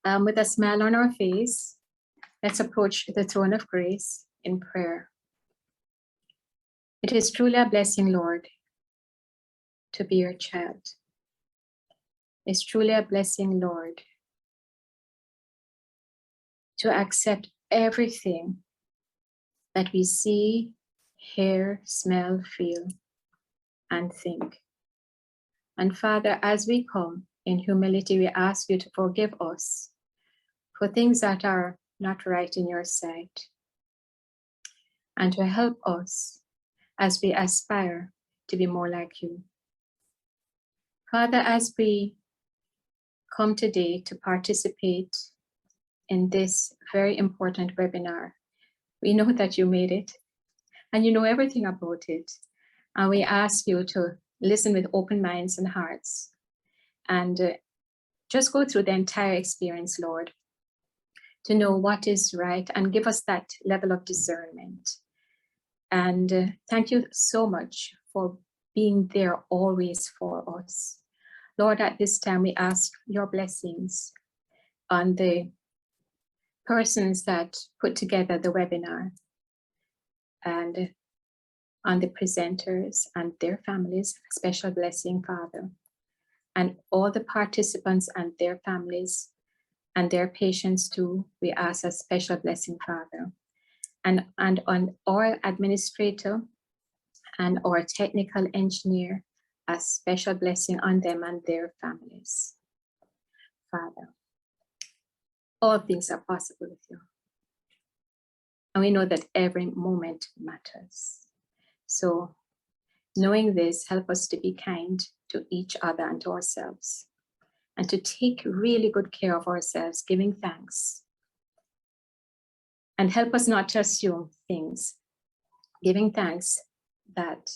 With a smile on our face, let's approach the throne of grace in prayer. It is truly a blessing, Lord, to be your child. It's truly a blessing, Lord, to accept everything that we see, hear, smell, feel, and think. And Father, as we come in humility, we ask you to forgive us for things that are not right in your sight, and to help us as we aspire to be more like you. Father, as we come today to participate in this very important webinar, we know that you made it and you know everything about it. And we ask you to listen with open minds and hearts and just go through the entire experience, Lord, to know what is right and give us that level of discernment. And thank you so much for being there always for us. Lord, at this time, we ask your blessings on the persons that put together the webinar and on the presenters and their families, special blessing, Father, and all the participants and their families and their patients too. We ask a special blessing, Father, and on our administrator and our technical engineer, a special blessing on them and their families. Father, all things are possible with you. And we know that every moment matters. So knowing this, help us to be kind to each other and to ourselves, and to take really good care of ourselves, giving thanks. And help us not to assume things, giving thanks that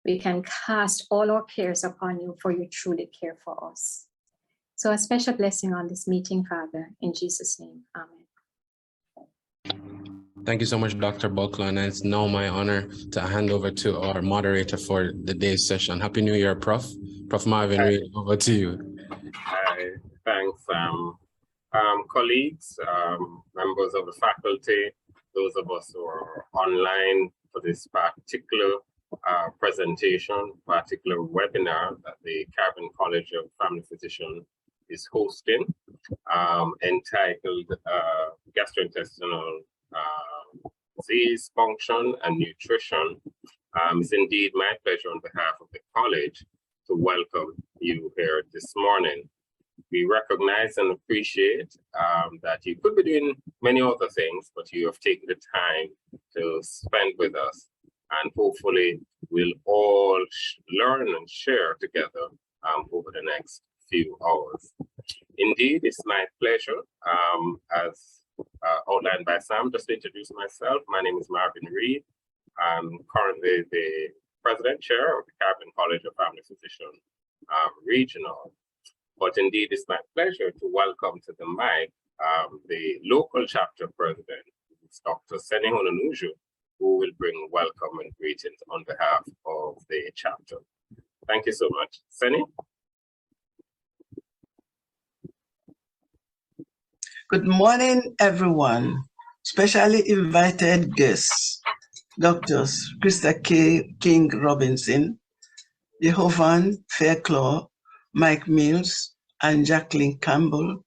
we can cast all our cares upon you, for you truly care for us. So a special blessing on this meeting, Father, in Jesus' name, amen. Thank you so much, Dr. Buckler, and it's now my honor to hand over to our moderator for the day's session. Happy New Year, Prof. Prof. Marvin Reed, over to you. Hi, thanks, colleagues, members of the faculty, those of us who are online for this particular presentation, particular webinar that the Caribbean College of Family Physicians is hosting, entitled Gastrointestinal Disease, Function, and Nutrition. It's indeed my pleasure on behalf of the college to welcome you here this morning. We recognize and appreciate that you could be doing many other things, but you have taken the time to spend with us, and hopefully we'll all learn and share together over the next few hours. Indeed, it's my pleasure, as outlined by Sam, just to introduce myself. My name is Marvin Reed. I'm currently the President Chair of the Caribbean College of Family Physicians Regional. But indeed, it's my pleasure to welcome to the mic the local chapter president, Dr. Seni Hononuju, who will bring welcome and greetings on behalf of the chapter. Thank you so much. Seni? Good morning, everyone. Specially invited guests, Doctors Kriste-Kaye King Robinson, Jehovan Fairclough, Mike Mills, and Jacqueline Campbell,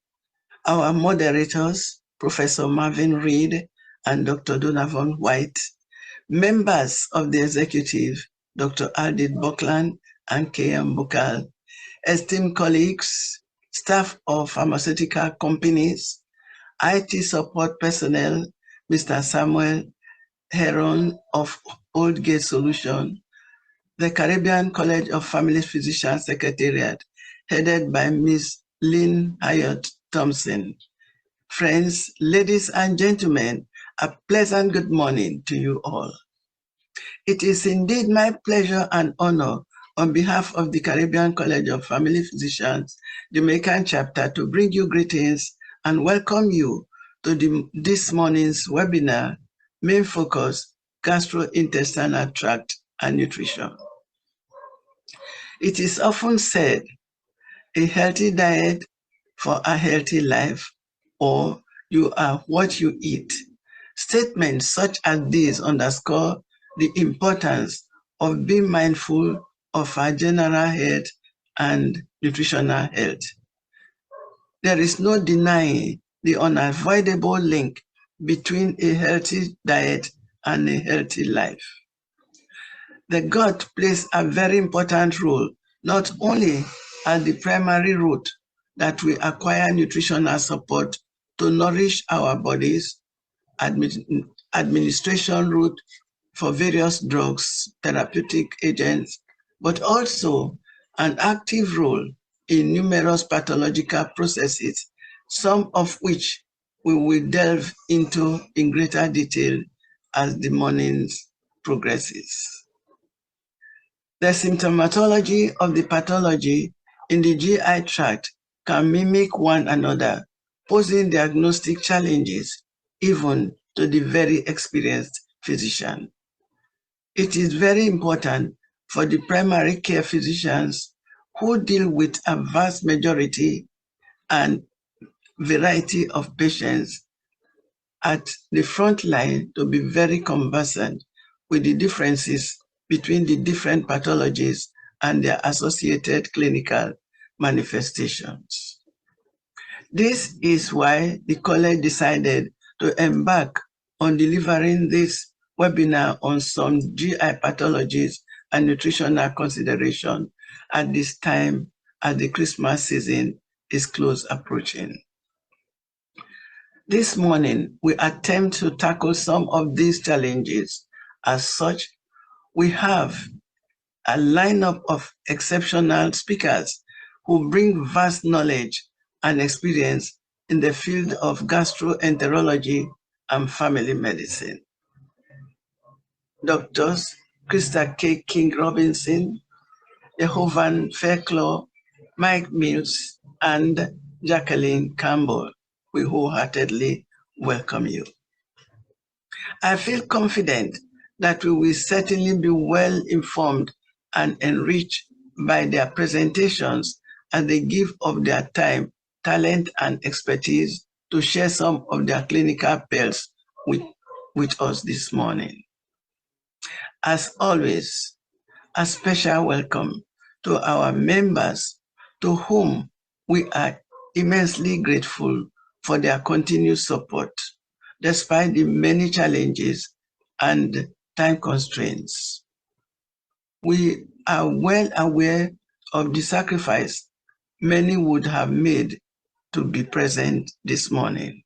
our moderators, Professor Marvin Reed and Dr. Donovan White, members of the executive, Dr. Aldit Buckland and K.M. Bukal, esteemed colleagues, staff of pharmaceutical companies, IT support personnel, Mr. Samuel Heron of Oldgate Solution, the Caribbean College of Family Physicians Secretariat, headed by Ms. Lynn Hyatt Thompson. Friends, ladies and gentlemen, a pleasant good morning to you all. It is indeed my pleasure and honor on behalf of the Caribbean College of Family Physicians, Jamaican chapter, to bring you greetings and welcome you to this morning's webinar, main focus, gastrointestinal tract and nutrition. It is often said, a healthy diet for a healthy life, or you are what you eat. Statements such as these underscore the importance of being mindful of our general health and nutritional health. There is no denying the unavoidable link between a healthy diet and a healthy life. The gut plays a very important role, not only as the primary route that we acquire nutritional support to nourish our bodies, administration route for various drugs, therapeutic agents, but also an active role in numerous pathological processes, some of which we will delve into in greater detail as the morning progresses. The symptomatology of the pathology in the GI tract can mimic one another, posing diagnostic challenges even to the very experienced physician. It is very important for the primary care physicians who deal with a vast majority and variety of patients at the front line to be very conversant with the differences between the different pathologies and their associated clinical manifestations. This is why the college decided to embark on delivering this webinar on some GI pathologies and nutritional consideration at this time as the Christmas season is close approaching. This morning, we attempt to tackle some of these challenges. As such, we have a lineup of exceptional speakers who bring vast knowledge and experience in the field of gastroenterology and family medicine. Doctors Kriste-Kaye King Robinson, Jehovan Fairclough, Mike Mills, and Jacqueline Campbell. We wholeheartedly welcome you. I feel confident that we will certainly be well informed and enriched by their presentations as they give of their time, talent, and expertise to share some of their clinical pearls with us this morning. As always, a special welcome to our members to whom we are immensely grateful for their continued support, despite the many challenges and time constraints. We are well aware of the sacrifice many would have made to be present this morning.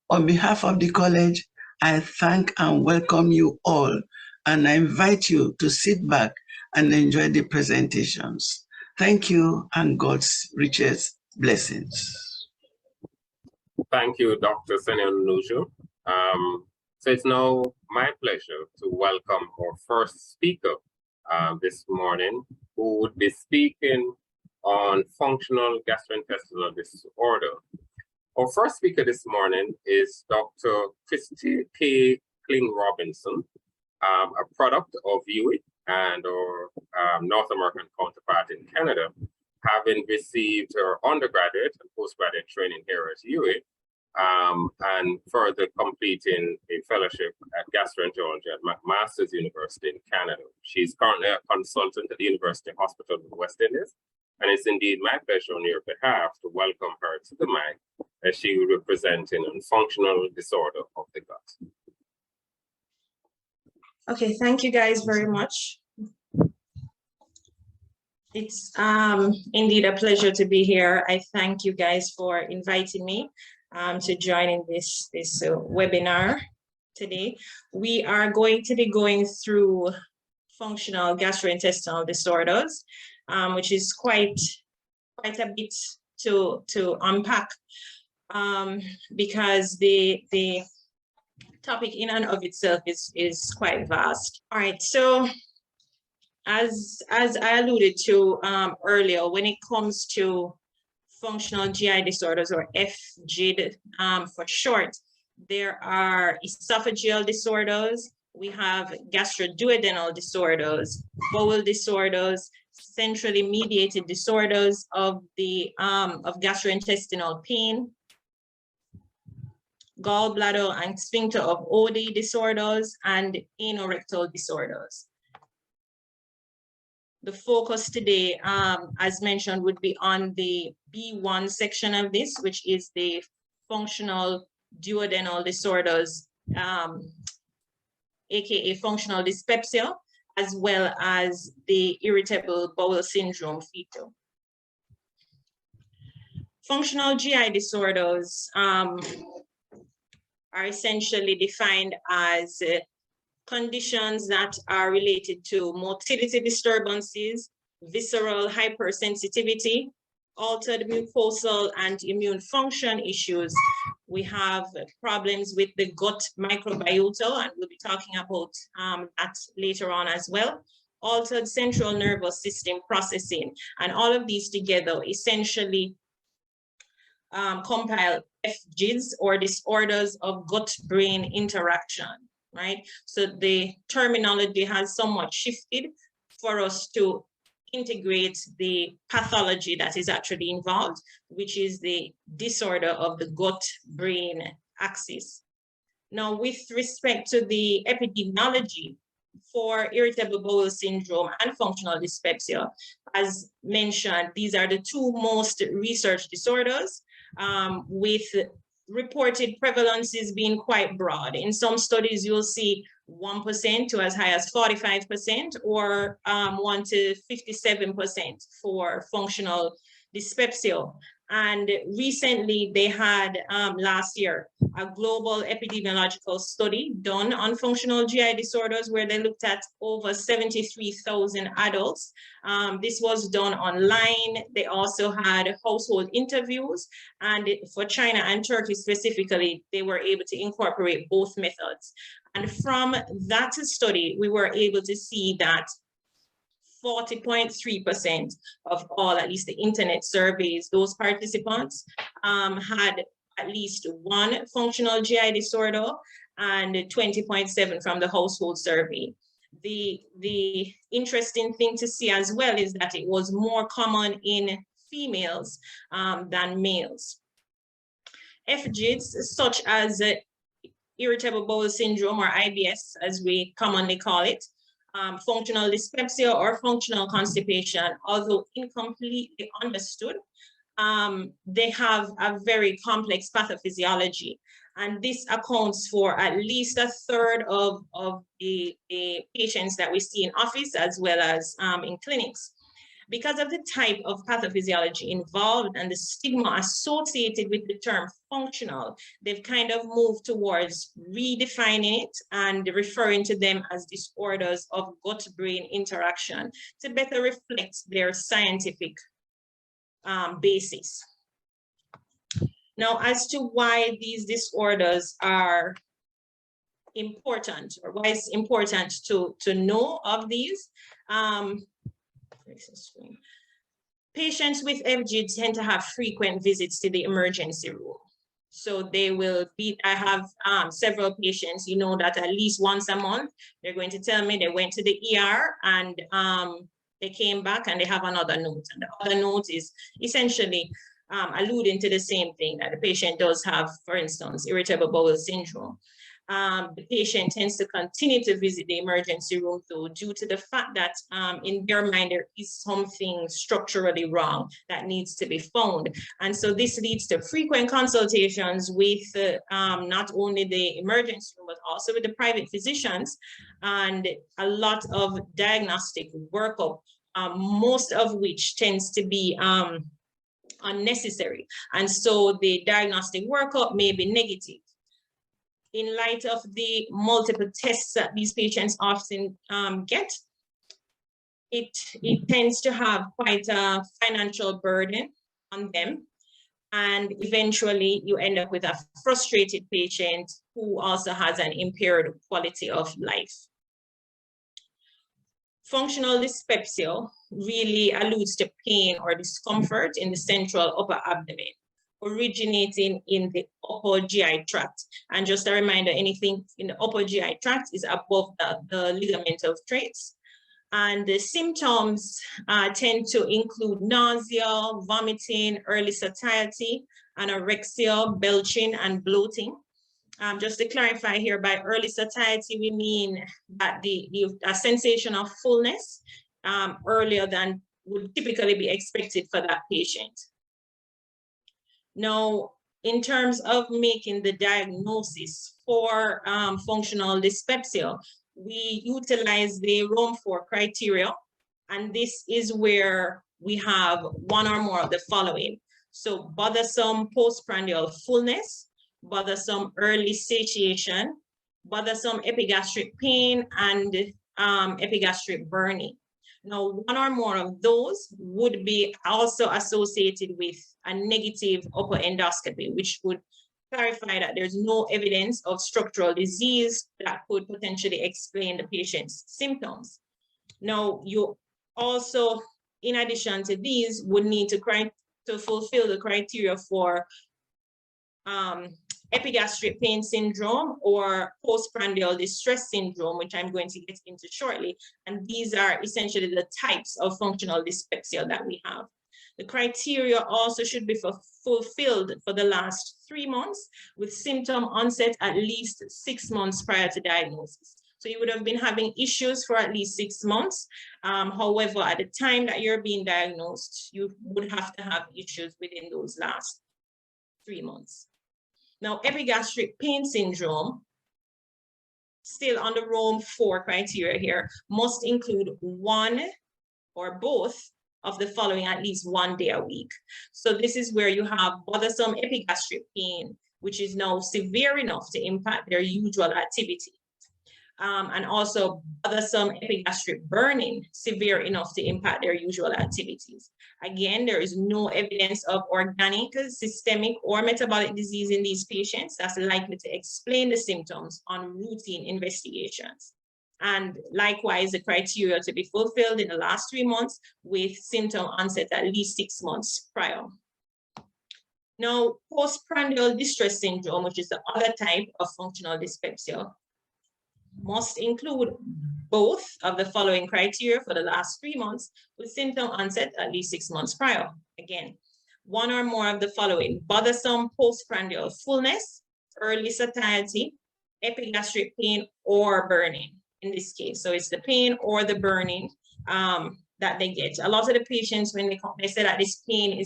On behalf of the college, I thank and welcome you all, and I invite you to sit back and enjoy the presentations. Thank you, and God's richest blessings. Thank you, Dr. Senior Nuju. So it's now my pleasure to welcome our first speaker this morning, who would be speaking on functional gastrointestinal disorder. Our first speaker this morning is Dr. Kriste-Kaye King Robinson, a product of UWI and our North American counterpart in Canada, having received her undergraduate and postgraduate training here at UWI, and further completing a fellowship at Gastroenterology at McMaster's University in Canada. She's currently a consultant at the University Hospital of the West Indies, and it's indeed my pleasure on your behalf to welcome her to the mic as she will be presenting on functional disorder of the gut. Okay, thank you guys very much. It's indeed a pleasure to be here. I thank you guys for inviting me to join in this webinar today. We are going to be going through functional gastrointestinal disorders, which is quite a bit to unpack, because the topic in and of itself is quite vast. All right, so as I alluded to earlier, when it comes to functional GI disorders, or FGD for short, there are esophageal disorders, We have gastroduodenal disorders, bowel disorders, centrally mediated disorders of the of gastrointestinal pain, gallbladder and sphincter of Oddi disorders, and anorectal disorders. The focus today, as mentioned, would be on the B1 section of this, which is the functional duodenal disorders, aka functional dyspepsia, as well as the irritable bowel syndrome fetal. Functional GI disorders are essentially defined as conditions that are related to motility disturbances, visceral hypersensitivity, altered mucosal and immune function issues. We have problems with the gut microbiota, and we'll be talking about that later on as well. Altered central nervous system processing, and all of these together essentially compile FGIDs, or disorders of gut-brain interaction, right? So the terminology has somewhat shifted for us to integrate the pathology that is actually involved, which is the disorder of the gut-brain axis. Now, with respect to the epidemiology for irritable bowel syndrome and functional dyspepsia, as mentioned, these are the two most researched disorders, with reported prevalences being quite broad. In some studies, you'll see 1% to as high as 45%, or 1 to 57% for functional dyspepsia. And recently they had, last year, a global epidemiological study done on functional GI disorders where they looked at over 73,000 adults. This was done online. They also had household interviews, and for China and Turkey specifically, they were able to incorporate both methods. And from that study, we were able to see that 40.3% of all, at least the internet surveys, those participants had at least one functional GI disorder, and 20.7% from the household survey. The interesting thing to see as well is that it was more common in females than males. FGIDs, such as irritable bowel syndrome, or IBS, as we commonly call it, functional dyspepsia or functional constipation, although incompletely understood, they have a very complex pathophysiology. And this accounts for at least a third of the patients that we see in office as well as in clinics. Because of the type of pathophysiology involved and the stigma associated with the term functional, they've kind of moved towards redefining it and referring to them as disorders of gut-brain interaction to better reflect their scientific basis. Now, as to why these disorders are important, or why it's important to know of these, patients with FG tend to have frequent visits to the emergency room. So they will be, I have several patients, you know, that at least once a month, they're going to tell me they went to the ER and they came back and they have another note. And the other note is essentially alluding to the same thing, that the patient does have, for instance, irritable bowel syndrome. The patient tends to continue to visit the emergency room though, due to the fact that in their mind there is something structurally wrong that needs to be found. And so this leads to frequent consultations with not only the emergency room, but also with the private physicians, and a lot of diagnostic workup, most of which tends to be unnecessary. And so the diagnostic workup may be negative. In light of the multiple tests that these patients often get, it tends to have quite a financial burden on them. And eventually you end up with a frustrated patient who also has an impaired quality of life. Functional dyspepsia really alludes to pain or discomfort in the central upper abdomen, originating in the upper GI tract. And just a reminder, anything in the upper GI tract is above the ligamental traits. And the symptoms tend to include nausea, vomiting, early satiety, anorexia, belching, and bloating. Just to clarify here, by early satiety, we mean that a sensation of fullness earlier than would typically be expected for that patient. Now, in terms of making the diagnosis for functional dyspepsia, we utilize the Rome 4 criteria, and this is where we have one or more of the following. So bothersome postprandial fullness, bothersome early satiation, bothersome epigastric pain, and epigastric burning. Now, one or more of those would be also associated with a negative upper endoscopy, which would clarify that there's no evidence of structural disease that could potentially explain the patient's symptoms. Now, you also, in addition to these, would need to fulfill the criteria for epigastric pain syndrome or postprandial distress syndrome, which I'm going to get into shortly. And these are essentially the types of functional dyspepsia that we have. The criteria also should be fulfilled for the last 3 months, with symptom onset at least 6 months prior to diagnosis. So you would have been having issues for at least 6 months. However, at the time that you're being diagnosed, you would have to have issues within those last 3 months. Now, epigastric pain syndrome, still on the Rome 4 criteria here, must include one or both of the following at least 1 day a week. So this is where you have bothersome epigastric pain, which is now severe enough to impact their usual activity. And also bothersome epigastric burning, severe enough to impact their usual activities. Again, there is no evidence of organic, systemic, or metabolic disease in these patients that's likely to explain the symptoms on routine investigations. And likewise, the criteria to be fulfilled in the last 3 months with symptom onset at least 6 months prior. Now, postprandial distress syndrome, which is the other type of functional dyspepsia, must include both of the following criteria for the last 3 months with symptom onset at least 6 months prior. Again, one or more of the following: bothersome postprandial fullness, early satiety, epigastric pain, or burning in this case. So it's the pain or the burning that they get. A lot of the patients, when they say that this pain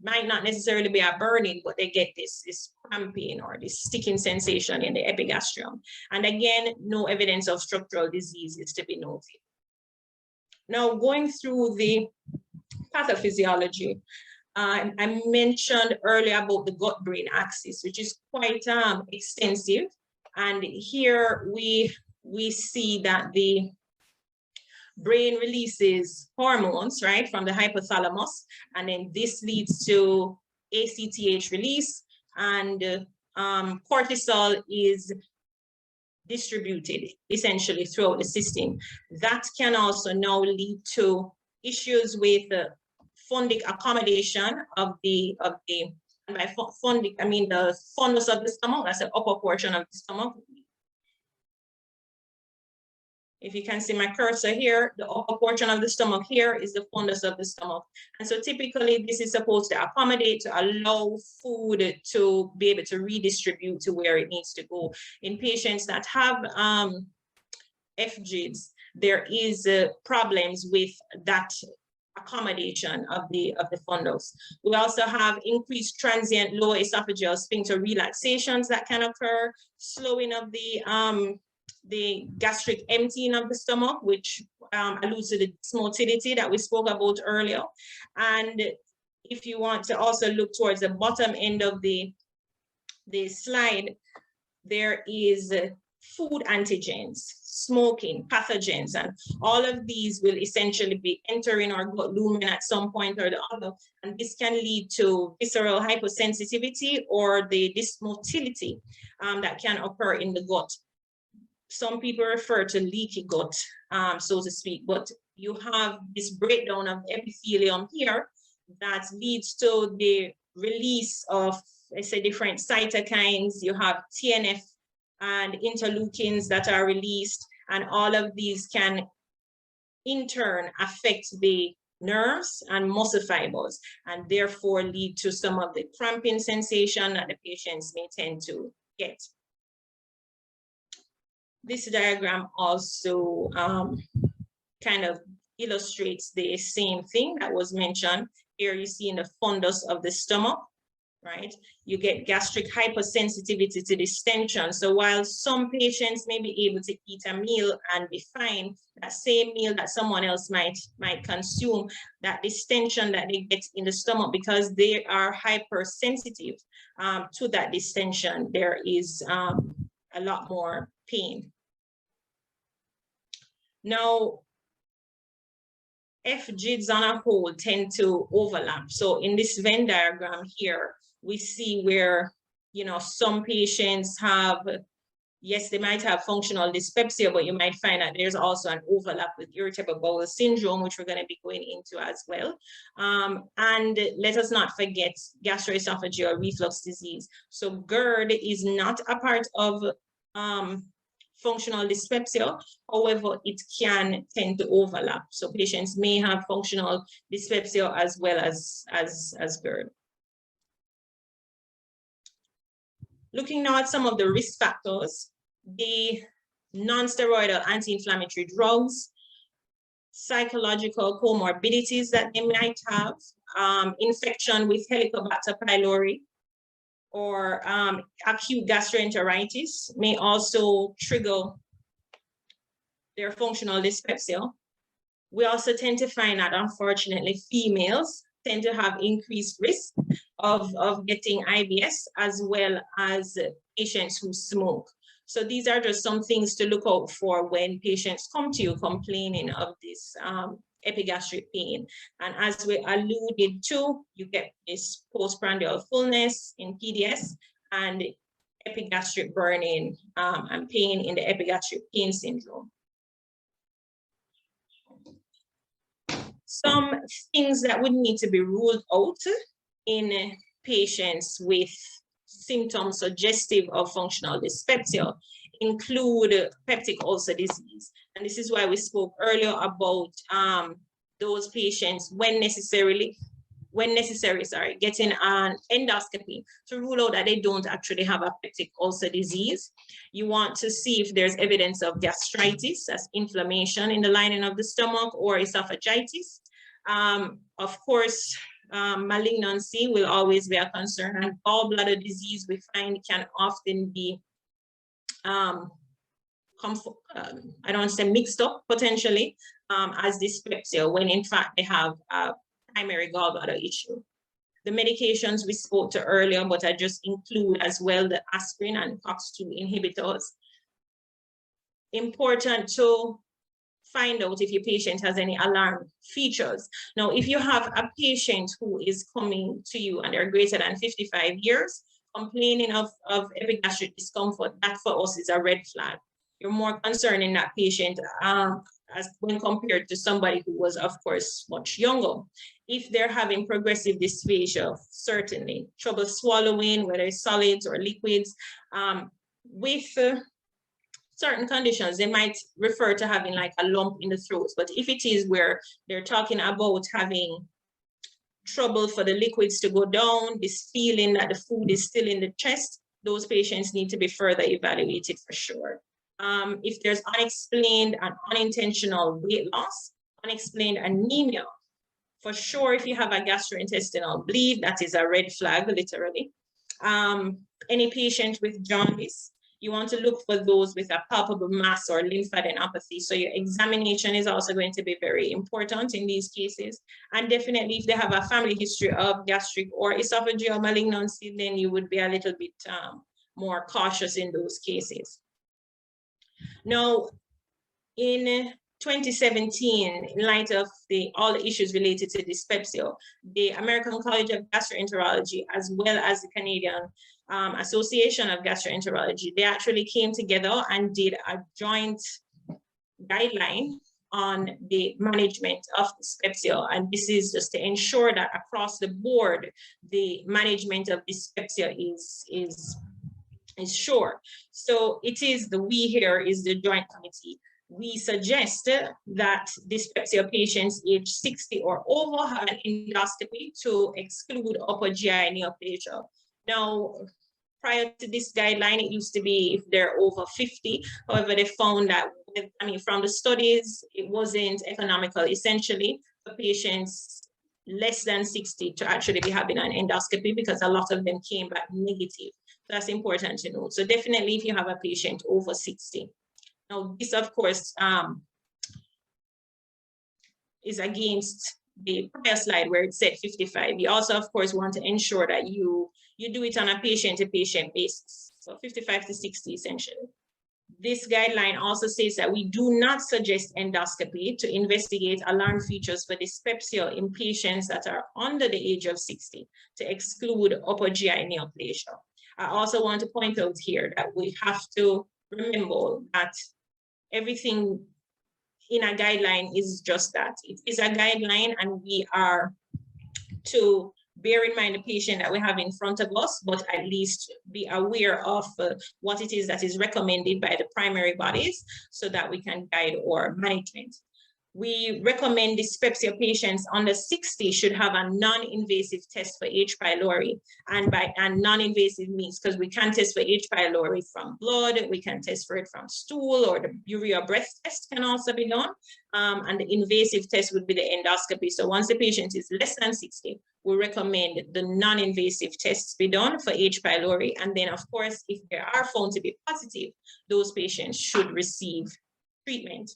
might not necessarily be a burning, but they get this cramping or this sticking sensation in the epigastrium. And again, no evidence of structural disease is to be noted. Now, going through the pathophysiology, I mentioned earlier about the gut-brain axis, which is quite extensive. And here we see that the brain releases hormones, right, from the hypothalamus, and then this leads to ACTH release, and cortisol is distributed essentially throughout the system. That can also now lead to issues with fundic accommodation of the and by fundic, I mean the fundus of the stomach, that's the upper portion of the stomach. If you can see my cursor here, the upper portion of the stomach here is the fundus of the stomach. And so typically this is supposed to accommodate, to allow food to be able to redistribute to where it needs to go. In patients that have FGIDs, there is problems with that accommodation of the fundus. We also have increased transient lower esophageal sphincter relaxations that can occur, slowing of the gastric emptying of the stomach, which alludes to the motility that we spoke about earlier. And if you want to also look towards the bottom end of the slide, there is food antigens, smoking, pathogens, and all of these will essentially be entering our gut lumen at some point or the other. And this can lead to visceral hypersensitivity or the dysmotility that can occur in the gut. Some people refer to leaky gut, so to speak, but you have this breakdown of epithelium here that leads to the release of let's say, different cytokines, you have TNF and interleukins that are released, and all of these can in turn affect the nerves and muscle fibers, and therefore lead to some of the cramping sensation that the patients may tend to get. This diagram also kind of illustrates the same thing that was mentioned. Here you see in the fundus of the stomach, right? You get gastric hypersensitivity to distension. So while some patients may be able to eat a meal and be fine, that same meal that someone else might consume, that distension that they get in the stomach, because they are hypersensitive to that distension, there is a lot more pain. Now, FGIDs on a whole tend to overlap. So in this Venn diagram here, we see where, you know, some patients have, yes, they might have functional dyspepsia, but you might find that there's also an overlap with irritable bowel syndrome, which we're going to be going into as well. And let us not forget gastroesophageal reflux disease. So GERD is not a part of functional dyspepsia. However, it can tend to overlap. So patients may have functional dyspepsia as well as GERD. Looking now at some of the risk factors, the non-steroidal anti-inflammatory drugs, psychological comorbidities that they might have, infection with Helicobacter pylori, or acute gastroenteritis may also trigger their functional dyspepsia. We also tend to find that, unfortunately, females tend to have increased risk of getting IBS, as well as patients who smoke. So these are just some things to look out for when patients come to you complaining of this epigastric pain. And as we alluded to, you get this postprandial fullness in PDS and epigastric burning and pain in the epigastric pain syndrome. Some things that would need to be ruled out in patients with symptoms suggestive of functional dyspepsia include peptic ulcer disease. And this is why we spoke earlier about those patients when necessary, getting an endoscopy to rule out that they don't actually have a peptic ulcer disease. You want to see if there's evidence of gastritis, that's inflammation in the lining of the stomach, or esophagitis. Of course, malignancy will always be a concern, and gallbladder disease we find can often be I don't want to say mixed up potentially as dyspepsia, when in fact they have a primary gallbladder issue. The medications we spoke to earlier, but I just include as well the aspirin and COX-2 inhibitors. Important to find out if your patient has any alarm features. Now, if you have a patient who is coming to you and they're greater than 55 years, complaining of epigastric discomfort, that for us is a red flag. You're more concerned in that patient as when compared to somebody who was, of course, much younger. If they're having progressive dysphagia, certainly. Trouble swallowing, whether it's solids or liquids. With certain conditions, they might refer to having like a lump in the throat. But if it is where they're talking about having trouble for the liquids to go down, this feeling that the food is still in the chest, those patients need to be further evaluated for sure. If there's unexplained and unintentional weight loss, unexplained anemia, for sure, if you have a gastrointestinal bleed, that is a red flag, literally. Any patient with jaundice, you want to look for those with a palpable mass or lymphadenopathy. So your examination is also going to be very important in these cases. And definitely if they have a family history of gastric or esophageal malignancy, then you would be a little bit more cautious in those cases. Now, in 2017, in light of all the issues related to dyspepsia, the American College of Gastroenterology, as well as the Canadian Association of Gastroenterology, they actually came together and did a joint guideline on the management of dyspepsia. And this is just to ensure that across the board, the management of dyspepsia is sure. So it is we here is the Joint Committee. We suggest that dyspepsia patients age 60 or over have an endoscopy to exclude upper GI neoplasia. Now, prior to this guideline, it used to be if they're over 50. However, they found that, from the studies, it wasn't economical, essentially, for patients less than 60 to actually be having an endoscopy because a lot of them came back negative. That's important to note. So definitely if you have a patient over 60. Now, this, of course, is against the prior slide where it said 55. You also, of course, want to ensure that you do it on a patient-to-patient basis. So 55 to 60, essentially. This guideline also says that we do not suggest endoscopy to investigate alarm features for dyspepsia in patients that are under the age of 60 to exclude upper GI neoplasia. I also want to point out here that we have to remember that everything in a guideline is just that. It is a guideline, and we are to bear in mind the patient that we have in front of us, but at least be aware of what it is that is recommended by the primary bodies so that we can guide our management. We recommend dyspepsia patients under 60 should have a non-invasive test for H. pylori. And non-invasive means because we can test for H. pylori from blood, we can test for it from stool, or the urea breath test can also be done. And the invasive test would be the endoscopy. So once the patient is less than 60, we recommend the non-invasive tests be done for H. pylori. And then, of course, if they are found to be positive, those patients should receive treatment.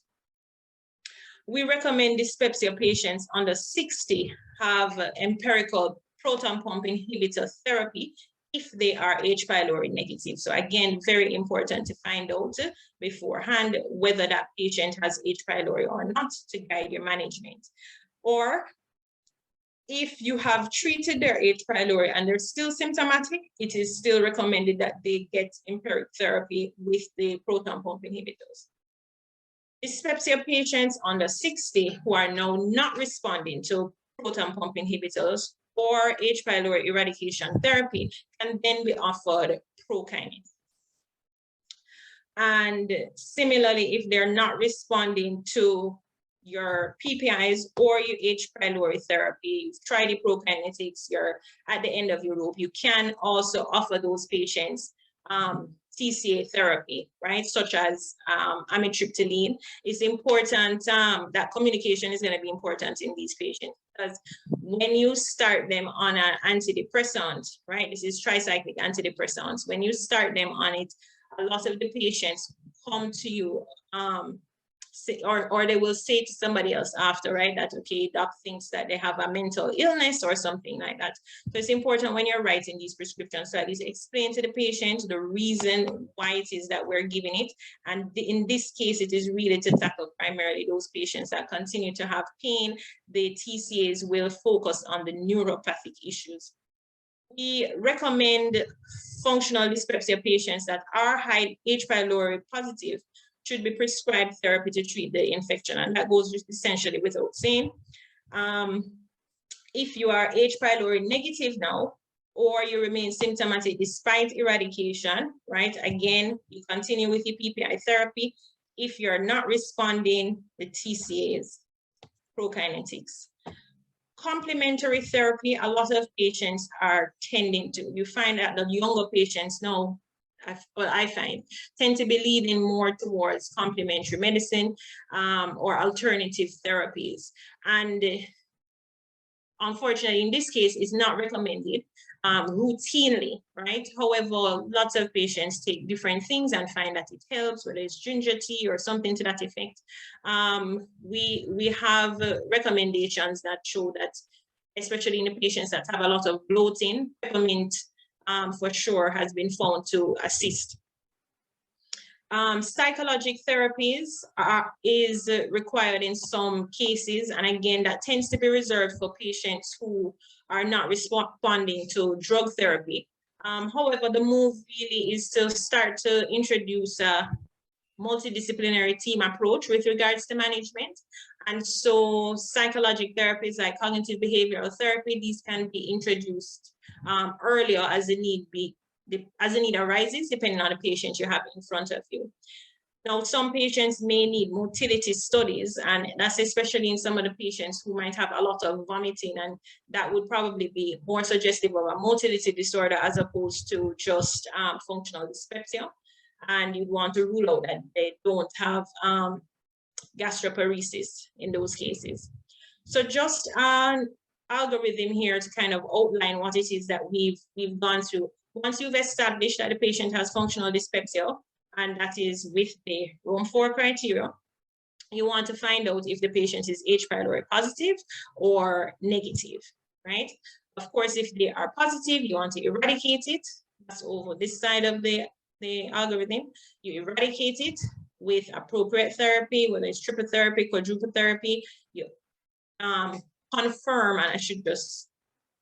We recommend dyspepsia patients under 60 have empirical proton pump inhibitor therapy if they are H. pylori negative. So again, very important to find out beforehand whether that patient has H. pylori or not to guide your management. Or if you have treated their H. pylori and they're still symptomatic, it is still recommended that they get empiric therapy with the proton pump inhibitors. Dyspepsia patients under 60 who are now not responding to proton pump inhibitors or H. pylori eradication therapy can then be offered prokinase. And similarly, if they're not responding to your PPIs or your H. pylori therapy, you've tried the prokinetics, you're at the end of your rope, you can also offer those patients TCA therapy, right, such as amitriptyline. It's important that communication is going to be important in these patients, because when you start them on an antidepressant, right, this is tricyclic antidepressants, when you start them on it, a lot of the patients come to you or they will say to somebody else after, right, that, okay, doc thinks that they have a mental illness or something like that. So it's important when you're writing these prescriptions to at least explain to the patient the reason why it is that we're giving it. And in this case, it is really to tackle primarily those patients that continue to have pain. The TCAs will focus on the neuropathic issues. We recommend functional dyspepsia patients that are high H. pylori positive should be prescribed therapy to treat the infection, and that goes essentially without saying. If you are H. pylori negative now, or you remain symptomatic despite eradication, right, again, you continue with your PPI therapy. If you're not responding, the TCAs, prokinetics. Complementary therapy, a lot of patients are tending to, you find that the younger patients now, I find, tend to be leaning more towards complementary medicine or alternative therapies. And unfortunately, in this case, it's not recommended routinely, right? However, lots of patients take different things and find that it helps, whether it's ginger tea or something to that effect. We have recommendations that show that, especially in the patients that have a lot of bloating, peppermint for sure has been found to assist. Psychologic therapies is required in some cases, and again, that tends to be reserved for patients who are not responding to drug therapy. However, the move really is to start to introduce multidisciplinary team approach with regards to management. And so psychological therapies like cognitive behavioral therapy, these can be introduced earlier as the need arises, depending on the patient you have in front of you. Now, some patients may need motility studies, and that's especially in some of the patients who might have a lot of vomiting, and that would probably be more suggestive of a motility disorder as opposed to just functional dyspepsia. And you'd want to rule out that they don't have gastroparesis in those cases. So just an algorithm here to kind of outline what it is that we've gone through. Once you've established that the patient has functional dyspepsia, and that is with the Rome 4 criteria, you want to find out if the patient is H. pylori positive or negative, right? Of course, if they are positive, you want to eradicate it. That's over this side of the algorithm. You eradicate it with appropriate therapy, whether it's triple therapy, quadruple therapy. You confirm, and I should just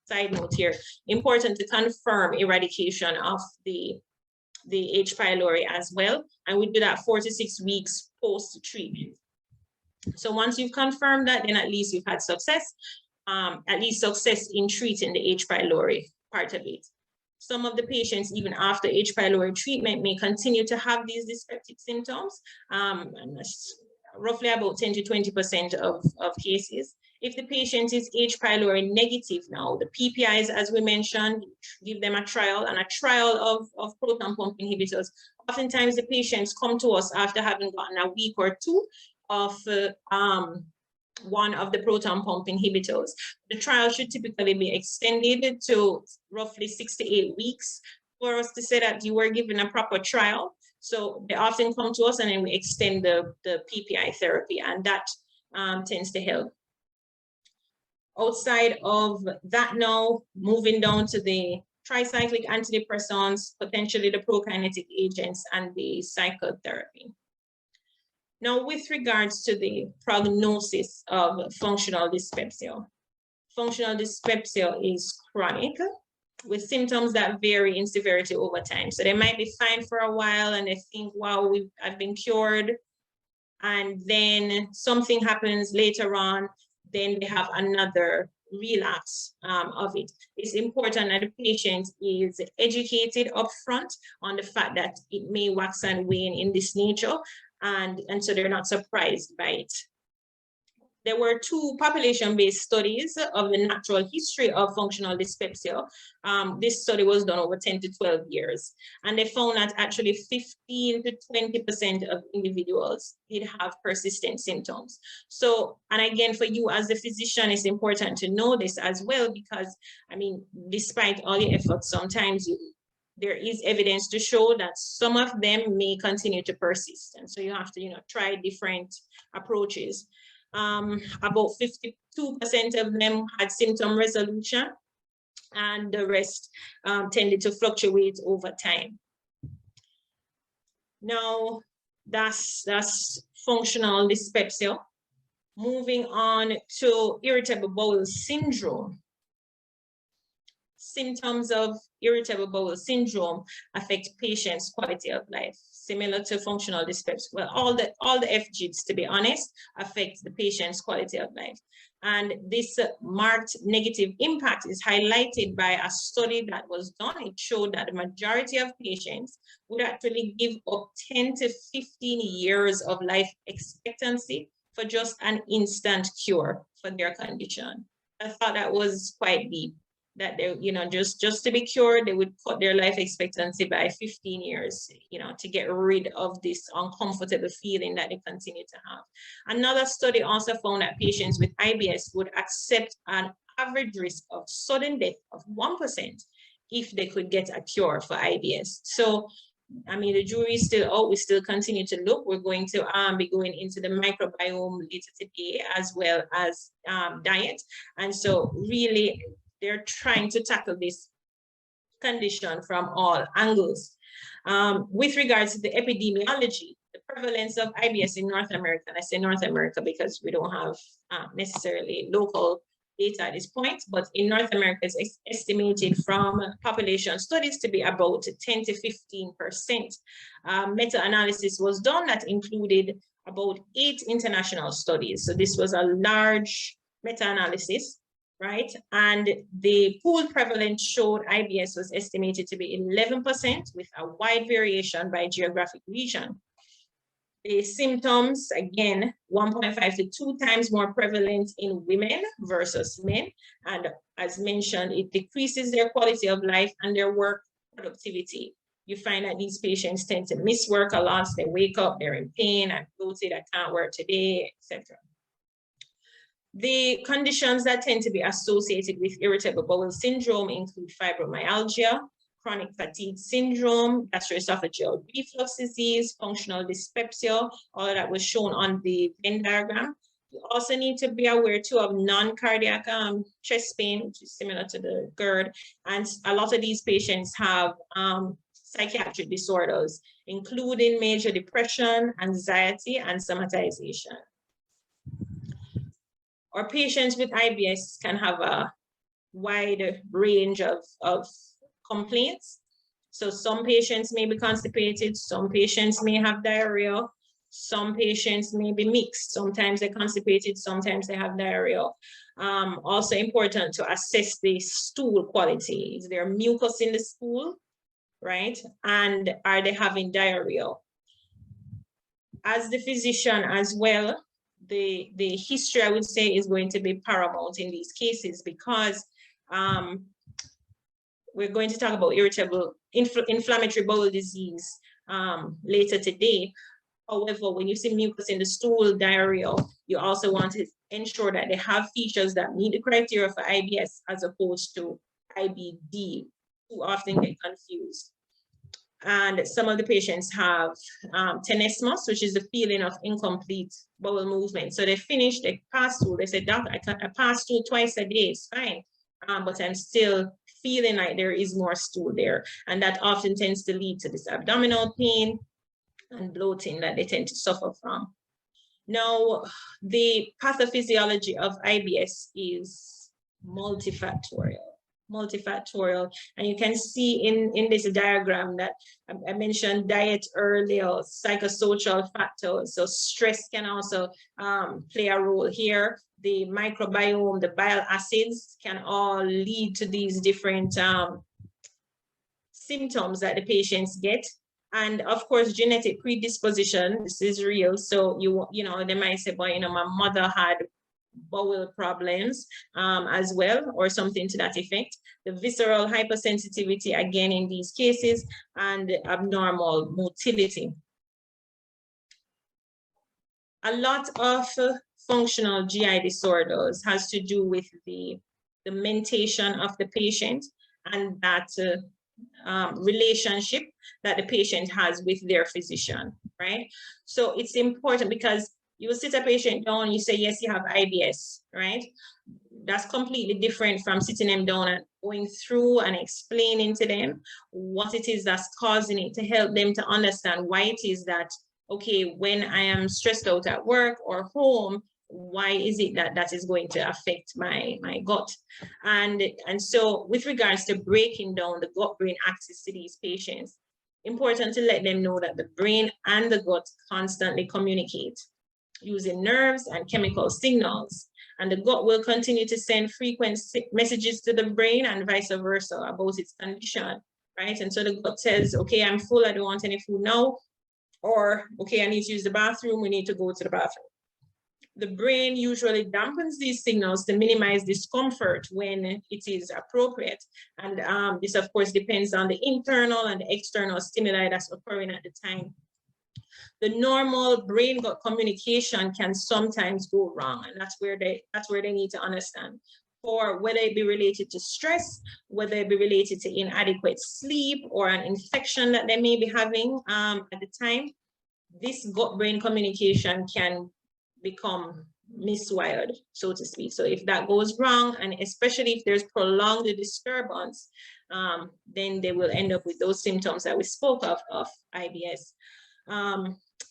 side note here, important to confirm eradication of the H. pylori as well. And we do that 4 to 6 weeks post-treatment. So once you've confirmed that, then at least you've had success, at least success in treating the H. pylori part of it. Some of the patients, even after H. pylori treatment, may continue to have these dyspeptic symptoms, and that's roughly about 10 to 20% of cases. If the patient is H. pylori negative now, the PPIs, as we mentioned, give them a trial, and a trial of proton pump inhibitors. Oftentimes the patients come to us after having gotten a week or two of one of the proton pump inhibitors. The trial should typically be extended to roughly 6 to 8 weeks for us to say that you were given a proper trial. So they often come to us and then we extend the PPI therapy, and that tends to help. Outside of that now, moving down to the tricyclic antidepressants, potentially the prokinetic agents, and the psychotherapy. Now, with regards to the prognosis of functional dyspepsia, functional dyspepsia is chronic with symptoms that vary in severity over time. So they might be fine for a while and they think, wow, I've been cured. And then something happens later on, then they have another relapse of it. It's important that the patient is educated upfront on the fact that it may wax and wane in this nature, and so they're not surprised by it. There were 2 population-based studies of the natural history of functional dyspepsia. This study was done over 10 to 12 years, and they found that actually 15 to 20% of individuals did have persistent symptoms. So, and again, for you as a physician, it's important to know this as well, because, I mean, despite all your efforts, sometimes there is evidence to show that some of them may continue to persist. And so you have to, try different approaches. About 52% of them had symptom resolution, and the rest tended to fluctuate over time. Now, that's functional dyspepsia. Moving on to irritable bowel syndrome. Symptoms of irritable bowel syndrome affect patients' quality of life, similar to functional dyspepsia. Well, all the FGIDs, to be honest, affect the patient's quality of life. And this marked negative impact is highlighted by a study that was done. It showed that the majority of patients would actually give up 10 to 15 years of life expectancy for just an instant cure for their condition. I thought that was quite deep, that they, just to be cured, they would cut their life expectancy by 15 years, to get rid of this uncomfortable feeling that they continue to have. Another study also found that patients with IBS would accept an average risk of sudden death of 1% if they could get a cure for IBS. So, I mean, the jury is still out. We still continue to look. We're going to be going into the microbiome later today, as well as diet. And so really, they're trying to tackle this condition from all angles. With regards to the epidemiology, the prevalence of IBS in North America, and I say North America because we don't have necessarily local data at this point, but in North America, it's estimated from population studies to be about 10 to 15%. Meta-analysis was done that included about 8 international studies. So this was a large meta-analysis, right? And the pooled prevalence showed IBS was estimated to be 11% with a wide variation by geographic region. The symptoms, again, 1.5 to 2 times more prevalent in women versus men. And as mentioned, it decreases their quality of life and their work productivity. You find that these patients tend to miss work a lot. They wake up, they're in pain, I'm bloated, I can't work today, etc. The conditions that tend to be associated with irritable bowel syndrome include fibromyalgia, chronic fatigue syndrome, gastroesophageal reflux disease, functional dyspepsia, all of that was shown on the Venn diagram. You also need to be aware too of non-cardiac chest pain, which is similar to the GERD. And a lot of these patients have psychiatric disorders, including major depression, anxiety, and somatization. Or patients with IBS can have a wide range of complaints. So some patients may be constipated, some patients may have diarrhea, some patients may be mixed. Sometimes they're constipated, sometimes they have diarrhea. Also important to assess the stool quality. Is there mucus in the stool, right? And are they having diarrhea? As the physician as well, the history, I would say, is going to be paramount in these cases because we're going to talk about irritable inflammatory bowel disease later today. However, when you see mucus in the stool, diarrhea, you also want to ensure that they have features that meet the criteria for IBS as opposed to IBD. Too often get confused. And some of the patients have tenesmus, which is the feeling of incomplete bowel movement. So they finish, they pass through, they say, "Doc, I pass through twice a day, it's fine. But I'm still feeling like there is more stool there." And that often tends to lead to this abdominal pain and bloating that they tend to suffer from. Now, the pathophysiology of IBS is multifactorial. And you can see in this diagram that I mentioned diet earlier, psychosocial factors. So stress can also play a role here. The microbiome, the bile acids can all lead to these different symptoms that the patients get. And of course, genetic predisposition, this is real. So you know, they might say, well, you know, my mother had bowel problems as well, or something to that effect. The visceral hypersensitivity, again, in these cases, and abnormal motility. A lot of functional GI disorders has to do with the mentation of the patient and that relationship that the patient has with their physician, right? So it's important because you will sit a patient down, you say, yes, you have IBS, right? That's completely different from sitting them down and going through and explaining to them what it is that's causing it, to help them to understand why it is that, okay, when I am stressed out at work or home, why is it that that is going to affect my gut? And so with regards to breaking down the gut-brain axis to these patients, important to let them know that the brain and the gut constantly communicate using nerves and chemical signals. And the gut will continue to send frequent messages to the brain and vice versa about its condition, right? And so the gut says, okay, I'm full, I don't want any food now. Or, okay, I need to use the bathroom, we need to go to the bathroom. The brain usually dampens these signals to minimize discomfort when it is appropriate. And this, of course, depends on the internal and the external stimuli that's occurring at the time. The normal brain-gut communication can sometimes go wrong, and that's where they need to understand. For whether it be related to stress, whether it be related to inadequate sleep or an infection that they may be having at the time, this gut-brain communication can become miswired, so to speak. So if that goes wrong, and especially if there's prolonged disturbance, then they will end up with those symptoms that we spoke of IBS.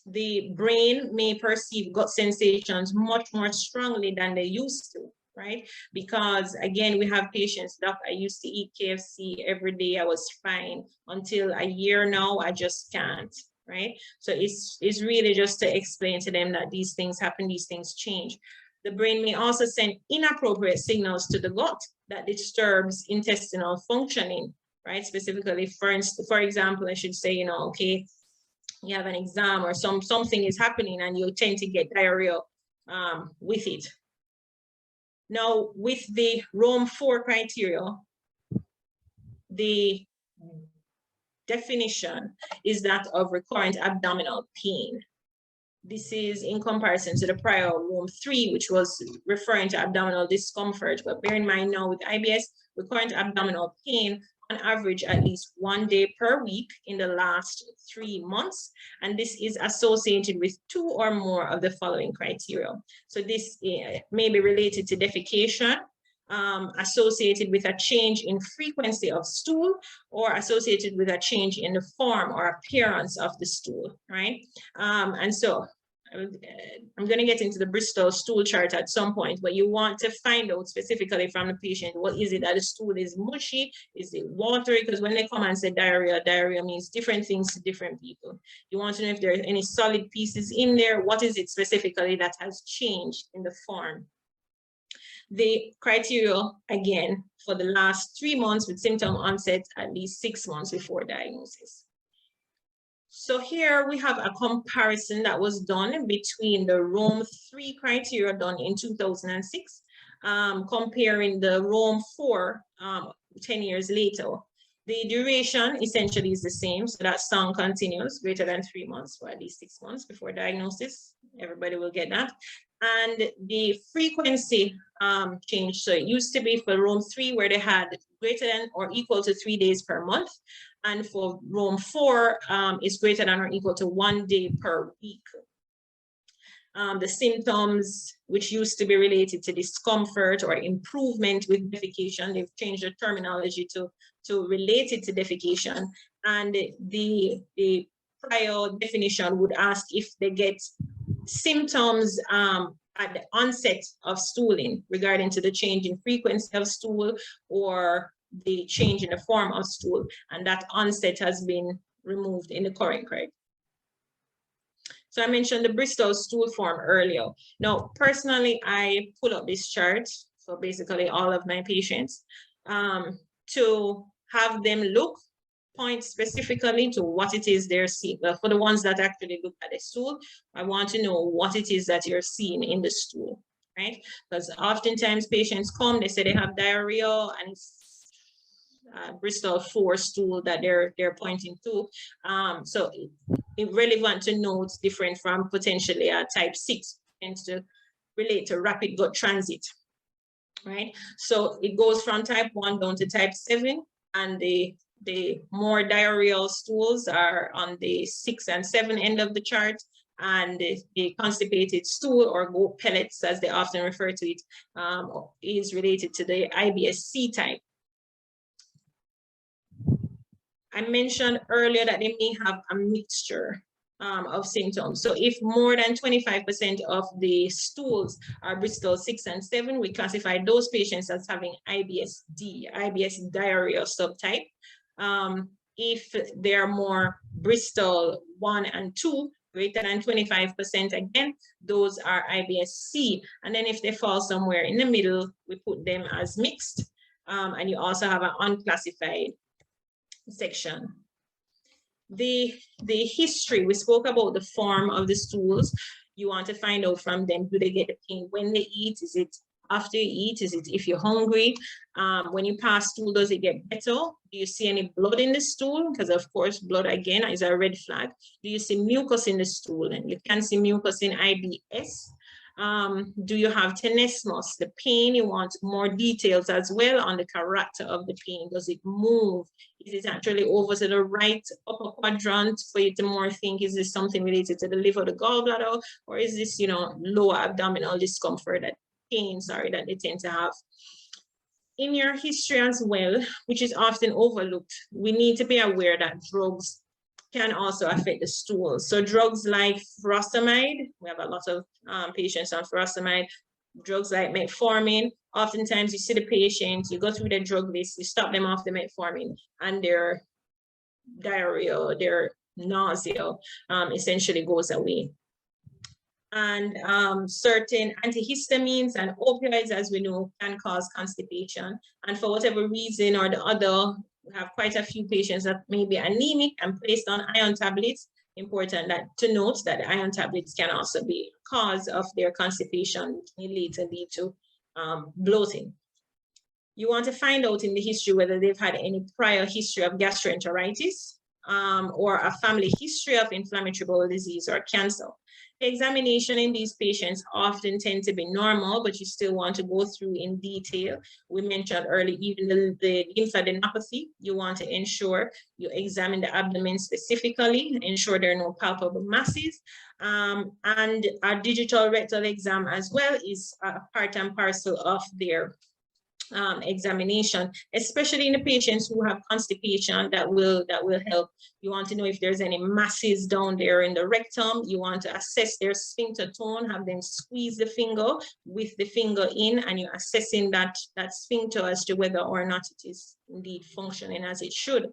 The brain may perceive gut sensations much more strongly than they used to, right? Because again, we have patients, doc, I used to eat KFC every day, I was fine, until a year now, I just can't, right? So it's really just to explain to them that these things happen, these things change. The brain may also send inappropriate signals to the gut that disturbs intestinal functioning, right? Specifically, for example, I should say, you know, okay, you have an exam or something is happening and you tend to get diarrhea with it. Now, with the Rome 4 criteria, the definition is that of recurrent abdominal pain. This is in comparison to the prior Rome 3, which was referring to abdominal discomfort. But bear in mind now with IBS, recurrent abdominal pain on average at least 1 day per week in the last 3 months. And this is associated with 2 or more of the following criteria. So this may be related to defecation, associated with a change in frequency of stool, or associated with a change in the form or appearance of the stool, right? And so I'm going to get into the Bristol stool chart at some point, but you want to find out specifically from the patient, what is it that the stool is mushy? Is it watery? Because when they come and say diarrhea, diarrhea means different things to different people. You want to know if there's any solid pieces in there. What is it specifically that has changed in the form? The criteria, again, for the last 3 months with symptom onset at least 6 months before diagnosis. So here we have a comparison that was done between the Rome 3 criteria done in 2006, comparing the Rome 4 10 years later. The duration essentially is the same, so that song continues greater than 3 months for at least 6 months before diagnosis. Everybody will get that. And the frequency changed. So it used to be for Rome 3 where they had greater than or equal to 3 days per month. And for Rome 4 is greater than or equal to 1 day per week. The symptoms, which used to be related to discomfort or improvement with defecation, they've changed the terminology to relate it to defecation. And the prior definition would ask if they get symptoms at the onset of stooling regarding to the change in frequency of stool or the change in the form of stool, and that onset has been removed in the current criteria. So I mentioned the Bristol stool form earlier. Now, personally, I pull up this chart for basically all of my patients to have them point specifically to what it is they're seeing. Well, for the ones that actually look at the stool, I want to know what it is that you're seeing in the stool, right? Because oftentimes patients come, they say they have diarrhea and it's Bristol 4 stool that they're pointing to. So it's relevant to know it's different from potentially a type 6, tends to relate to rapid gut transit, right? So it goes from type 1 down to type 7, and the more diarrheal stools are on the 6 and 7 end of the chart, and the constipated stool or goat pellets, as they often refer to it, is related to the IBS-C type. I mentioned earlier that they may have a mixture of symptoms. So if more than 25% of the stools are Bristol 6 and 7, we classify those patients as having IBS-D, IBS diarrhea subtype. If they're more Bristol 1 and 2, greater than 25%, again, those are IBS-C. And then if they fall somewhere in the middle, we put them as mixed. And you also have an unclassified section. The history, we spoke about the form of the stools. You want to find out from them, do they get the pain when they eat? Is it after you eat? Is it if you're hungry? When you pass stool, does it get better? Do you see any blood in the stool? Because of course, blood again is a red flag. Do you see mucus in the stool? And you can see mucus in IBS. Do you have tenesmus, the pain? You want more details as well on the character of the pain. Does it move? Is it actually over to the right upper quadrant for you to more think, is this something related to the liver, the gallbladder, or is this, you know, lower abdominal discomfort, that pain, sorry, that they tend to have? In your history as well, which is often overlooked, we need to be aware that drugs can also affect the stool. So drugs like furosemide, we have a lot of patients on furosemide, drugs like metformin. Oftentimes you see the patient, you go through the drug list, you stop them off the metformin, and their diarrhea or their nausea essentially goes away. And certain antihistamines and opioids, as we know, can cause constipation. And for whatever reason or the other, we have quite a few patients that may be anemic and placed on iron tablets. Important that to note that the iron tablets can also be a cause of their constipation, which may later lead to bloating. You want to find out in the history whether they've had any prior history of gastroenteritis or a family history of inflammatory bowel disease or cancer. The examination in these patients often tend to be normal, but you still want to go through in detail. We mentioned earlier, even the lymphadenopathy, you want to ensure you examine the abdomen specifically, ensure there are no palpable masses. And a digital rectal exam as well is a part and parcel of their examination, especially in the patients who have constipation. That will help. You want to know if there's any masses down there in the rectum. You want to assess their sphincter tone, have them squeeze the finger with the finger in, and you're assessing that sphincter as to whether or not it is indeed functioning as it should.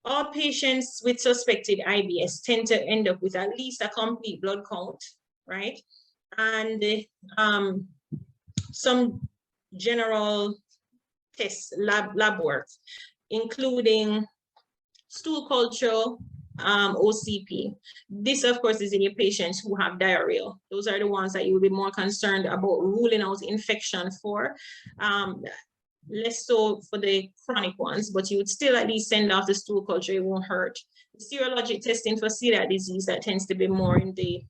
All patients with suspected IBS tend to end up with at least a complete blood count, right? And some general tests, lab work, including stool culture, OCP. This, of course, is in your patients who have diarrhea. Those are the ones that you will be more concerned about ruling out infection for. Less so for the chronic ones, but you would still at least send off the stool culture, it won't hurt. The serologic testing for celiac disease, that tends to be more in the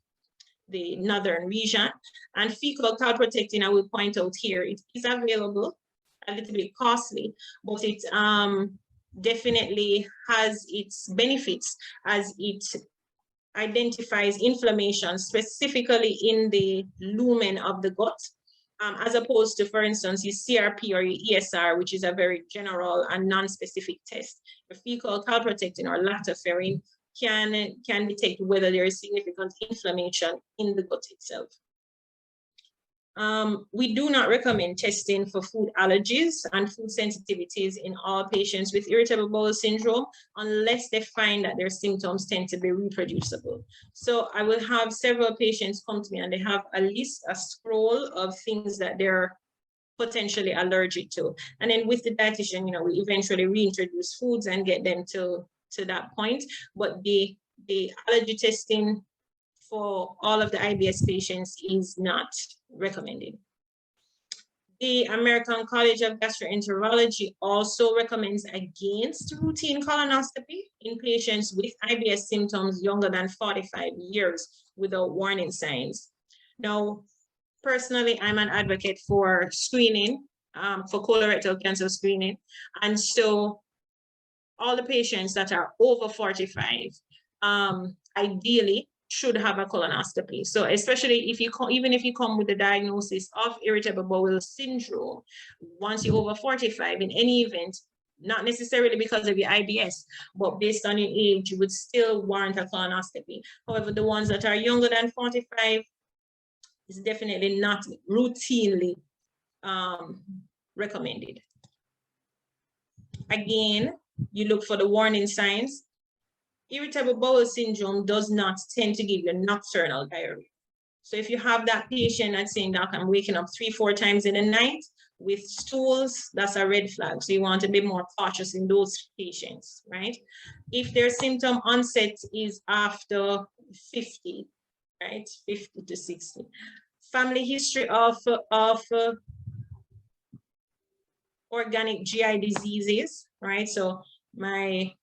northern region. And fecal calprotectin, I will point out here, it is available, a little bit costly, but it definitely has its benefits as it identifies inflammation specifically in the lumen of the gut, as opposed to, for instance, your CRP or your ESR, which is a very general and non-specific test. The fecal calprotectin or lactoferrin can detect whether there is significant inflammation in the gut itself. We do not recommend testing for food allergies and food sensitivities in all patients with irritable bowel syndrome unless they find that their symptoms tend to be reproducible. So I will have several patients come to me and they have a list, a scroll of things that they're potentially allergic to. And then with the dietitian, we eventually reintroduce foods and get them to that point. But the allergy testing for all of the IBS patients is not recommended. The American College of Gastroenterology also recommends against routine colonoscopy in patients with IBS symptoms younger than 45 years without warning signs. Now, personally, I'm an advocate for screening, for colorectal cancer screening. And so all the patients that are over 45, ideally, should have a colonoscopy. So especially if you even if you come with the diagnosis of irritable bowel syndrome, once you're over 45, in any event, not necessarily because of your IBS, but based on your age, you would still warrant a colonoscopy. However, the ones that are younger than 45 is definitely not routinely recommended. Again, you look for the warning signs. Irritable bowel syndrome does not tend to give you nocturnal diarrhea. So if you have that patient that's saying, Doc, I'm waking up 3-4 times in the night with stools, that's a red flag. So you want to be more cautious in those patients, right? If their symptom onset is after 50, right, 50 to 60. Family history of organic GI diseases, right? So my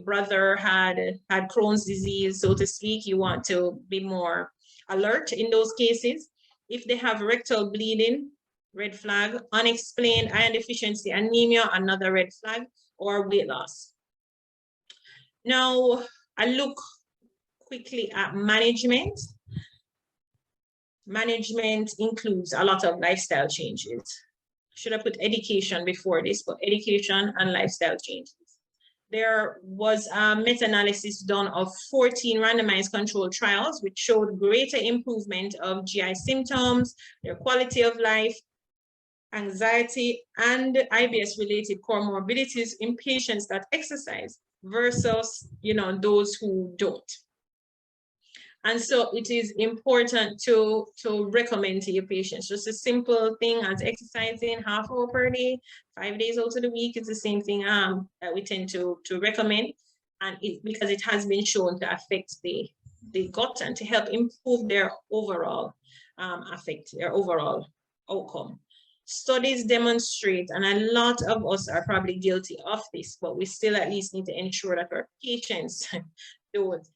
brother had Crohn's disease, so to speak. You want to be more alert in those cases. If they have rectal bleeding, red flag. Unexplained iron deficiency anemia, another red flag, or weight loss. Now, I look quickly at management. Management includes a lot of lifestyle changes. Should I put education before this? But education and lifestyle changes. There was a meta-analysis done of 14 randomized controlled trials, which showed greater improvement of GI symptoms, their quality of life, anxiety, and IBS-related comorbidities in patients that exercise versus, those who don't. And so it is important to recommend to your patients. Just a simple thing as exercising half hour per day, 5 days out of the week is the same thing that we tend to recommend. And because it has been shown to affect the gut and to help improve their overall outcome. Studies demonstrate, and a lot of us are probably guilty of this, but we still at least need to ensure that our patients don't.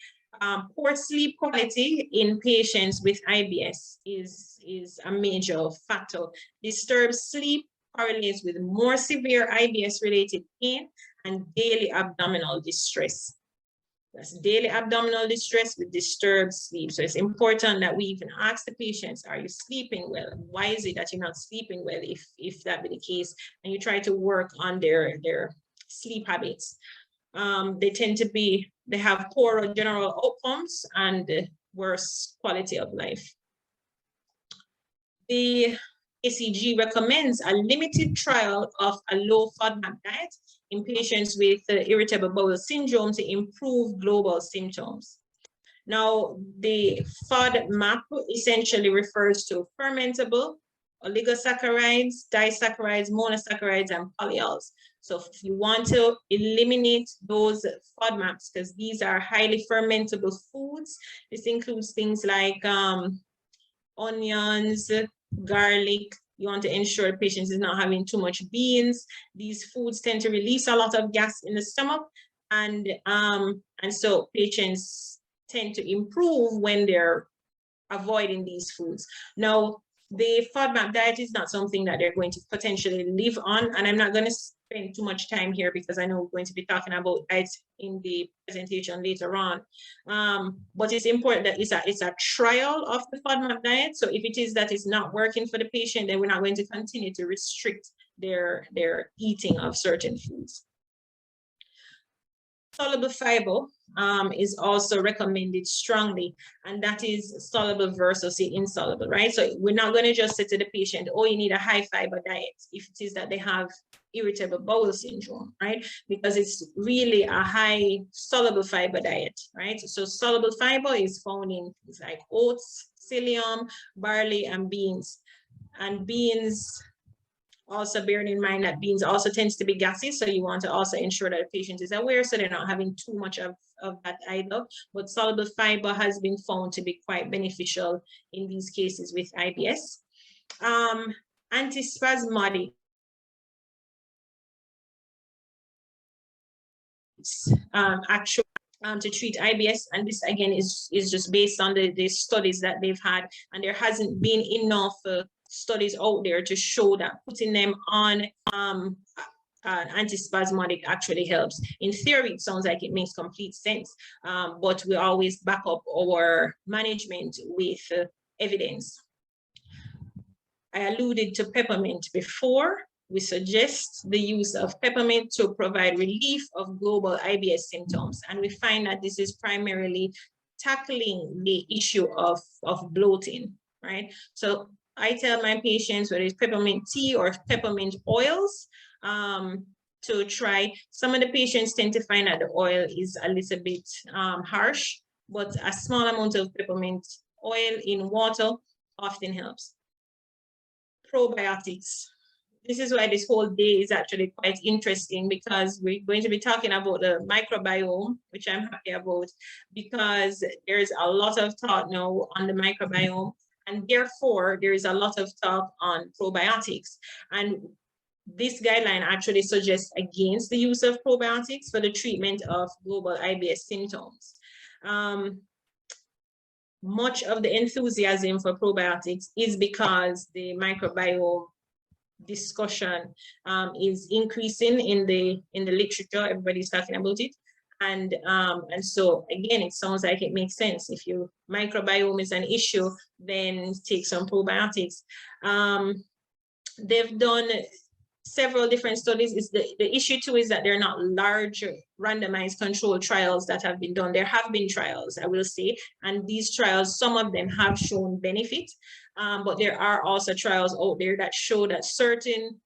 Poor sleep quality in patients with IBS is a major factor. Disturbed sleep correlates with more severe IBS-related pain and daily abdominal distress. That's daily abdominal distress with disturbed sleep. So it's important that we even ask the patients, are you sleeping well? Why is it that you're not sleeping well if that be the case? And you try to work on their sleep habits. They have poorer general outcomes and worse quality of life. The ACG recommends a limited trial of a low FODMAP diet in patients with irritable bowel syndrome to improve global symptoms. Now, the FODMAP essentially refers to fermentable oligosaccharides, disaccharides, monosaccharides, and polyols. So if you want to eliminate those FODMAPs, because these are highly fermentable foods, this includes things like onions, garlic. You want to ensure the patient is not having too much beans. These foods tend to release a lot of gas in the stomach, and so patients tend to improve when they're avoiding these foods. Now, the FODMAP diet is not something that they're going to potentially live on, and I'm not going to spend too much time here because I know we're going to be talking about diets in the presentation later on. But it's important that it's a trial of the FODMAP diet. So if it is that it's not working for the patient, then we're not going to continue to restrict their eating of certain foods. Soluble fiber is also recommended strongly, and that is soluble versus the insoluble, right? So we're not going to just say to the patient, oh, you need a high fiber diet if it is that they have irritable bowel syndrome, right? Because it's really a high soluble fiber diet, right? So soluble fiber is found in things like oats, psyllium, barley, and beans. And beans, also bearing in mind that beans also tends to be gassy, so you want to also ensure that the patient is aware so they're not having too much of that either. But soluble fiber has been found to be quite beneficial in these cases with IBS. Antispasmodic actually to treat IBS, and this again is just based on the studies that they've had, and there hasn't been enough studies out there to show that putting them on antispasmodic actually helps. In theory, it sounds like it makes complete sense, but we always back up our management with evidence. I alluded to peppermint before. We suggest the use of peppermint to provide relief of global IBS symptoms, and we find that this is primarily tackling the issue of bloating, right? So I tell my patients whether it's peppermint tea or peppermint oils to try. Some of the patients tend to find that the oil is a little bit harsh, but a small amount of peppermint oil in water often helps. Probiotics. This is why this whole day is actually quite interesting, because we're going to be talking about the microbiome, which I'm happy about, because there's a lot of talk now on the microbiome. And therefore, there is a lot of talk on probiotics. And this guideline actually suggests against the use of probiotics for the treatment of global IBS symptoms. Much of the enthusiasm for probiotics is because the microbiome discussion is increasing in the literature. Everybody's talking about it. And so again, it sounds like it makes sense. If your microbiome is an issue, then take some probiotics. They've done several different studies. Is the issue too is that they're not large randomized controlled trials that have been done. There have been trials, I will say, and these trials, some of them have shown benefit, but there are also trials out there that show that certain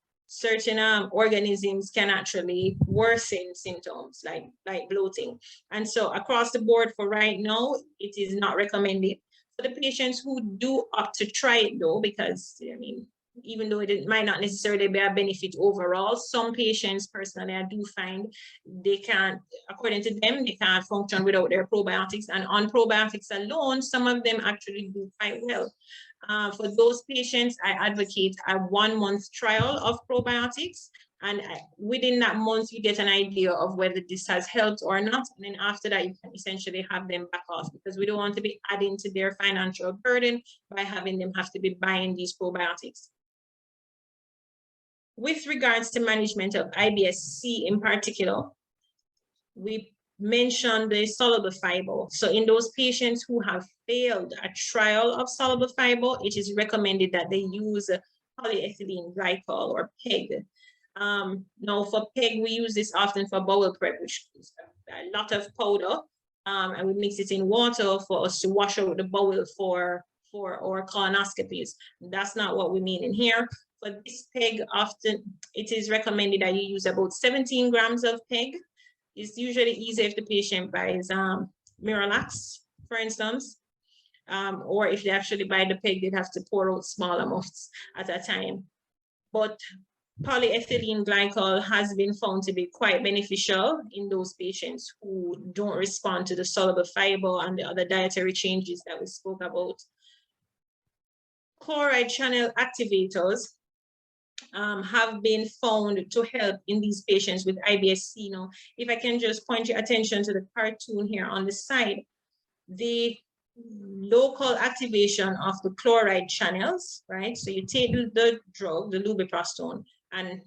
organisms can actually worsen symptoms like bloating. And so across the board for right now, it is not recommended. For the patients who do opt to try it though, because I mean, even though it might not necessarily be a benefit overall, some patients personally I do find they can't, according to them, they can't function without their probiotics. And on probiotics alone, some of them actually do quite well. For those patients, I advocate a 1 month trial of probiotics. And within that month, you get an idea of whether this has helped or not. And then after that, you can essentially have them back off, because we don't want to be adding to their financial burden by having them have to be buying these probiotics. With regards to management of IBS-C in particular, we mentioned the soluble fiber. So in those patients who have failed a trial of soluble fiber, it is recommended that they use polyethylene glycol or PEG. Now for PEG, we use this often for bowel prep, which is a lot of powder, and we mix it in water for us to wash out the bowel for our colonoscopies. That's not what we mean in here. For this PEG, often it is recommended that you use about 17 grams of PEG. It's usually easier if the patient buys Miralax, for instance, or if they actually buy the PEG, they'd have to pour out small amounts at a time. But polyethylene glycol has been found to be quite beneficial in those patients who don't respond to the soluble fiber and the other dietary changes that we spoke about. Chloride channel activators have been found to help in these patients with IBS-C. Now, if I can just point your attention to the cartoon here on the side, the local activation of the chloride channels, right? So you take the drug, the lubiprostone, and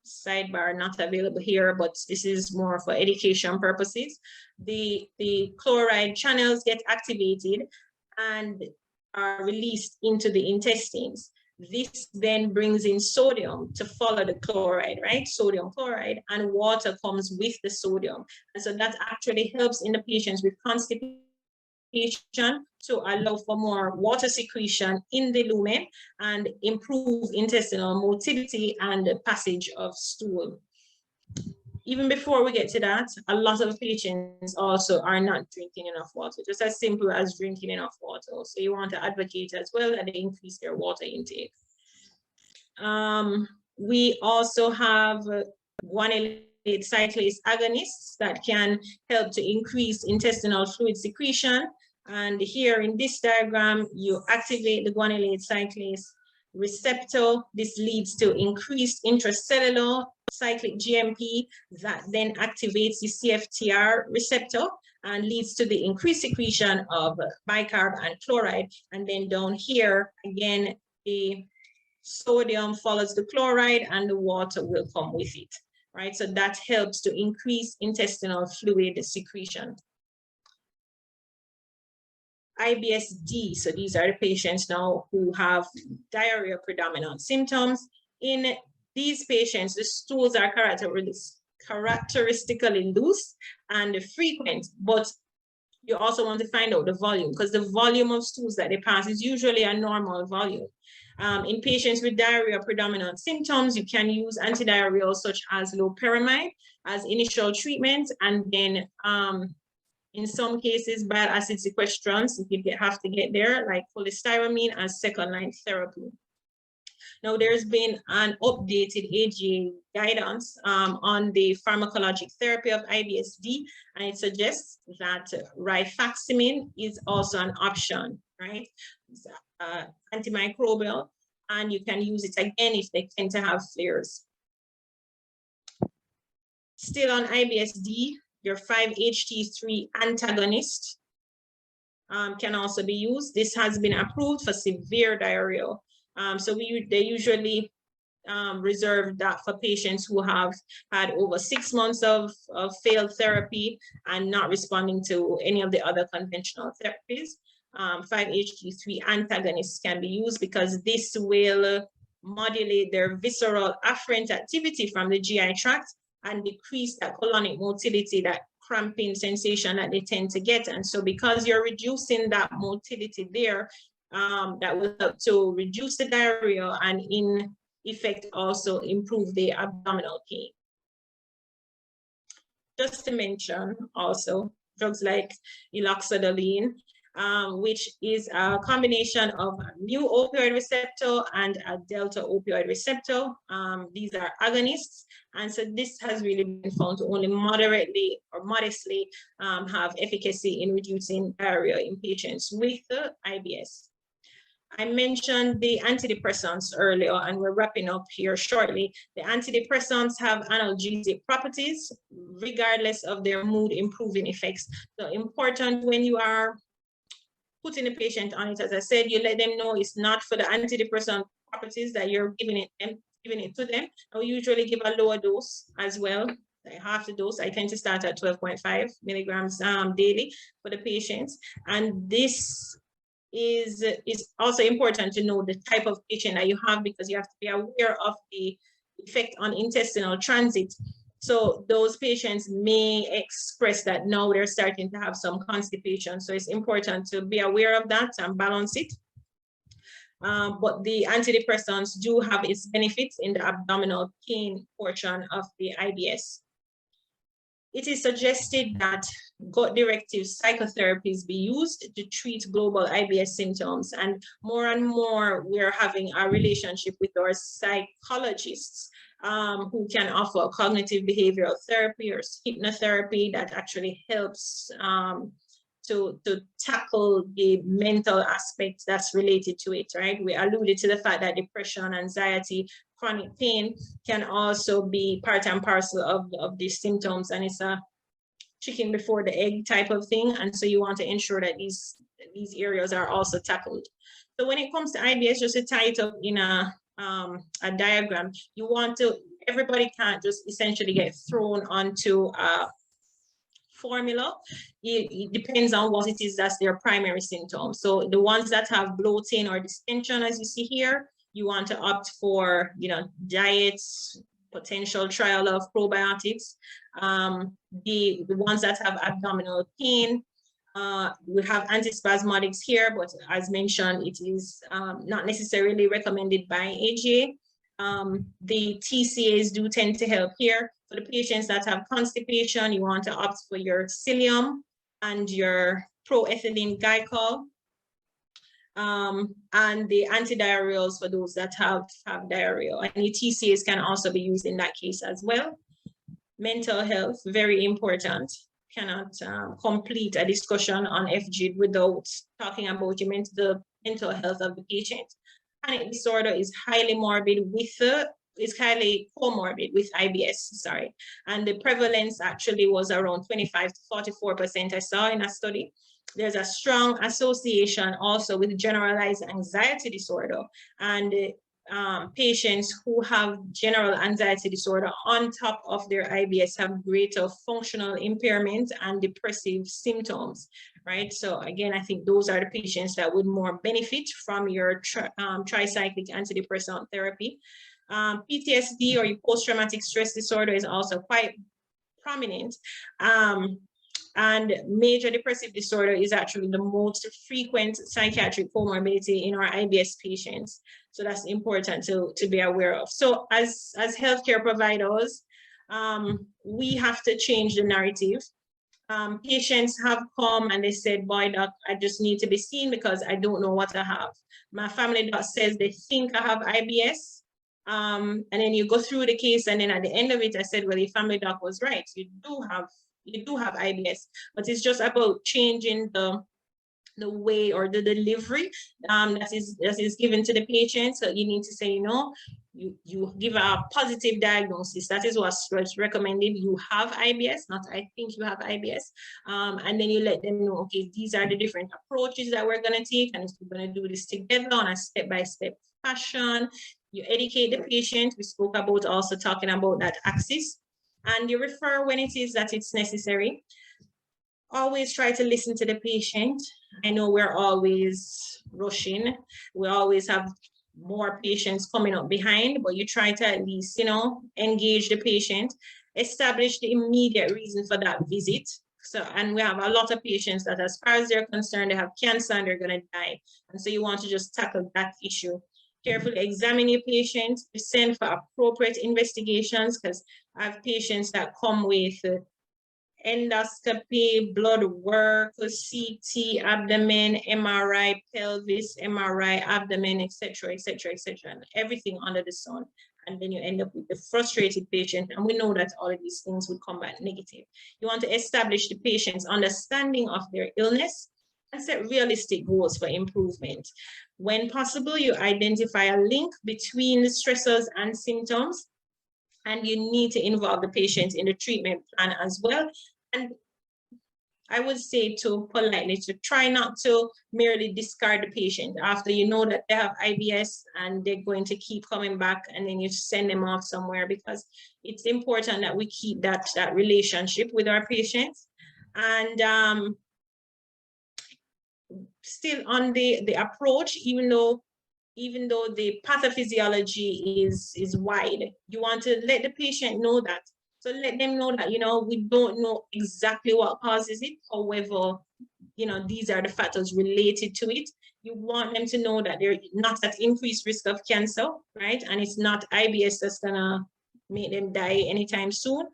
sidebar not available here, but this is more for education purposes. The chloride channels get activated and are released into the intestines. This then brings in sodium to follow the chloride, right? Sodium chloride, and water comes with the sodium. And so that actually helps in the patients with constipation to allow for more water secretion in the lumen and improve intestinal motility and the passage of stool. Even before we get to that, a lot of patients also are not drinking enough water, just as simple as drinking enough water. So you want to advocate as well that they increase their water intake. We also have guanylate cyclase agonists that can help to increase intestinal fluid secretion. And here in this diagram, you activate the guanylate cyclase receptor. This leads to increased intracellular cyclic GMP that then activates the CFTR receptor and leads to the increased secretion of bicarb and chloride. And then down here, again, the sodium follows the chloride and the water will come with it, right? So that helps to increase intestinal fluid secretion. IBS-D, so these are the patients now who have diarrhea predominant symptoms. In these patients, the stools are characteristically loose and frequent, but you also want to find out the volume, because the volume of stools that they pass is usually a normal volume. In patients with diarrhea predominant symptoms, you can use antidiarrheals such as loperamide as initial treatment, and then in some cases, bile acid sequestrants, if you have to get there, like cholestyramine as second-line therapy. Now, there's been an updated AGA guidance on the pharmacologic therapy of IBS-D, and it suggests that rifaximin is also an option, right? It's, antimicrobial, and you can use it again if they tend to have flares. Still on IBS-D, your 5-HT3 antagonist can also be used. This has been approved for severe diarrhea. So they usually reserve that for patients who have had over 6 months of failed therapy and not responding to any of the other conventional therapies. 5-HT3 antagonists can be used because this will modulate their visceral afferent activity from the GI tract and decrease that colonic motility, that cramping sensation that they tend to get. And so because you're reducing that motility there, that will help to reduce the diarrhea and in effect also improve the abdominal pain. Just to mention also drugs like iloxadoline, which is a combination of a mu opioid receptor and a delta opioid receptor. These are agonists. And so this has really been found to only moderately or modestly have efficacy in reducing diarrhea in patients with IBS. I mentioned the antidepressants earlier, and we're wrapping up here shortly. The antidepressants have analgesic properties, regardless of their mood improving effects. So important when you are putting the patient on it, as I said, you let them know it's not for the antidepressant properties that you're giving it to them. I usually give a lower dose as well, like half the dose. I tend to start at 12.5 milligrams daily for the patients. And this is also important to know the type of patient that you have, because you have to be aware of the effect on intestinal transit. So those patients may express that now they're starting to have some constipation. So it's important to be aware of that and balance it. But the antidepressants do have its benefits in the abdominal pain portion of the IBS. It is suggested that gut-directed psychotherapies be used to treat global IBS symptoms, and more we're having a relationship with our psychologists who can offer cognitive behavioral therapy or hypnotherapy that actually helps to tackle the mental aspect that's related to it, right? We alluded to the fact that depression, anxiety, chronic pain can also be part and parcel of these symptoms, and it's a chicken before the egg type of thing. And so you want to ensure that these areas are also tackled. So when it comes to IBS, just to tie it up in a diagram, you want to, everybody can't just essentially get thrown onto a formula. It depends on what it is that's their primary symptom. So the ones that have bloating or distension, as you see here, you want to opt for, diets, potential trial of probiotics. The ones that have abdominal pain, we have antispasmodics here, but as mentioned, it is not necessarily recommended by AGA. The TCAs do tend to help here. For the patients that have constipation, you want to opt for your psyllium and your proethylene glycol. And the antidiarrheals for those that have diarrhea. And the TCAs can also be used in that case as well. Mental health, very important. Cannot complete a discussion on FGID without talking about the mental health of the patient. Panic disorder is highly morbid is highly comorbid with IBS, sorry. And the prevalence actually was around 25 to 44%, I saw in a study. There's a strong association also with generalized anxiety disorder, and patients who have general anxiety disorder on top of their IBS have greater functional impairment and depressive symptoms, right? So again, I think those are the patients that would more benefit from your tricyclic antidepressant therapy. PTSD, or post-traumatic stress disorder, is also quite prominent. And major depressive disorder is actually the most frequent psychiatric comorbidity in our IBS patients. So that's important to be aware of. So as healthcare providers, we have to change the narrative. Patients have come and they said, boy, doc, I just need to be seen because I don't know what I have. My family doc says they think I have IBS. And then you go through the case, and then at the end of it, I said, well, your family doc was right. You do have IBS, but it's just about changing the way or the delivery that is given to the patient. So you need to say, you give a positive diagnosis. That is what's recommended. You have IBS, not I think you have IBS. And then you let them know, okay, these are the different approaches that we're going to take, and we're going to do this together on a step-by-step fashion. You educate the patient. We spoke about also talking about that axis. And you refer when it is that it's necessary. Always try to listen to the patient. I know we're always rushing. We always have more patients coming up behind, but you try to at least, you know, engage the patient, establish the immediate reason for that visit. So, and we have a lot of patients that as far as they're concerned, they have cancer and they're going to die. And so you want to just tackle that issue. Carefully examine your patients, send for appropriate investigations, because I have patients that come with endoscopy, blood work, CT, abdomen, MRI, pelvis, MRI, abdomen, etc., etc., etc., and everything under the sun. And then you end up with the frustrated patient. And we know that all of these things will come back negative. You want to establish the patient's understanding of their illness and set realistic goals for improvement. When possible, you identify a link between the stressors and symptoms, and you need to involve the patient in the treatment plan as well. And I would say to politely to try not to merely discard the patient after you know that they have IBS and they're going to keep coming back, and then you send them off somewhere, because it's important that we keep that relationship with our patients. And still on the approach, even though the pathophysiology is wide, you want to let the patient know that. So let them know that, you know, we don't know exactly what causes it. However, you know, these are the factors related to it. You want them to know that they're not at increased risk of cancer, right? And it's not IBS that's gonna make them die anytime soon.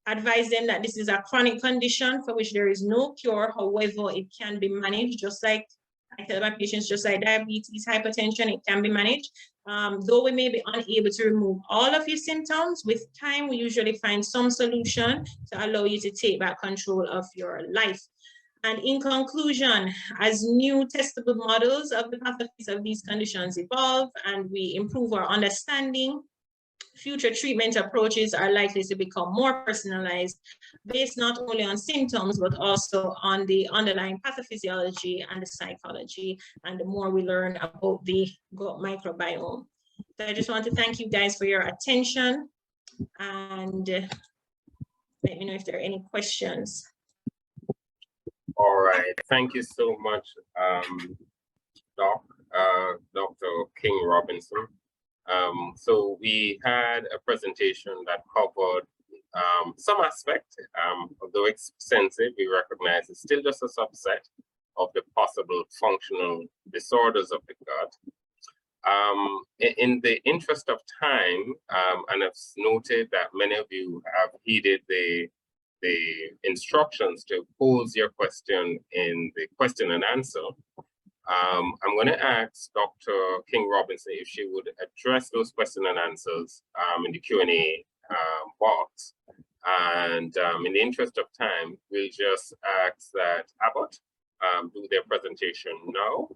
Advise them that this is a chronic condition for which there is no cure. However, it can be managed, just like I tell my patients, just like diabetes, hypertension, it can be managed. Though we may be unable to remove all of your symptoms, with time, we usually find some solution to allow you to take back control of your life. And in conclusion, as new testable models of the pathophysiology of these conditions evolve and we improve our understanding, future treatment approaches are likely to become more personalized, based not only on symptoms, but also on the underlying pathophysiology and the psychology, and the more we learn about the gut microbiome. So I just want to thank you guys for your attention, and let me know if there are any questions. All right, thank you so much, Dr. King Robinson. So we had a presentation that covered some aspect, although extensive, we recognize it's still just a subset of the possible functional disorders of the gut. In the interest of time, and I've noted that many of you have heeded the instructions to pose your question in the question and answer, I'm going to ask Dr. King Robinson if she would address those question and answers in the Q&A box. And in the interest of time, we'll just ask that Abbott do their presentation now.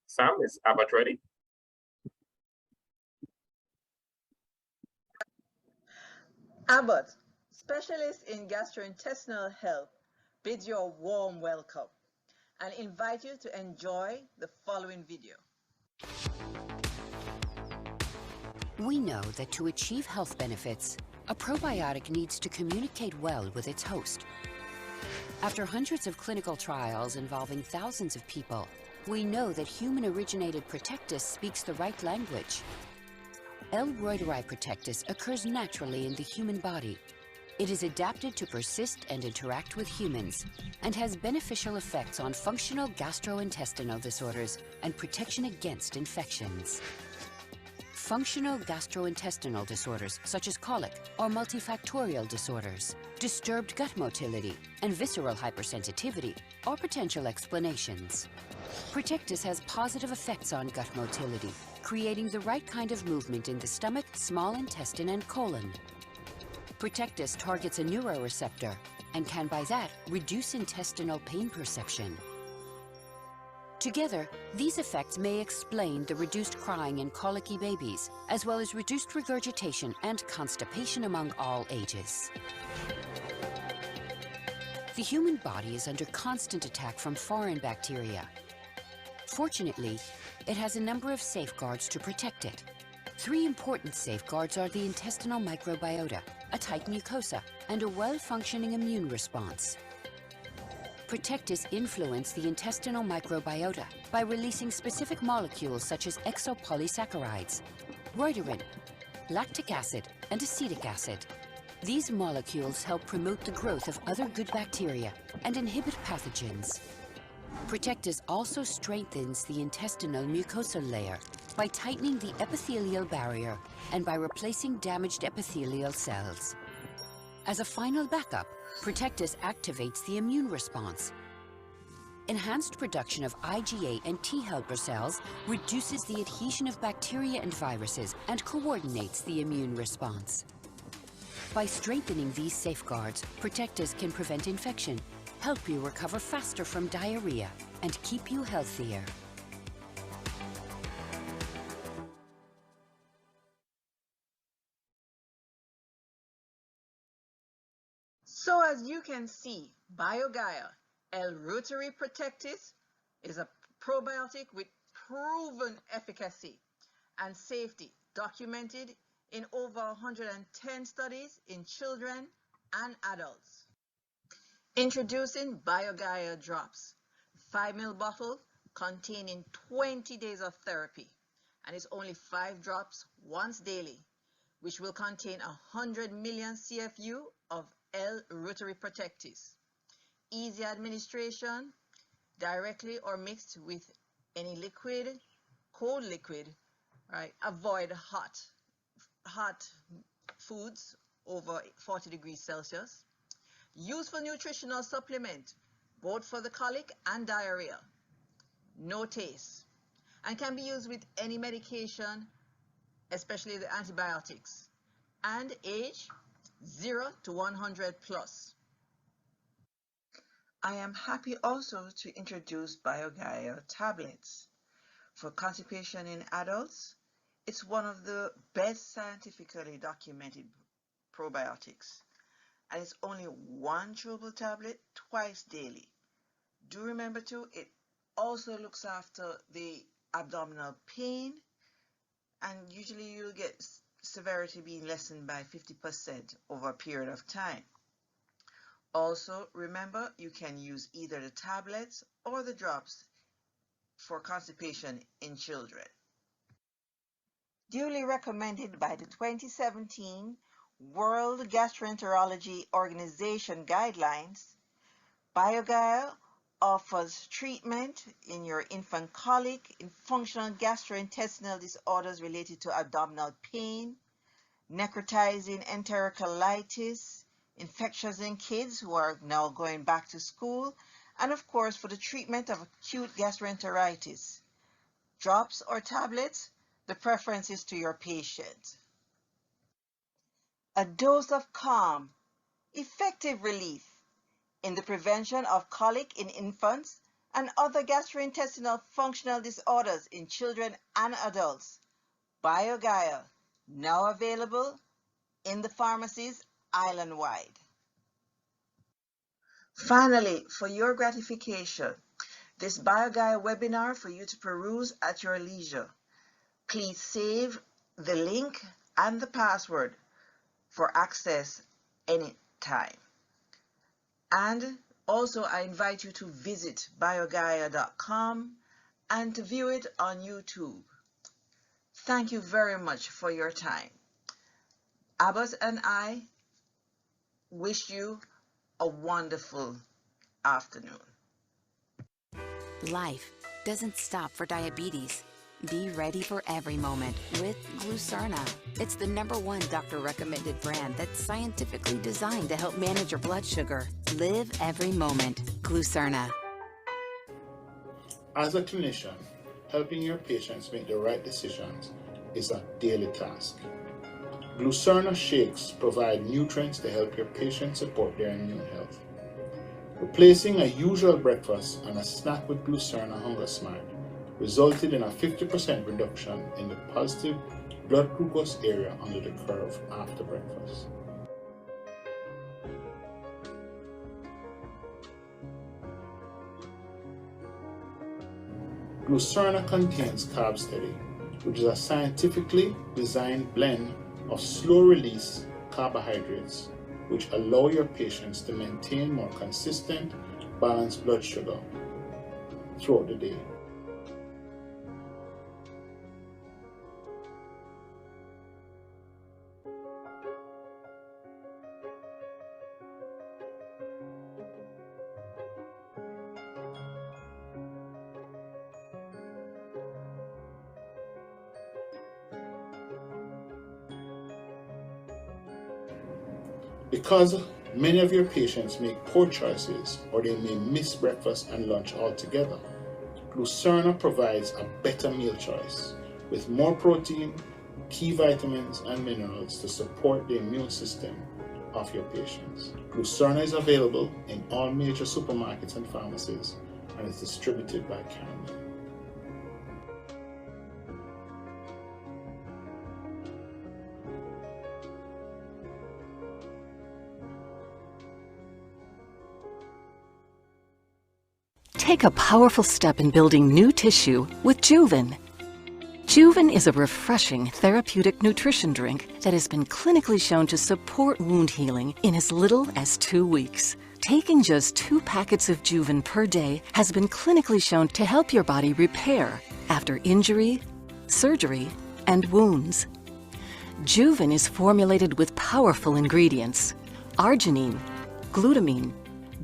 Sam, is Abbott ready? Abbott, specialist in gastrointestinal health, bids you a warm welcome and invite you to enjoy the following video. We know that to achieve health benefits, a probiotic needs to communicate well with its host. After hundreds of clinical trials involving thousands of people, we know that human-originated Protectis speaks the right language. L. reuteri Protectis occurs naturally in the human body. It is adapted to persist and interact with humans and has beneficial effects on functional gastrointestinal disorders and protection against infections. Functional gastrointestinal disorders such as colic or multifactorial disorders, disturbed gut motility, and visceral hypersensitivity are potential explanations. Protectis has positive effects on gut motility, creating the right kind of movement in the stomach, small intestine, and colon. Protectis targets a neuroreceptor and can by that reduce intestinal pain perception. Together, these effects may explain the reduced crying in colicky babies, as well as reduced regurgitation and constipation among all ages. The human body is under constant attack from foreign bacteria. Fortunately, it has a number of safeguards to protect it. 3 important safeguards are the intestinal microbiota, a tight mucosa, and a well-functioning immune response. Protectis influence the intestinal microbiota by releasing specific molecules such as exopolysaccharides, reuteri, lactic acid, and acetic acid. These molecules help promote the growth of other good bacteria and inhibit pathogens. Protectis also strengthens the intestinal mucosal layer by tightening the epithelial barrier and by replacing damaged epithelial cells. As a final backup, Protectis activates the immune response. Enhanced production of IgA and T helper cells reduces the adhesion of bacteria and viruses and coordinates the immune response. By strengthening these safeguards, Protectis can prevent infection, help you recover faster from diarrhea, and keep you healthier. So as you can see, BioGaia L-Reuteri Protectis is a probiotic with proven efficacy and safety documented in over 110 studies in children and adults. Introducing BioGaia Drops, 5 ml bottle containing 20 days of therapy, and it's only 5 drops once daily, which will contain 100 million CFU of L-Reuteri Protectis. Easy administration, directly or mixed with any liquid, cold liquid, right? Avoid hot foods over 40 degrees Celsius. Useful nutritional supplement, both for the colic and diarrhea. No taste, and can be used with any medication, especially the antibiotics, and age 0 to 100 plus. I am happy also to introduce BioGaia tablets. For constipation in adults, it's one of the best scientifically documented probiotics, and it's only 1 chewable tablet twice daily. Do remember too, it also looks after the abdominal pain, and usually you'll get severity being lessened by 50% over a period of time. Also, remember, you can use either the tablets or the drops for constipation in children. Duly recommended by the 2017 World Gastroenterology Organization guidelines, BioGaia offers treatment in your infant colic, in functional gastrointestinal disorders related to abdominal pain, necrotizing enterocolitis, infections in kids who are now going back to school, and of course for the treatment of acute gastroenteritis. Drops or tablets, the preference is to your patient. A dose of calm, effective relief in the prevention of colic in infants and other gastrointestinal functional disorders in children and adults. BioGaia, now available in the pharmacies island-wide. Finally, for your gratification, this BioGaia webinar for you to peruse at your leisure. Please save the link and the password for access anytime. And also I invite you to visit biogaia.com and to view it on YouTube. Thank you very much for your time. Abbott and I wish you a wonderful afternoon. Life doesn't stop for diabetes. Be ready for every moment with Glucerna. It's the #1 doctor-recommended brand that's scientifically designed to help manage your blood sugar. Live every moment. Glucerna. As a clinician, helping your patients make the right decisions is a daily task. Glucerna shakes provide nutrients to help your patients support their immune health. Replacing a usual breakfast and a snack with Glucerna Hunger Smart resulted in a 50% reduction in the positive blood glucose area under the curve after breakfast. Glucerna contains Carb Steady, which is a scientifically designed blend of slow-release carbohydrates which allow your patients to maintain more consistent balanced blood sugar throughout the day. Because many of your patients make poor choices or they may miss breakfast and lunch altogether, Glucerna provides a better meal choice with more protein, key vitamins and minerals to support the immune system of your patients. Glucerna is available in all major supermarkets and pharmacies and is distributed by Campbell. Take a powerful step in building new tissue with Juven. Juven is a refreshing therapeutic nutrition drink that has been clinically shown to support wound healing in as little as 2 weeks. Taking just 2 packets of Juven per day has been clinically shown to help your body repair after injury, surgery, and wounds. Juven is formulated with powerful ingredients: arginine, glutamine,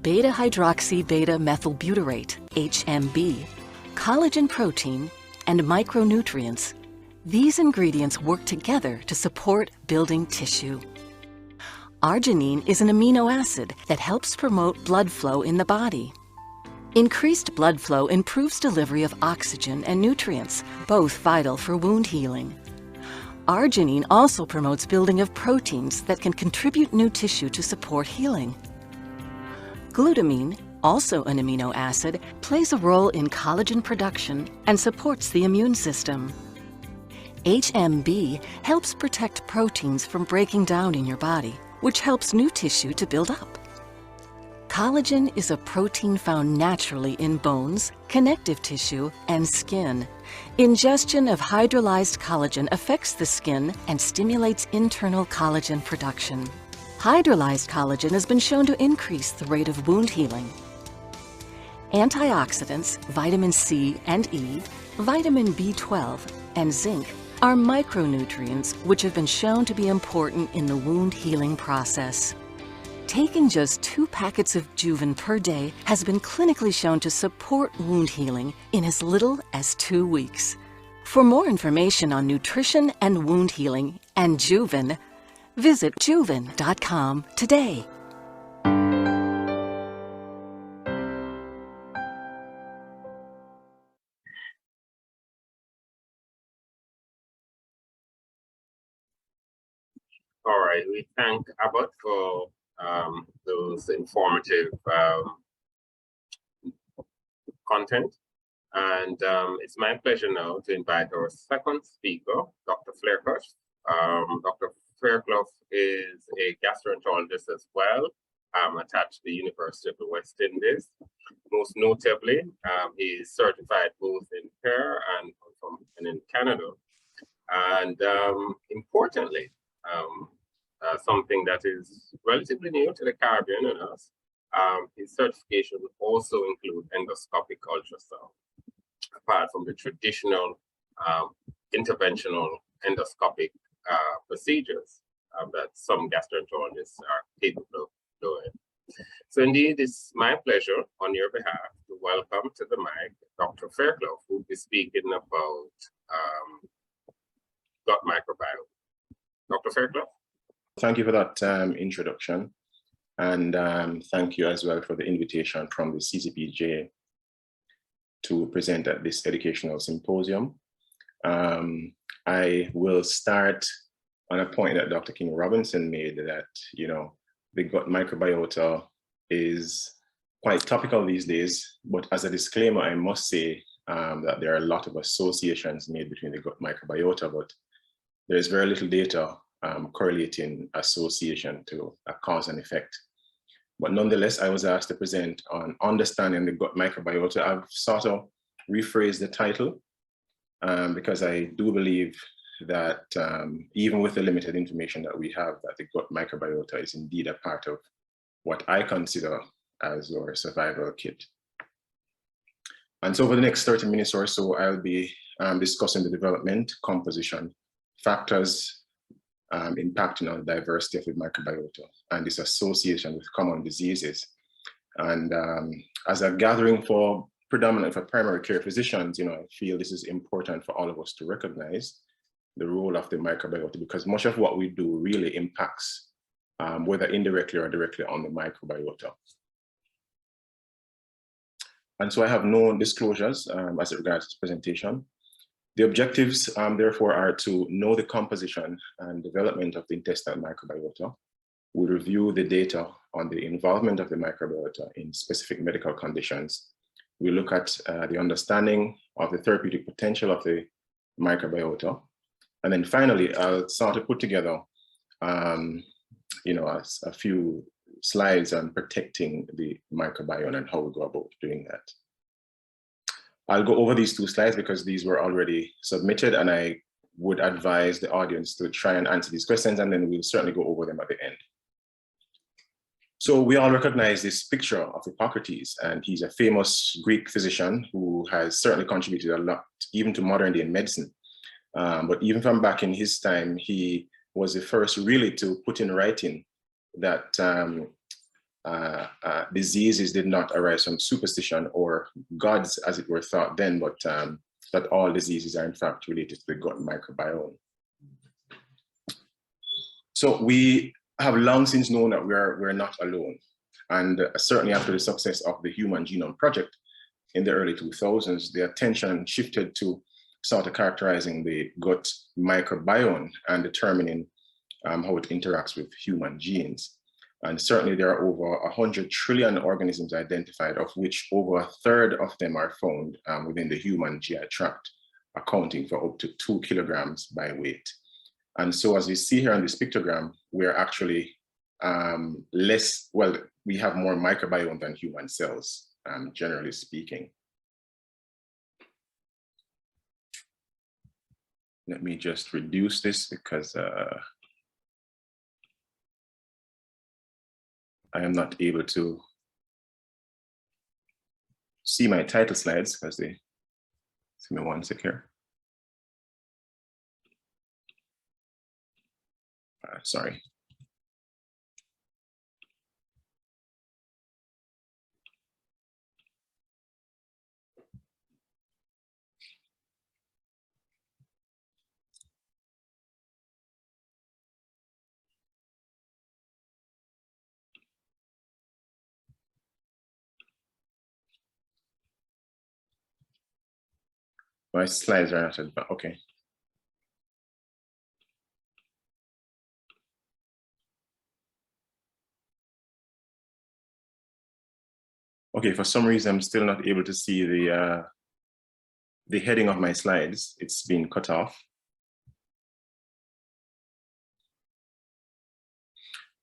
beta-hydroxy-beta-methylbutyrate, HMB, collagen protein, and micronutrients. These ingredients work together to support building tissue. Arginine is an amino acid that helps promote blood flow in the body. Increased blood flow improves delivery of oxygen and nutrients, both vital for wound healing. Arginine also promotes building of proteins that can contribute new tissue to support healing. Glutamine, also an amino acid, plays a role in collagen production and supports the immune system. HMB helps protect proteins from breaking down in your body, which helps new tissue to build up. Collagen is a protein found naturally in bones, connective tissue, and skin. Ingestion of hydrolyzed collagen affects the skin and stimulates internal collagen production. Hydrolyzed collagen has been shown to increase the rate of wound healing. Antioxidants, vitamin C and E, vitamin B12, and zinc are micronutrients which have been shown to be important in the wound healing process. Taking just 2 packets of Juven per day has been clinically shown to support wound healing in as little as 2 weeks. For more information on nutrition and wound healing and Juven, visit juven.com today. All right, we thank Abbott for those informative content. And it's my pleasure now to invite our second speaker, Dr. Fairclough. Dr. Fairclough is a gastroenterologist as well, attached to the University of the West Indies. Most notably, he is certified both in Perth and in Canada. And importantly, something that is relatively new to the Caribbean and us, his certification also include endoscopic ultrasound, apart from the traditional interventional endoscopic procedures that some gastroenterologists are capable of doing. So indeed, it's my pleasure on your behalf to welcome to the mic Dr. Fairclough, who will be speaking about gut microbiome. Dr. Fairclough? Thank you for that introduction. And thank you as well for the invitation from the CCPJ to present at this educational symposium. I will start on a point that Dr. King Robinson made that, you know, the gut microbiota is quite topical these days, but as a disclaimer, I must say that there are a lot of associations made between the gut microbiota, but there's very little data correlating association to a cause and effect. But nonetheless, I was asked to present on understanding the gut microbiota. I've sort of rephrased the title because I do believe that even with the limited information that we have, that the gut microbiota is indeed a part of what I consider as your survival kit. And so for the next 30 minutes or so, I'll be discussing the development, composition, factors impacting on the diversity of the microbiota and this association with common diseases. And as a gathering for predominantly for primary care physicians, I feel this is important for all of us to recognize the role of the microbiota, because much of what we do really impacts, whether indirectly or directly, on the microbiota. And so I have no disclosures as it regards this presentation. The objectives, therefore, are to know the composition and development of the intestinal microbiota. We'll review the data on the involvement of the microbiota in specific medical conditions. We look at the understanding of the therapeutic potential of the microbiota. And then finally, I'll start to put together a few slides on protecting the microbiome and how we go about doing that. I'll go over these 2 slides because these were already submitted, and I would advise the audience to try and answer these questions, and then we'll certainly go over them at the end. So we all recognize this picture of Hippocrates, and he's a famous Greek physician who has certainly contributed a lot, even to modern day medicine. But even from back in his time, he was the first really to put in writing that diseases did not arise from superstition or gods, as it were thought then, but that all diseases are in fact related to the gut microbiome. So we have long since known that we're not alone. And certainly after the success of the Human Genome Project in the early 2000s, the attention shifted to sort of characterizing the gut microbiome and determining how it interacts with human genes. And certainly there are over 100 trillion organisms identified, of which over 1/3 of them are found within the human GI tract, accounting for up to 2 kilograms by weight. And so as you see here on this pictogram, we're actually we have more microbiome than human cells, generally speaking. Let me just reduce this because I am not able to see my title slides because they, give me 1 sec here. Sorry. My slides are not advanced. Okay. Okay, for some reason, I'm still not able to see the heading of my slides. It's been cut off.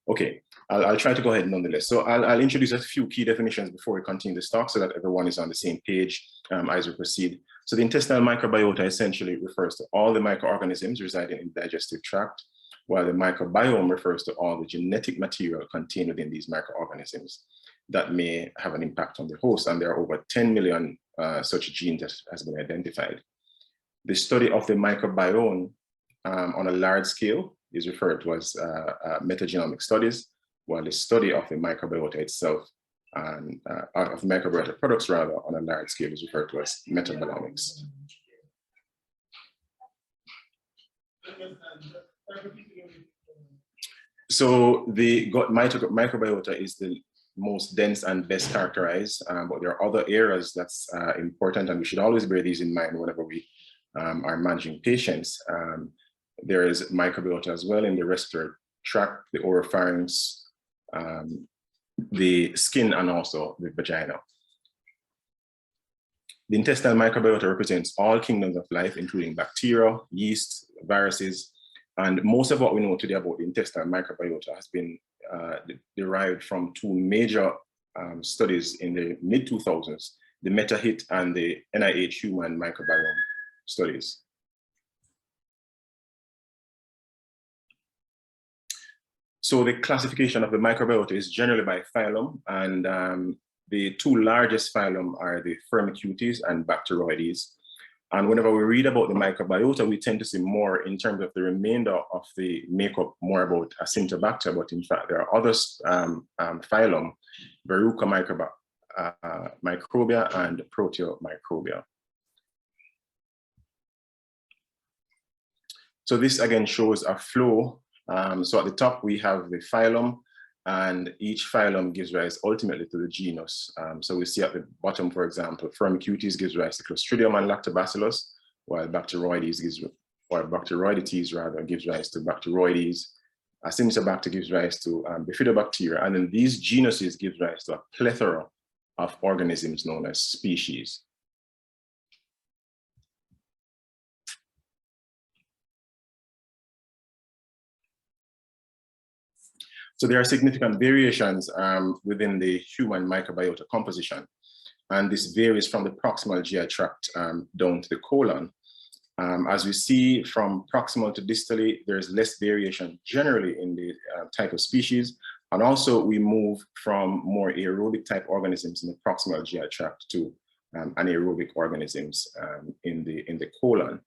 Okay, I'll try to go ahead nonetheless. So I'll introduce a few key definitions before we continue this talk so that everyone is on the same page as we proceed. So the intestinal microbiota essentially refers to all the microorganisms residing in the digestive tract, while the microbiome refers to all the genetic material contained within these microorganisms that may have an impact on the host. And there are over 10 million such genes that has been identified. The study of the microbiome on a large scale is referred to as metagenomic studies, while the study of the microbiota itself and of microbiota products rather on a large scale is referred to as metabolomics. So the gut microbiota is the most dense and best characterized, but there are other areas that's important, and we should always bear these in mind whenever we are managing patients. There is microbiota as well in the respiratory tract, the oropharynx, the skin, and also the vagina. The intestinal microbiota represents all kingdoms of life, including bacteria, yeast, viruses, and most of what we know today about the intestinal microbiota has been derived from 2 major studies in the mid-2000s, the MetaHit and the NIH Human Microbiome studies. So the classification of the microbiota is generally by phylum, and the two largest phylum are the Firmicutes and Bacteroides. And whenever we read about the microbiota, we tend to see more in terms of the remainder of the makeup, more about Acinetobacter, but in fact, there are other phylum, Verruca microbia and Proteomicrobia. So this again shows a flow. So at the top, we have the phylum, and each phylum gives rise ultimately to the genus. So we see at the bottom, for example, Firmicutes gives rise to Clostridium and Lactobacillus, while Bacteroides gives rise to Bacteroides. Acinetobacter gives rise to Bifidobacteria, and then these genuses give rise to a plethora of organisms known as species. So there are significant variations within the human microbiota composition, and this varies from the proximal GI tract down to the colon. As we see from proximal to distally, there's less variation generally in the type of species, and also we move from more aerobic type organisms in the proximal GI tract to anaerobic organisms in the colon.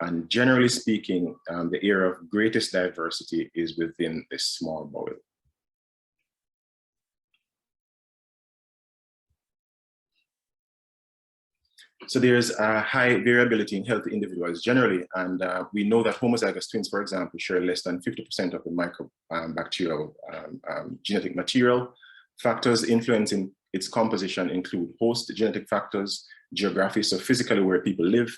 And generally speaking, the area of greatest diversity is within the small bowel. So there's a high variability in healthy individuals generally, and we know that homozygous twins, for example, share less than 50% of the microbacterial genetic material. Factors influencing its composition include host genetic factors, geography, so physically where people live,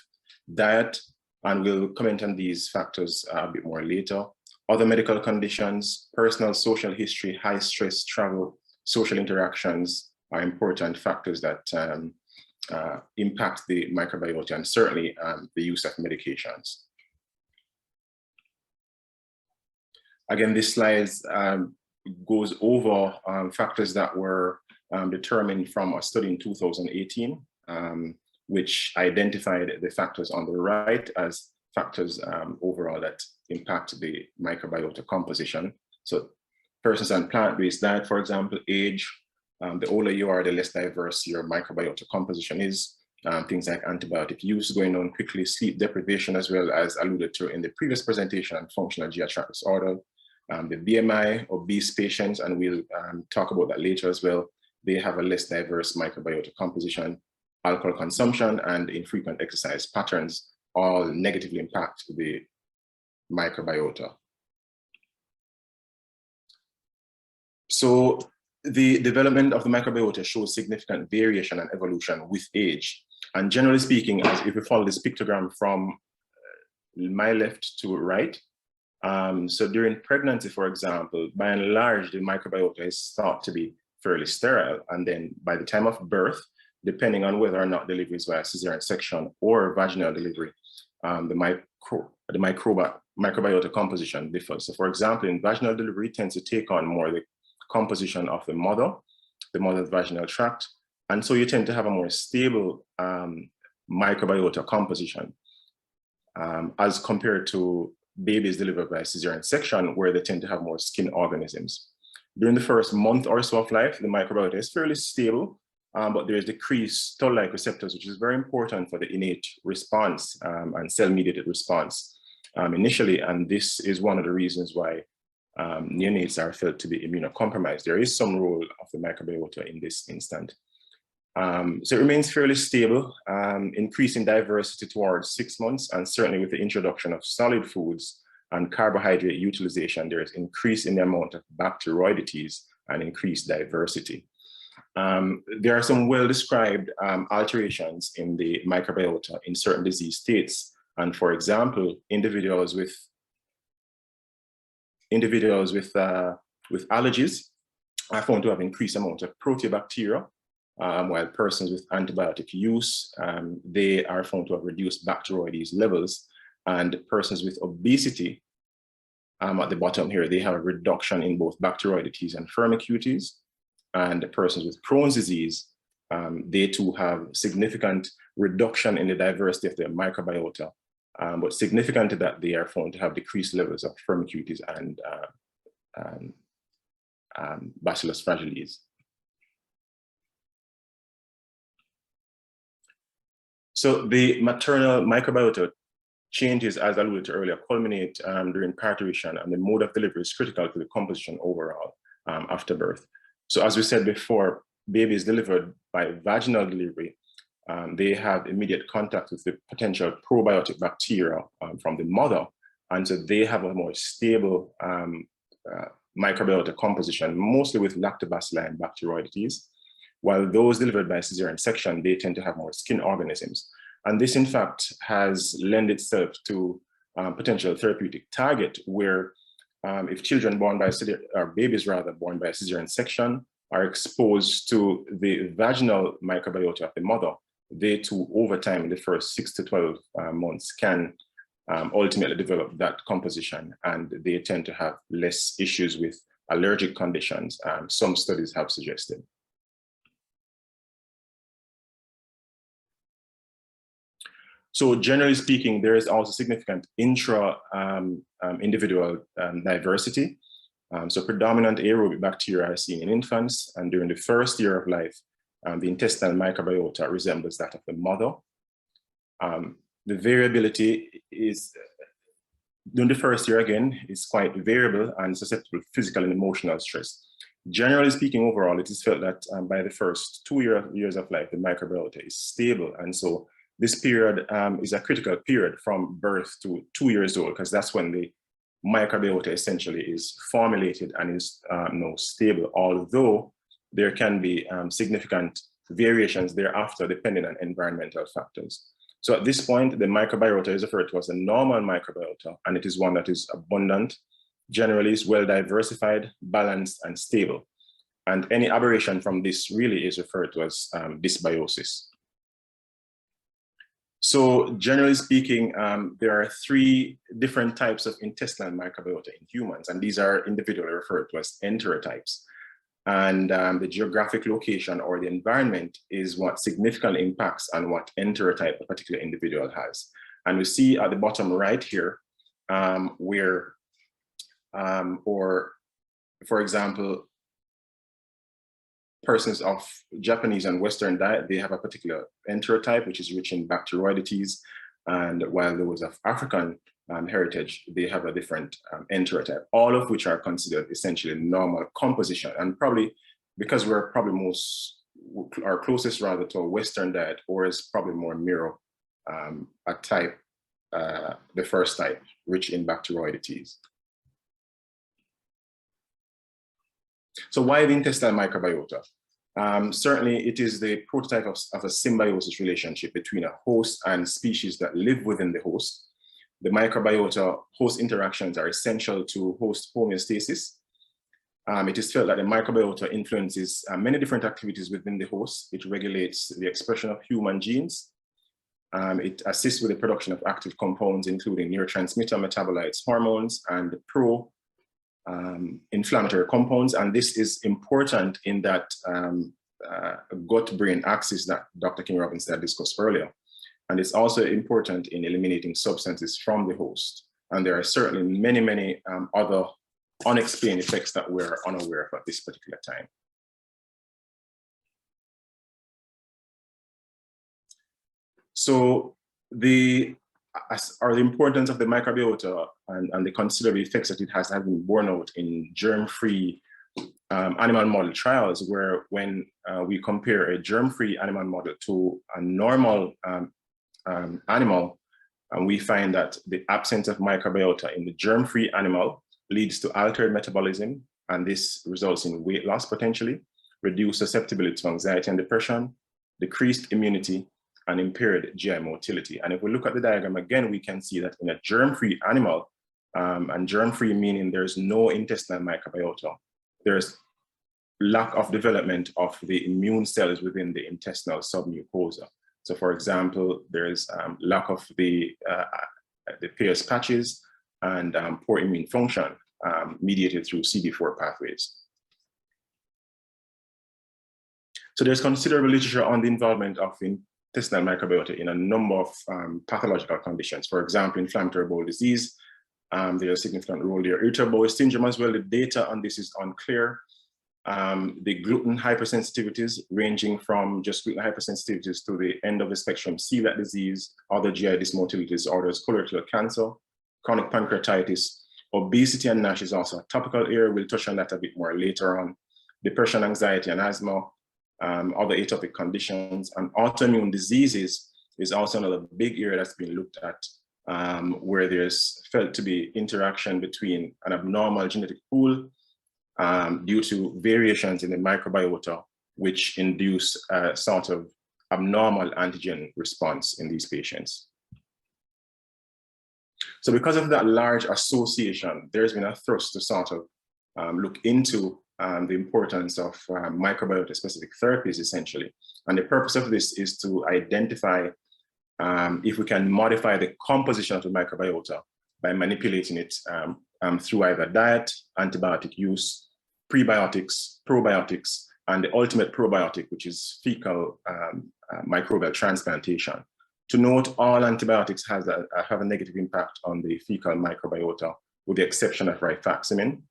diet, and we'll comment on these factors a bit more later. Other medical conditions, personal social history, high stress, travel, social interactions are important factors that impact the microbiota, and certainly the use of medications. Again, this slide goes over factors that were determined from a study in 2018, which identified the factors on the right as factors overall that impact the microbiota composition. So persons on plant-based diet, for example, age, the older you are, the less diverse your microbiota composition is. Things like antibiotic use going on quickly, sleep deprivation, as well as alluded to in the previous presentation, functional GI tract disorder, the BMI, obese patients, and we'll talk about that later as well. They have a less diverse microbiota composition. Alcohol consumption and infrequent exercise patterns all negatively impact the microbiota. So the development of the microbiota shows significant variation and evolution with age. And generally speaking, as if we follow this pictogram from my left to right, so during pregnancy, for example, by and large, the microbiota is thought to be fairly sterile. And then by the time of birth, depending on whether or not delivery is via cesarean section or vaginal delivery, the microbiota composition differs. So for example, in vaginal delivery, it tends to take on more the composition of the mother's vaginal tract. And so you tend to have a more stable microbiota composition as compared to babies delivered by cesarean section, where they tend to have more skin organisms. During the first month or so of life, the microbiota is fairly stable, but there is decreased toll-like receptors, which is very important for the innate response and cell-mediated response initially. And this is one of the reasons why neonates are felt to be immunocompromised. There is some role of the microbiota in this instant. So it remains fairly stable, increasing diversity towards 6 months, and certainly with the introduction of solid foods and carbohydrate utilization, there is increase in the amount of bacteroidetes and increased diversity. There are some well-described alterations in the microbiota in certain disease states. And for example, individuals with allergies are found to have increased amount of proteobacteria, while persons with antibiotic use, they are found to have reduced Bacteroides levels, and persons with obesity, at the bottom here, they have a reduction in both Bacteroidetes and Firmicutes, and persons with Crohn's disease, they too have significant reduction in the diversity of their microbiota, but significantly that they are found to have decreased levels of Firmicutes and Bacillus fragilis. So the maternal microbiota changes, as alluded to earlier, culminate during parturition, and the mode of delivery is critical to the composition overall after birth. So as we said before, babies delivered by vaginal delivery, they have immediate contact with the potential probiotic bacteria from the mother, and so they have a more stable microbiota composition, mostly with lactobacilli and bacteroidetes, while those delivered by cesarean section, they tend to have more skin organisms. And this, in fact, has lent itself to potential therapeutic target, where if children born by or babies rather born by cesarean section are exposed to the vaginal microbiota of the mother, they too, over time, in the first 6 to 12 months, can ultimately develop that composition, and they tend to have less issues with allergic conditions, some studies have suggested. So generally speaking, there is also significant intra-individual diversity. So predominant aerobic bacteria are seen in infants, and during the first year of life, the intestinal microbiota resembles that of the mother. The variability is, during the first year again, is quite variable and susceptible to physical and emotional stress. Generally speaking, overall, it is felt that by the first 2 years of life, the microbiota is stable. And so this period is a critical period from birth to 2 years old, because that's when the microbiota essentially is formulated and is stable, although there can be significant variations thereafter depending on environmental factors. So at this point, the microbiota is referred to as a normal microbiota, and it is one that is abundant, generally is well diversified, balanced, and stable. And any aberration from this really is referred to as dysbiosis. So generally speaking, there are 3 different types of intestinal microbiota in humans, and these are individually referred to as enterotypes. And the geographic location or the environment is what significantly impacts on what enterotype a particular individual has. And we see at the bottom right here, where, or for example, persons of Japanese and Western diet, they have a particular enterotype, which is rich in bacteroidetes. And while those of African heritage, they have a different enterotype, all of which are considered essentially normal composition. And probably because we're probably our closest rather to a Western diet, or is probably more mirror a type, the first type, rich in bacteroidetes. So why the intestinal microbiota? Certainly it is the prototype of a symbiosis relationship between a host and species that live within the host. The microbiota host interactions are essential to host homeostasis. It is felt that the microbiota influences many different activities within the host. It regulates the expression of human genes. It assists with the production of active compounds, including neurotransmitter, metabolites, hormones, and pro-inflammatory compounds. And this is important in that gut-brain axis that Dr. King Robinson discussed earlier. And it's also important in eliminating substances from the host. And there are certainly many, many other unexplained effects that we're unaware of at this particular time. So the importance of the microbiota and the considerable effects that it has have been borne out in germ-free animal model trials, where when we compare a germ-free animal model to a normal animal, and we find that the absence of microbiota in the germ-free animal leads to altered metabolism, and this results in weight loss potentially, reduced susceptibility to anxiety and depression, decreased immunity, and impaired GI motility. And if we look at the diagram again, we can see that in a germ-free animal, and germ-free meaning there's no intestinal microbiota, there's lack of development of the immune cells within the intestinal submucosa. So for example, there's lack of the Pierce patches and poor immune function mediated through CD4 pathways. So there's considerable literature on the involvement of intestinal microbiota in a number of pathological conditions. For example, inflammatory bowel disease, there's a significant role there. Irritable bowel syndrome as well, the data on this is unclear. the gluten hypersensitivities ranging from just gluten hypersensitivities to the end of the spectrum, celiac disease, other GI dysmotility disorders, colorectal cancer, chronic pancreatitis, obesity and NASH is also a topical area. We'll touch on that a bit more later on. Depression, anxiety, and asthma, other atopic conditions, and autoimmune diseases is also another big area that's been looked at, where there's felt to be interaction between an abnormal genetic pool due to variations in the microbiota, which induce a sort of abnormal antigen response in these patients. So because of that large association, there's been a thrust to sort of look into the importance of microbiota-specific therapies, essentially. And the purpose of this is to identify if we can modify the composition of the microbiota by manipulating it through either diet, antibiotic use, prebiotics, probiotics, and the ultimate probiotic, which is fecal microbial transplantation. To note, all antibiotics have a negative impact on the fecal microbiota, with the exception of rifaximin,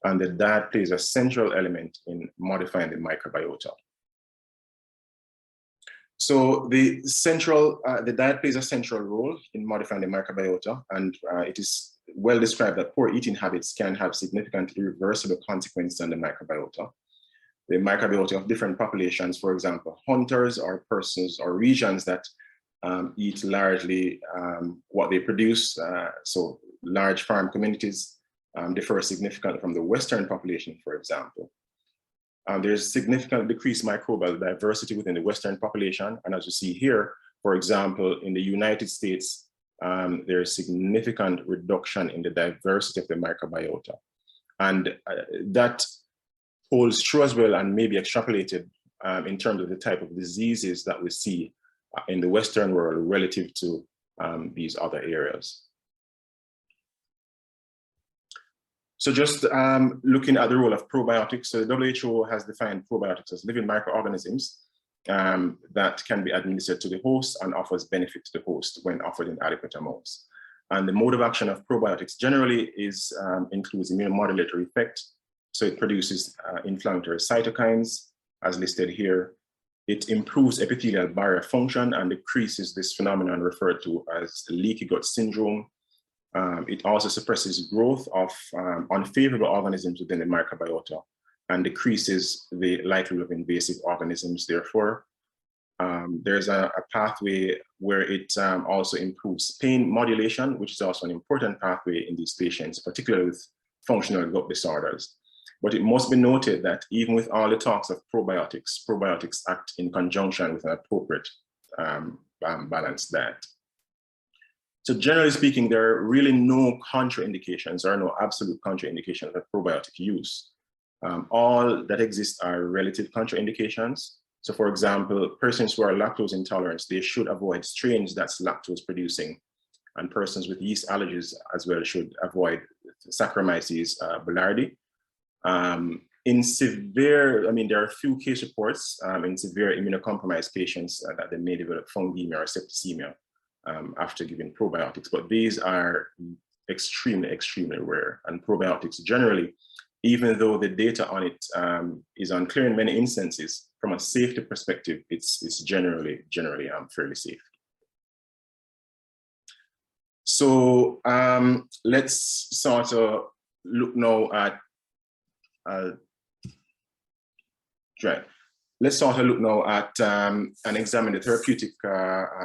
and the diet plays a central element in modifying the microbiota. So the diet plays a central role in modifying the microbiota, and it is well described that poor eating habits can have significant irreversible consequences on the microbiota. The microbiota of different populations, for example, hunters or persons or regions that eat largely what they produce, so large farm communities differ significantly from the Western population, for example. There's significant decreased microbial diversity within the Western population. And as you see here, for example, in the United States, there's significant reduction in the diversity of the microbiota. And that holds true as well and may be extrapolated in terms of the type of diseases that we see in the Western world relative to these other areas. So just looking at the role of probiotics, so the WHO has defined probiotics as living microorganisms that can be administered to the host and offers benefit to the host when offered in adequate amounts. And the mode of action of probiotics generally includes immunomodulatory effect. So it produces inflammatory cytokines, as listed here. It improves epithelial barrier function and decreases this phenomenon referred to as leaky gut syndrome. It also suppresses growth of unfavorable organisms within the microbiota and decreases the likelihood of invasive organisms. Therefore, there's a pathway where it also improves pain modulation, which is also an important pathway in these patients, particularly with functional gut disorders. But it must be noted that even with all the talks of probiotics act in conjunction with an appropriate balanced diet. So generally speaking, there are really no contraindications or no absolute contraindications of probiotic use. All that exist are relative contraindications. So for example, persons who are lactose intolerant, they should avoid strains that's lactose producing. And persons with yeast allergies as well should avoid Saccharomyces boulardii. In severe, there are a few case reports in severe immunocompromised patients that they may develop fungemia or septicemia after giving probiotics, but these are extremely, extremely rare. And probiotics generally, even though the data on it is unclear in many instances, from a safety perspective, it's generally fairly safe. So let's sort of look now at Let's sort of look now at and examine the therapeutic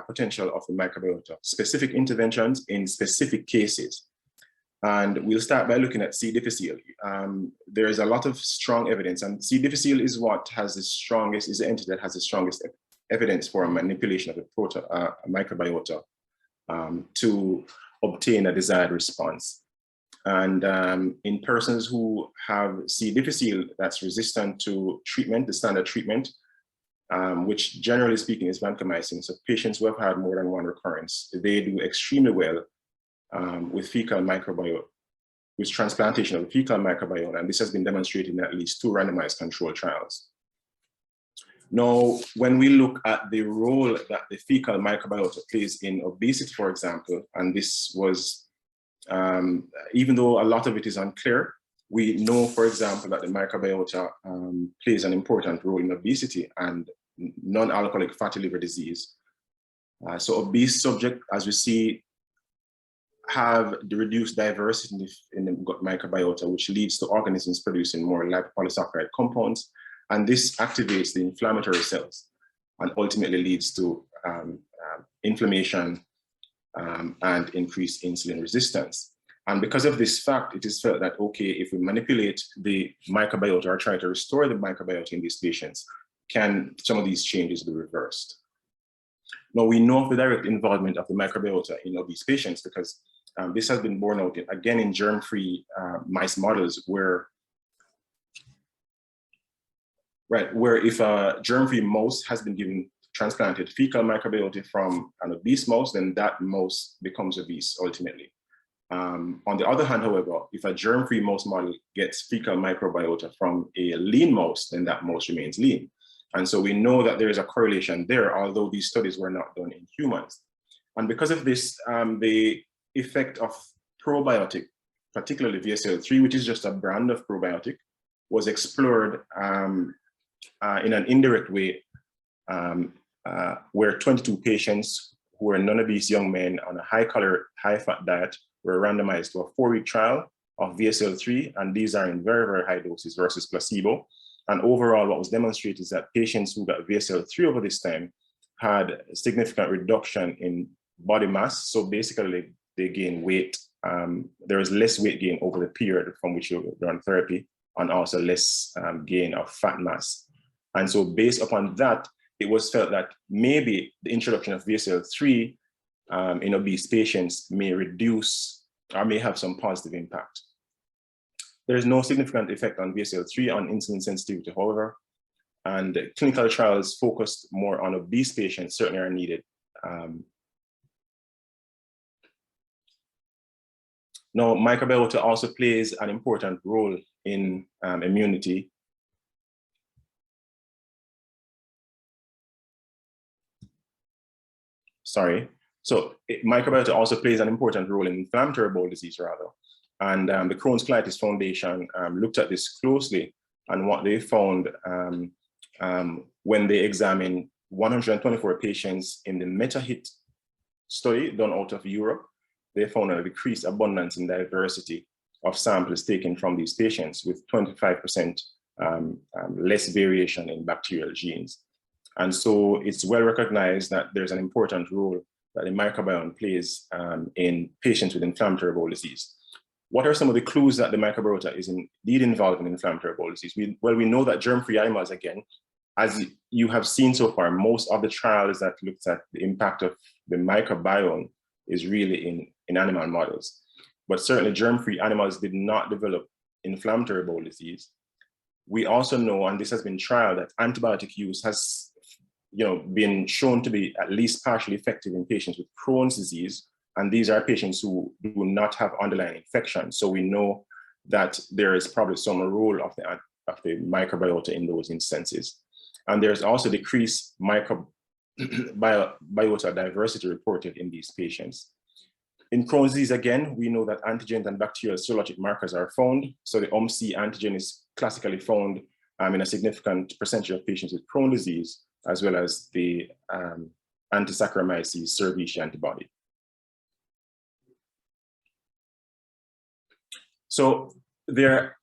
potential of the microbiota, specific interventions in specific cases. And we'll start by looking at C. difficile. There is a lot of strong evidence, and C. difficile is what has the strongest, is the entity that has the strongest evidence for a manipulation of the microbiota to obtain a desired response. And in persons who have C. difficile that's resistant to treatment, the standard treatment, which generally speaking is vancomycin. So patients who have had more than one recurrence, they do extremely well with fecal microbiome, with transplantation of the fecal microbiome. And this has been demonstrated in at least 2 randomized controlled trials. Now, when we look at the role that the fecal microbiota plays in obesity, for example, and this was, even though a lot of it is unclear, We know, for example, that the microbiota plays an important role in obesity and non-alcoholic fatty liver disease. So obese subjects, as we see, have the reduced diversity in the gut microbiota, which leads to organisms producing more lipopolysaccharide compounds. And this activates the inflammatory cells and ultimately leads to inflammation and increased insulin resistance. And because of this fact, it is felt that, okay, if we manipulate the microbiota or try to restore the microbiota in these patients, can some of these changes be reversed? Now, we know of the direct involvement of the microbiota in obese patients because this has been borne out again in germ-free mice models where if a germ-free mouse has been given transplanted fecal microbiota from an obese mouse, then that mouse becomes obese ultimately. On the other hand, however, if a germ-free mouse model gets fecal microbiota from a lean mouse, then that mouse remains lean. And so we know that there is a correlation there, although these studies were not done in humans. And because of this, the effect of probiotic, particularly VSL3, which is just a brand of probiotic, was explored in an indirect way, where 22 patients who were non-obese young men on a high-calorie, high-fat diet were randomized to a 4-week trial of VSL3, and these are in very, very high doses versus placebo. And overall, what was demonstrated is that patients who got VSL3 over this time had a significant reduction in body mass. So basically, they gain weight. There is less weight gain over the period from which you're on therapy, and also less gain of fat mass. And so based upon that, it was felt that maybe the introduction of VSL3 in obese patients may reduce or may have some positive impact. There is no significant effect on VSL3 on insulin sensitivity, however, and clinical trials focused more on obese patients certainly are needed. Now, microbiota also plays an important role in immunity. So microbiota also plays an important role in inflammatory bowel disease, rather. And the Crohn's Colitis Foundation looked at this closely, and what they found when they examined 124 patients in the MetaHit study done out of Europe, they found a decreased abundance in diversity of samples taken from these patients with 25% less variation in bacterial genes. And so it's well recognized that there's an important role that the microbiome plays in patients with inflammatory bowel disease. What are some of the clues that the microbiota is indeed involved in inflammatory bowel disease? We know that germ-free animals, again, as you have seen so far, most of the trials that looked at the impact of the microbiome is really in animal models. But certainly germ-free animals did not develop inflammatory bowel disease. We also know, and this has been trialed, that antibiotic use has been shown to be at least partially effective in patients with Crohn's disease. And these are patients who do not have underlying infection. So we know that there is probably some role of the microbiota in those instances. And there's also decreased microbiota diversity reported in these patients. In Crohn's disease, again, we know that antigens and bacterial serologic markers are found. So the OMC antigen is classically found in a significant percentage of patients with Crohn's disease, as well as the anti-Saccharomyces cerevisiae antibody. So there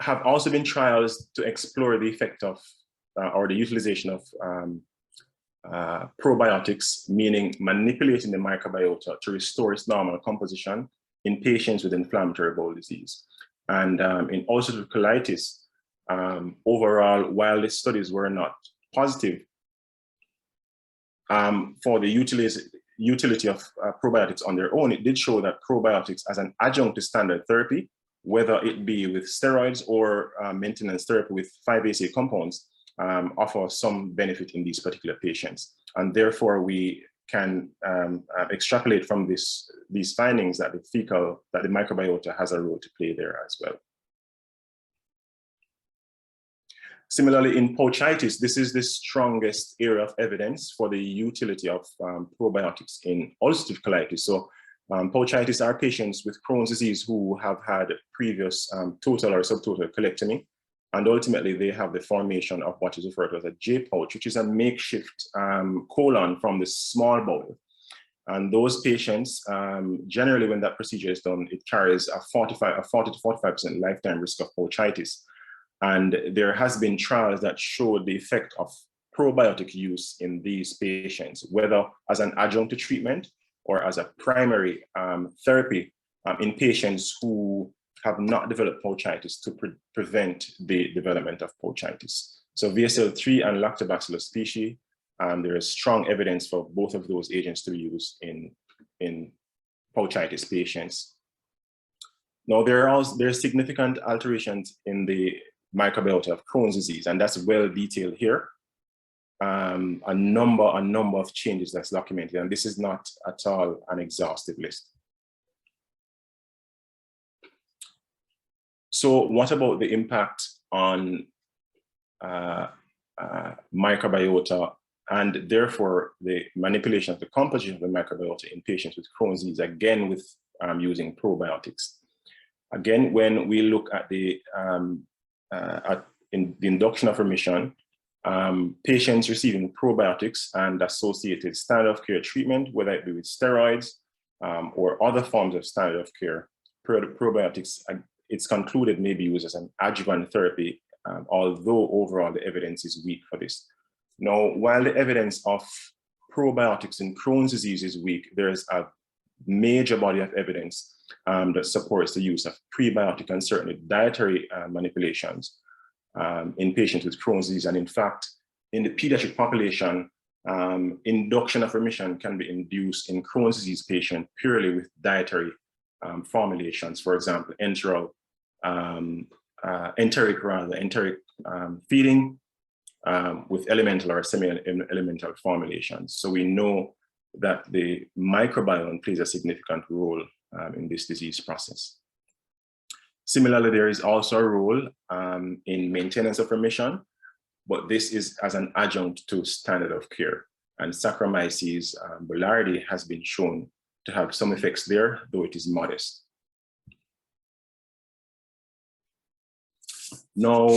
have also been trials to explore the effect of or the utilization of probiotics, meaning manipulating the microbiota to restore its normal composition in patients with inflammatory bowel disease. And in ulcerative colitis, overall, while the studies were not positive for the utility of probiotics on their own, it did show that probiotics as an adjunct to standard therapy, whether it be with steroids or maintenance therapy with 5-ASA compounds, offer some benefit in these particular patients. And therefore, we can extrapolate from these findings that the microbiota has a role to play there as well. Similarly, in pouchitis, this is the strongest area of evidence for the utility of probiotics in ulcerative colitis. So Pouchitis are patients with Crohn's disease who have had previous total or subtotal colectomy, and ultimately they have the formation of what is referred to as a J-pouch, which is a makeshift colon from the small bowel. And those patients, generally when that procedure is done, it carries a 40 to 45% lifetime risk of pouchitis. And there has been trials that showed the effect of probiotic use in these patients, whether as an adjunct to treatment or as a primary therapy in patients who have not developed pouchitis to prevent the development of pouchitis. So VSL3 and Lactobacillus species, there is strong evidence for both of those agents to be used in pouchitis patients. Now, there's significant alterations in the microbiota of Crohn's disease, and that's well detailed here. A number of changes that's documented, and this is not at all an exhaustive list. So what about the impact on microbiota and therefore the manipulation of the composition of the microbiota in patients with Crohn's disease, again with using probiotics? Again, when we look at the in the induction of remission, patients receiving probiotics and associated standard of care treatment, whether it be with steroids or other forms of standard of care, probiotics, it's concluded may be used as an adjuvant therapy, although overall the evidence is weak for this. Now, while the evidence of probiotics in Crohn's disease is weak, there's a major body of evidence that supports the use of prebiotic and certainly dietary manipulations in patients with Crohn's disease. And in fact, in the pediatric population, induction of remission can be induced in Crohn's disease patients purely with dietary formulations, for example, enteric feeding with elemental or semi-elemental formulations. So we know that the microbiome plays a significant role in this disease process. Similarly, there is also a role in maintenance of remission, but this is as an adjunct to standard of care. And Saccharomyces boulardii has been shown to have some effects there, though it is modest. Now,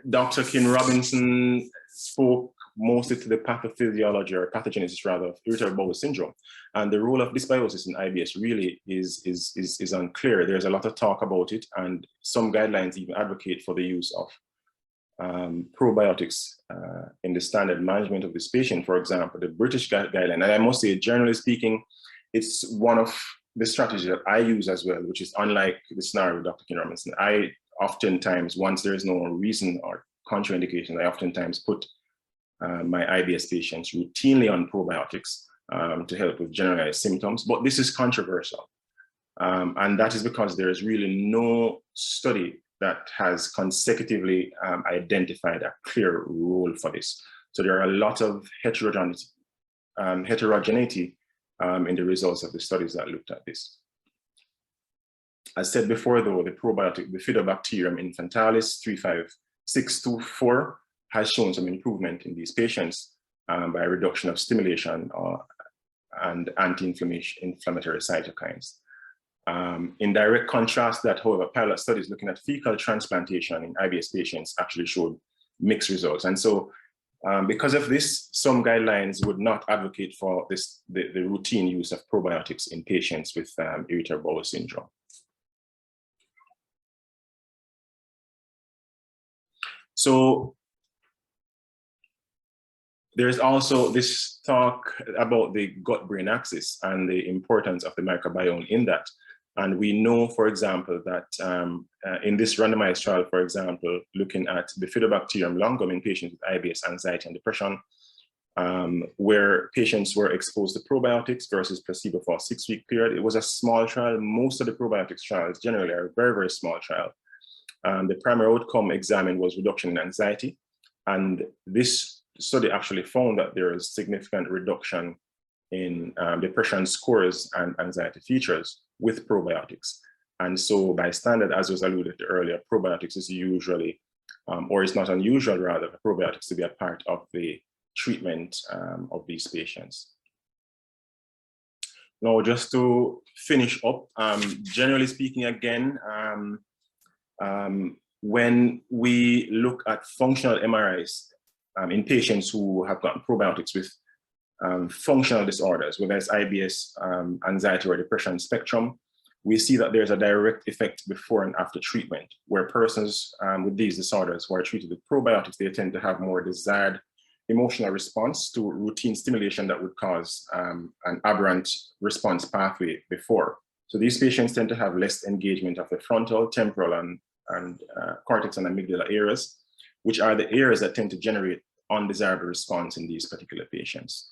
Dr. King Robinson spoke mostly to the pathophysiology or pathogenesis rather of irritable bowel syndrome. And the role of dysbiosis in IBS really is unclear. There's a lot of talk about it, and some guidelines even advocate for the use of probiotics in the standard management of this patient. For example, the British guideline, and I must say, generally speaking, it's one of the strategies that I use as well, which is unlike the scenario with Dr. King Robinson. I oftentimes, once there is no reason or contraindication, I oftentimes put my IBS patients routinely on probiotics to help with generalized symptoms, but this is controversial. And that is because there is really no study that has consecutively identified a clear role for this. So there are a lot of heterogeneity in the results of the studies that looked at this. As said before, though, the probiotic, Bifidobacterium infantilis 35624, has shown some improvement in these patients by reduction of stimulation and anti-inflammatory cytokines. In direct contrast, that, however, pilot studies looking at fecal transplantation in IBS patients actually showed mixed results. And so because of this, some guidelines would not advocate for this, the routine use of probiotics in patients with irritable bowel syndrome. So there's also this talk about the gut-brain axis and the importance of the microbiome in that. And we know, for example, that in this randomized trial, for example, looking at Bifidobacterium longum in patients with IBS, anxiety, and depression, where patients were exposed to probiotics versus placebo for a 6-week period. It was a small trial. Most of the probiotics trials generally are a very, very small trial. The primary outcome examined was reduction in anxiety. And this study actually found that there is significant reduction in depression scores and anxiety features with probiotics. And so by standard, as was alluded to earlier, probiotics is usually, or it's not unusual rather, for probiotics to be a part of the treatment of these patients. Now, just to finish up, generally speaking, again, when we look at functional MRIs in patients who have gotten probiotics with functional disorders, whether it's IBS, anxiety, or depression spectrum, we see that there's a direct effect before and after treatment, where persons with these disorders who are treated with probiotics, they tend to have more desired emotional response to routine stimulation that would cause an aberrant response pathway before. So these patients tend to have less engagement of the frontal, temporal, and cortex and amygdala areas, which are the areas that tend to generate undesirable response in these particular patients.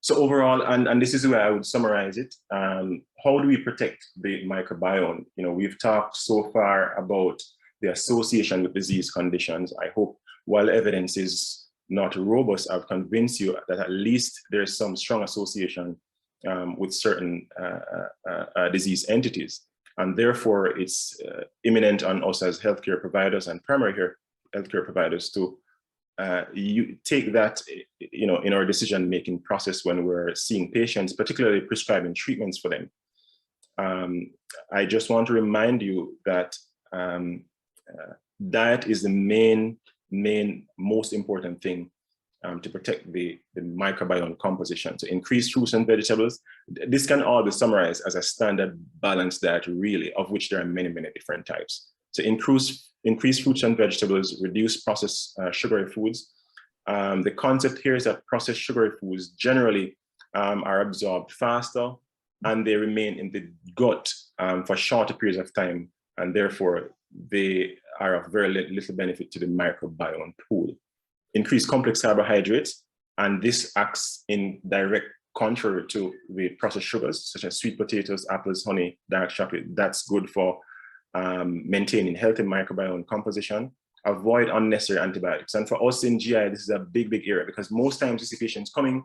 So overall, and this is where I would summarize it, how do we protect the microbiome? You know, we've talked so far about the association with disease conditions. I hope while evidence is not robust, I've convinced you that at least there's some strong association with certain disease entities. And therefore, it's imminent on us as healthcare providers and primary healthcare providers to you take that, you know, in our decision-making process when we're seeing patients, particularly prescribing treatments for them. I just want to remind you that diet is the main most important thing to protect the microbiome composition. So increase fruits and vegetables. This can all be summarized as a standard balanced diet, really, of which there are many different types. So increase fruits and vegetables, reduce processed sugary foods. The concept here is that processed sugary foods generally are absorbed faster and they remain in the gut for shorter periods of time, and therefore they are of very little benefit to the microbiome pool. Increase complex carbohydrates, and this acts in direct contrary to the processed sugars, such as sweet potatoes, apples, honey, dark chocolate. That's good for maintaining healthy microbiome composition. Avoid unnecessary antibiotics. And for us in GI, this is a big area, because most times you see patients coming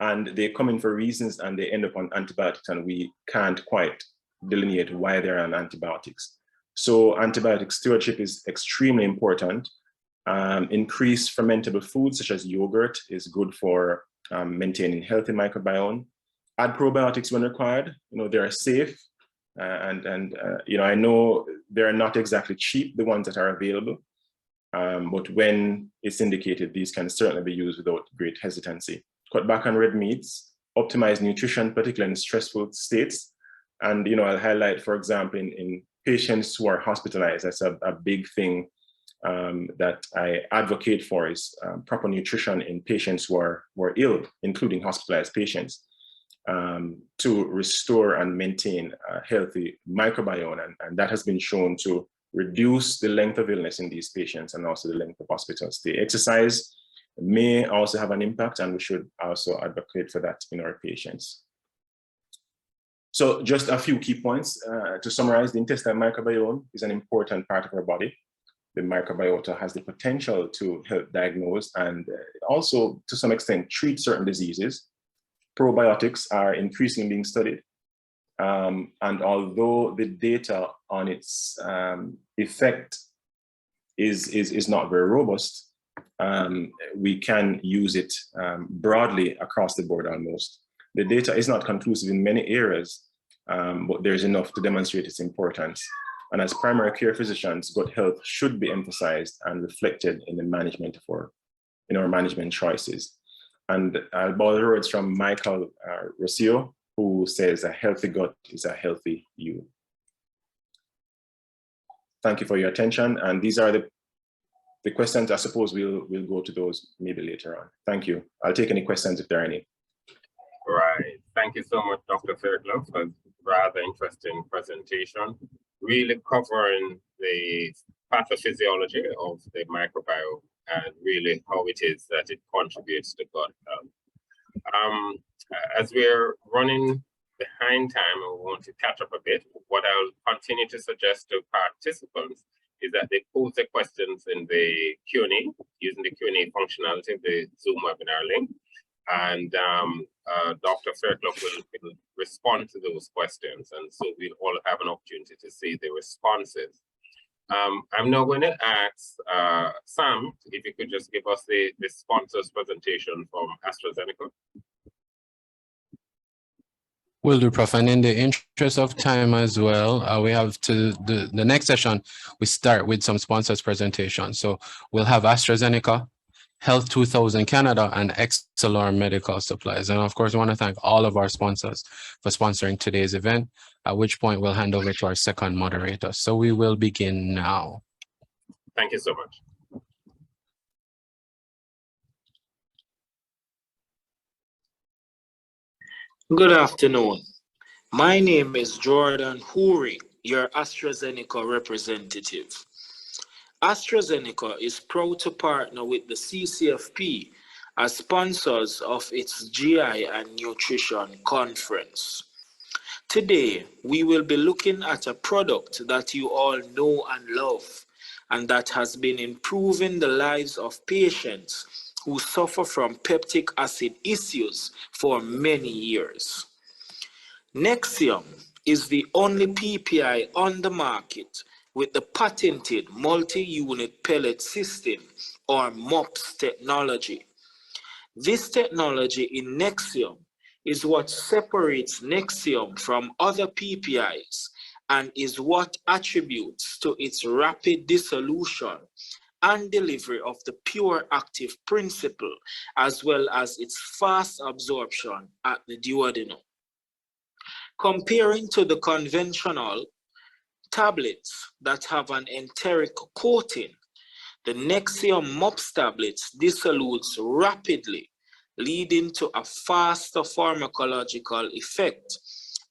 and they come in for reasons and they end up on antibiotics, and we can't quite delineate why they're on antibiotics. So antibiotic stewardship is extremely important. Increase fermentable foods such as yogurt is good for maintaining healthy microbiome. Add probiotics when required. You know, they are safe. You know, I know they're not exactly cheap, the ones that are available, but when it's indicated, these can certainly be used without great hesitancy. Cut back on red meats, optimize nutrition, particularly in stressful states. And, you know, I'll highlight, for example, in patients who are hospitalized, that's a big thing that I advocate for, is proper nutrition in patients who are ill, including hospitalized patients, to restore and maintain a healthy microbiome. And that has been shown to reduce the length of illness in these patients and also the length of hospital stay. Exercise may also have an impact, and we should also advocate for that in our patients. So just a few key points to summarize. The intestinal microbiome is an important part of our body. The microbiota has the potential to help diagnose and also, to some extent, treat certain diseases. Probiotics are increasingly being studied. And although the data on its effect is not very robust, we can use it broadly across the board almost. The data is not conclusive in many areas, but there's enough to demonstrate its importance. And as primary care physicians, gut health should be emphasized and reflected in the management in our management choices. And I'll borrow the words from Michael Rossio, who says a healthy gut is a healthy you. Thank you for your attention. And these are the questions. I suppose we'll go to those maybe later on. Thank you. I'll take any questions if there are any. Right. Thank you so much, Dr. Fairclough, for a rather interesting presentation, really covering the pathophysiology of the microbiome and really how it is that it contributes to gut health. As we're running behind time and we want to catch up a bit, what I'll continue to suggest to participants is that they pose their questions in the Q&A, using the Q&A functionality of the Zoom webinar link. And Dr. Fairclough will respond to those questions. And so we'll all have an opportunity to see the responses. I'm now going to ask Sam, if you could just give us the sponsor's presentation from AstraZeneca. Will do, Prof. And in the interest of time as well, we have to the next session, we start with some sponsors presentation. So we'll have AstraZeneca, Health 2000 Canada, and Excelor Medical Supplies. And of course, I want to thank all of our sponsors for sponsoring today's event, at which point we'll hand over to our second moderator. So we will begin now. Thank you so much. Good afternoon. My name is Jordan Houri, your AstraZeneca representative. AstraZeneca is proud to partner with the CCFP as sponsors of its GI and Nutrition Conference. Today, we will be looking at a product that you all know and love, and that has been improving the lives of patients who suffer from peptic acid issues for many years. Nexium is the only PPI on the market with the patented multi-unit pellet system, or MUPS technology. This technology in Nexium is what separates Nexium from other PPIs and is what attributes to its rapid dissolution and delivery of the pure active principle, as well as its fast absorption at the duodenum. Comparing to the conventional tablets that have an enteric coating, the Nexium MUPS tablets dissolutes rapidly, leading to a faster pharmacological effect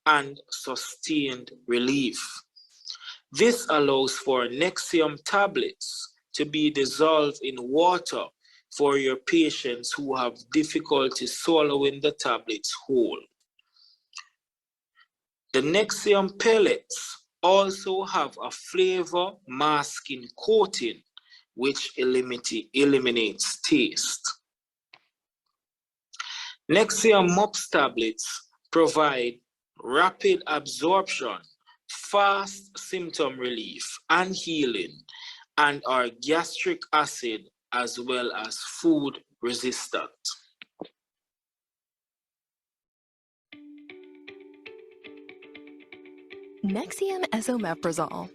and sustained relief. This allows for Nexium tablets to be dissolved in water for your patients who have difficulty swallowing the tablets whole. The Nexium pellets also have a flavor masking coating, which eliminates taste. Nexium MUPS tablets provide rapid absorption, fast symptom relief and healing, and are gastric acid as well as food resistant. Nexium esomeprazole.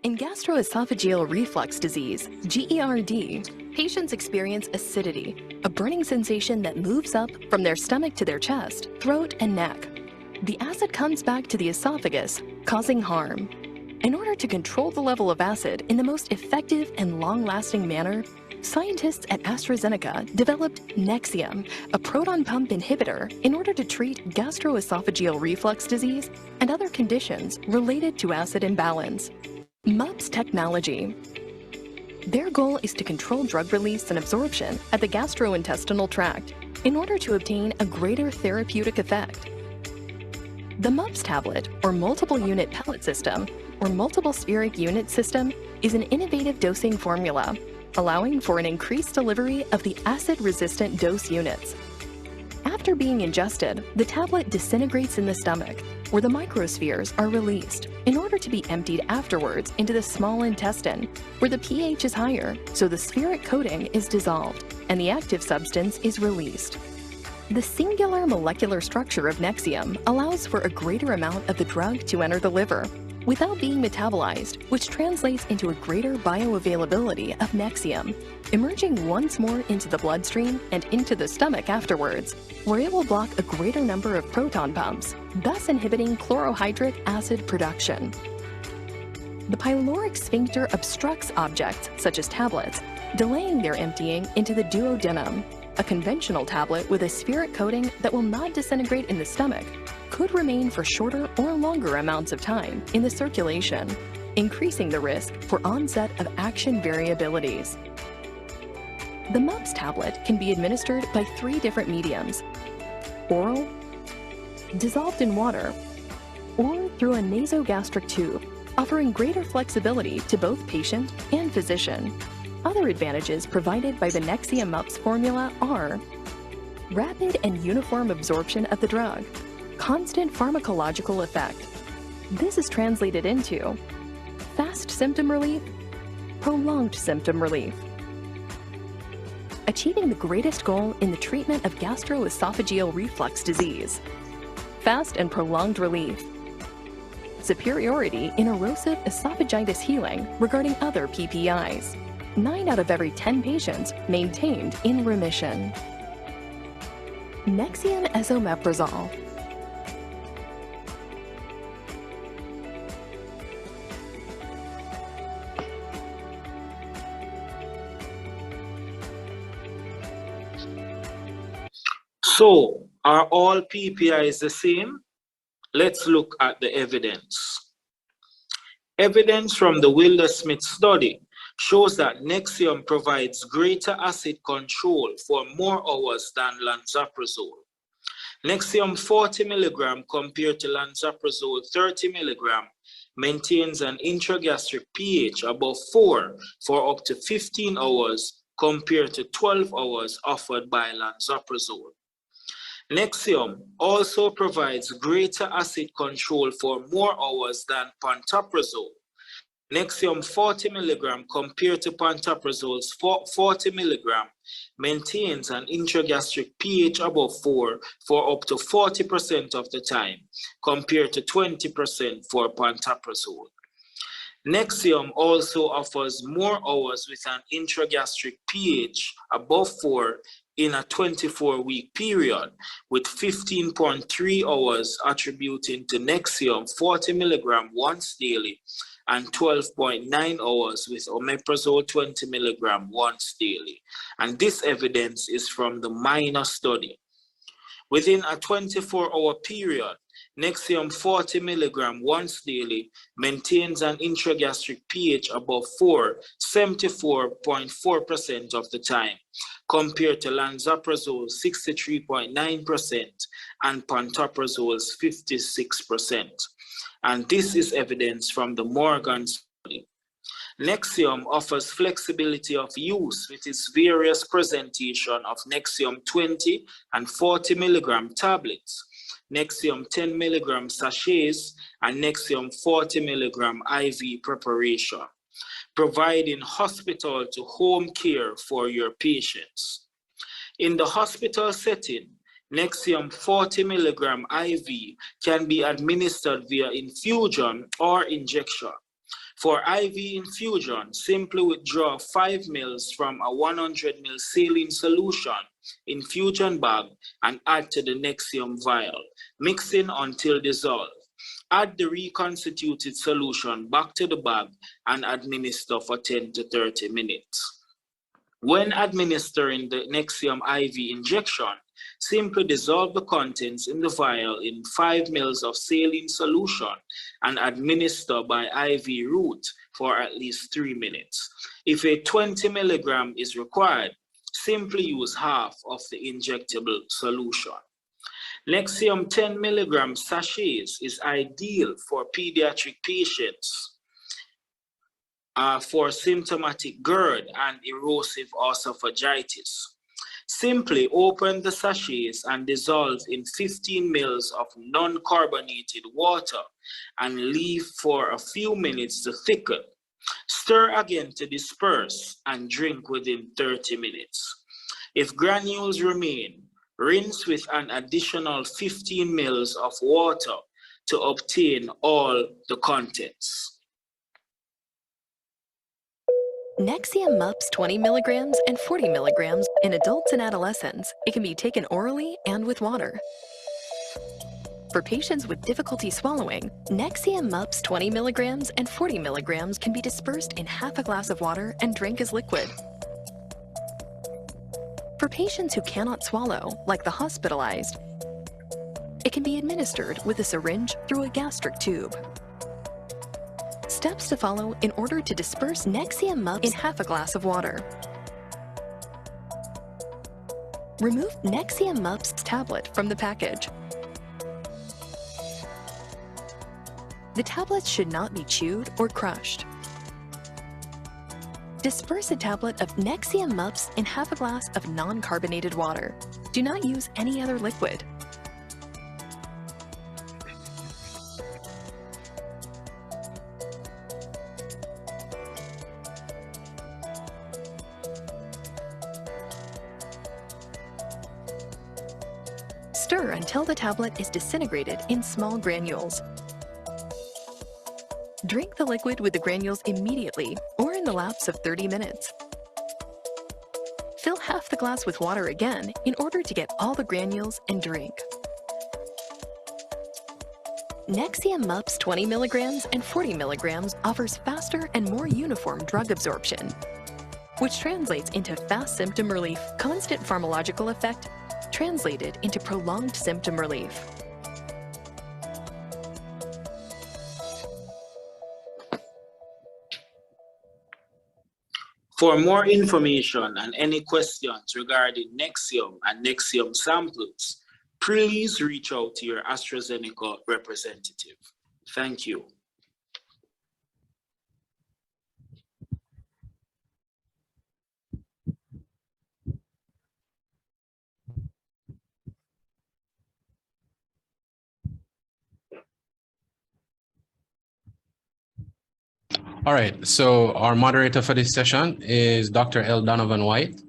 In gastroesophageal reflux disease, GERD, patients experience acidity, a burning sensation that moves up from their stomach to their chest, throat, and neck. The acid comes back to the esophagus, causing harm. In order to control the level of acid in the most effective and long-lasting manner, scientists at AstraZeneca developed Nexium, a proton pump inhibitor, in order to treat gastroesophageal reflux disease and other conditions related to acid imbalance. MUPS technology. Their goal is to control drug release and absorption at the gastrointestinal tract in order to obtain a greater therapeutic effect. The MUPS tablet, or multiple unit pellet system, or multiple spheric unit system, is an innovative dosing formula, allowing for an increased delivery of the acid-resistant dose units. After being ingested, the tablet disintegrates in the stomach, where the microspheres are released, in order to be emptied afterwards into the small intestine, where the pH is higher, so the spheric coating is dissolved, and the active substance is released. The singular molecular structure of Nexium allows for a greater amount of the drug to enter the liver, without being metabolized, which translates into a greater bioavailability of Nexium, emerging once more into the bloodstream and into the stomach afterwards, where it will block a greater number of proton pumps, thus inhibiting chlorohydric acid production. The pyloric sphincter obstructs objects, such as tablets, delaying their emptying into the duodenum. A conventional tablet with a spheric coating that will not disintegrate in the stomach could remain for shorter or longer amounts of time in the circulation, increasing the risk for onset of action variabilities. The MUPS tablet can be administered by 3 different mediums: oral, dissolved in water, or through a nasogastric tube, offering greater flexibility to both patient and physician. Other advantages provided by the Nexium MUPS formula are rapid and uniform absorption of the drug, constant pharmacological effect. This is translated into fast symptom relief, prolonged symptom relief. achieving the greatest goal in the treatment of gastroesophageal reflux disease. Fast and prolonged relief. Superiority in erosive esophagitis healing regarding other PPIs. 9 out of every 10 patients maintained in remission. Nexium esomeprazole. So, are all PPIs the same? Let's look at the evidence. Evidence from the Wilder-Smith study shows that Nexium provides greater acid control for more hours than lansoprazole. Nexium 40 mg compared to lansoprazole 30 mg maintains an intragastric pH above 4 for up to 15 hours compared to 12 hours offered by lansoprazole. Nexium also provides greater acid control for more hours than pantoprazole. Nexium 40 mg compared to pantoprazole's 40 mg maintains an intragastric pH above 4 for up to 40% of the time, compared to 20% for pantoprazole. Nexium also offers more hours with an intragastric pH above 4 in a 24-week period, with 15.3 hours attributing to Nexium 40 mg once daily and 12.9 hours with omeprazole 20 mg once daily. And this evidence is from the minor study. Within a 24-hour period, Nexium 40 mg once daily maintains an intragastric pH above 4 74.4% of the time, compared to lansoprazole 63.9% and pantoprazole's 56%. And this is evidence from the Morgan study. Nexium offers flexibility of use with its various presentation of Nexium 20 and 40 mg tablets, Nexium 10 mg sachets, and Nexium 40 mg IV preparation, providing hospital to home care for your patients. In the hospital setting, Nexium 40 mg IV can be administered via infusion or injection. For IV infusion, simply withdraw 5 ml from a 100 ml saline solution infusion bag and add to the Nexium vial, mixing until dissolved. Add the reconstituted solution back to the bag and administer for 10 to 30 minutes. When administering the Nexium IV injection, simply dissolve the contents in the vial in 5 ml of saline solution and administer by IV route for at least 3 minutes. If a 20 mg is required, simply use half of the injectable solution. Nexium 10 mg sachets is ideal for pediatric patients for symptomatic GERD and erosive esophagitis. Simply open the sachets and dissolve in 15 ml of non-carbonated water and leave for a few minutes to thicken. Stir again to disperse and drink within 30 minutes. If granules remain, rinse with an additional 15 ml of water to obtain all the contents. Nexium MUPS 20 mg and 40 mg in adults and adolescents. It can be taken orally and with water. For patients with difficulty swallowing, Nexium MUPS 20 mg and 40 mg can be dispersed in half a glass of water and drink as liquid. For patients who cannot swallow, like the hospitalized, it can be administered with a syringe through a gastric tube. Steps to follow in order to disperse Nexium MUPS in half a glass of water. Remove Nexium MUPS tablet from the package. The tablets should not be chewed or crushed. Disperse a tablet of Nexium MUPS in half a glass of non-carbonated water. Do not use any other liquid. Stir until the tablet is disintegrated in small granules. Drink the liquid with the granules immediately or in the lapse of 30 minutes. Fill half the glass with water again in order to get all the granules and drink. Nexium MUPS 20 milligrams and 40 milligrams offers faster and more uniform drug absorption, which translates into fast symptom relief. Constant pharmacological effect translated into prolonged symptom relief. For more information and any questions regarding Nexium and Nexium samples, please reach out to your AstraZeneca representative. Thank you. All right, so our moderator for this session is Dr. L. Donovan White.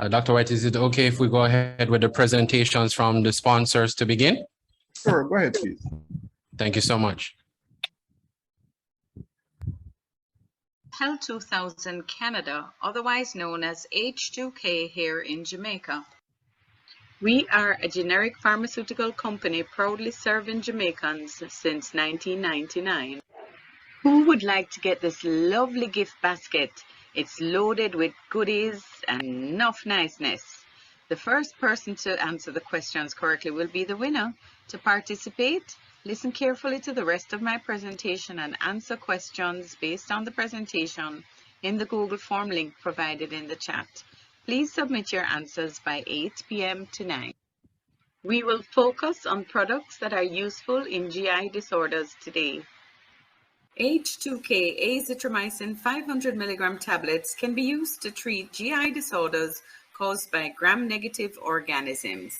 Dr. White, is it okay if we go ahead with the presentations from the sponsors to begin? Sure, go ahead, please. Thank you so much. Health 2000 Canada, otherwise known as H2K here in Jamaica. We are a generic pharmaceutical company proudly serving Jamaicans since 1999. Who would like to get this lovely gift basket? It's loaded with goodies and enough niceness. The first person to answer the questions correctly will be the winner. To participate, listen carefully to the rest of my presentation and answer questions based on the presentation in the Google form link provided in the chat. Please submit your answers by 8 p.m. tonight. We will focus on products that are useful in GI disorders today. H2K azithromycin 500 mg tablets can be used to treat GI disorders caused by gram-negative organisms.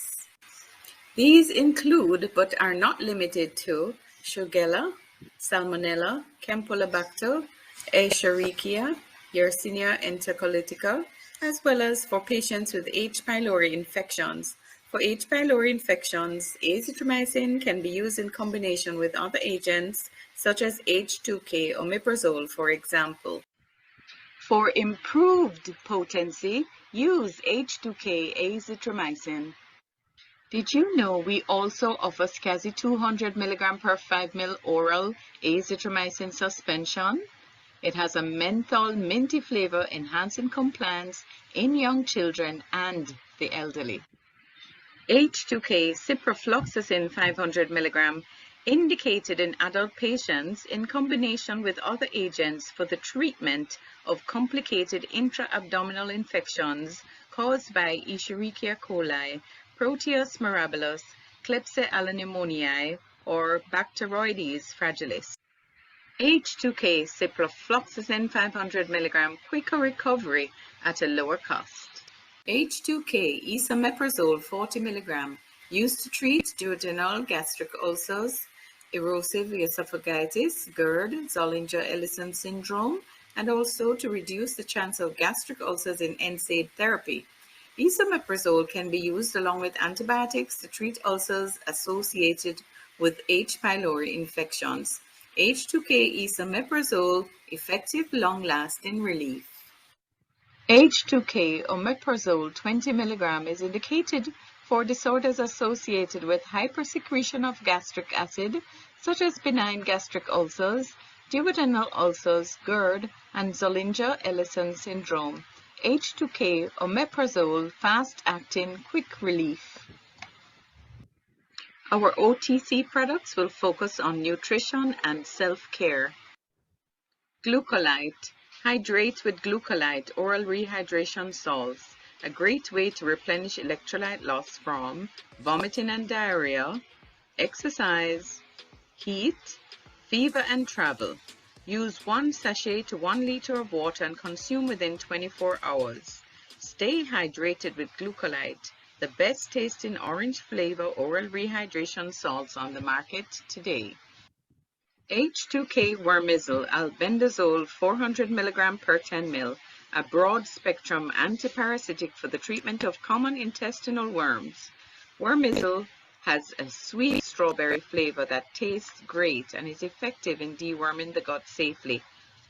These include, but are not limited to, Shigella, Salmonella, Campylobacter, Escherichia, Yersinia enterocolitica, as well as for patients with H. pylori infections. For H. pylori infections, azithromycin can be used in combination with other agents such as H2K omeprazole, for example. For improved potency, use H2K azithromycin. Did you know we also offer SCASI 200 mg per 5 ml oral azithromycin suspension? It has a menthol minty flavor enhancing compliance in young children and the elderly. H2K ciprofloxacin 500 mg indicated in adult patients in combination with other agents for the treatment of complicated intra-abdominal infections caused by Escherichia coli, Proteus mirabilis, Klebsiella pneumoniae, or Bacteroides fragilis. H2K ciprofloxacin 500 mg quicker recovery at a lower cost. H2K esomeprazole 40 mg used to treat duodenal gastric ulcers, erosive esophagitis, GERD, Zollinger-Ellison syndrome, and also to reduce the chance of gastric ulcers in NSAID therapy. Esomeprazole can be used along with antibiotics to treat ulcers associated with H. pylori infections. H2K esomeprazole, effective long-lasting relief. H2K omeprazole 20 mg is indicated for disorders associated with hypersecretion of gastric acid, such as benign gastric ulcers, duodenal ulcers, GERD, and Zollinger-Ellison syndrome. H2K omeprazole fast-acting quick relief. Our OTC products will focus on nutrition and self-care. Glucolite. Hydrate with Glucolite oral rehydration salts, a great way to replenish electrolyte loss from vomiting and diarrhea, exercise, heat, fever and travel. Use 1 sachet to 1 liter of water and consume within 24 hours. Stay hydrated with Glucolite, the best tasting orange flavor oral rehydration salts on the market today. H2K Wormizole albendazole 400 mg per 10 ml, a broad-spectrum antiparasitic for the treatment of common intestinal worms. Wormizole has a sweet strawberry flavor that tastes great and is effective in deworming the gut safely.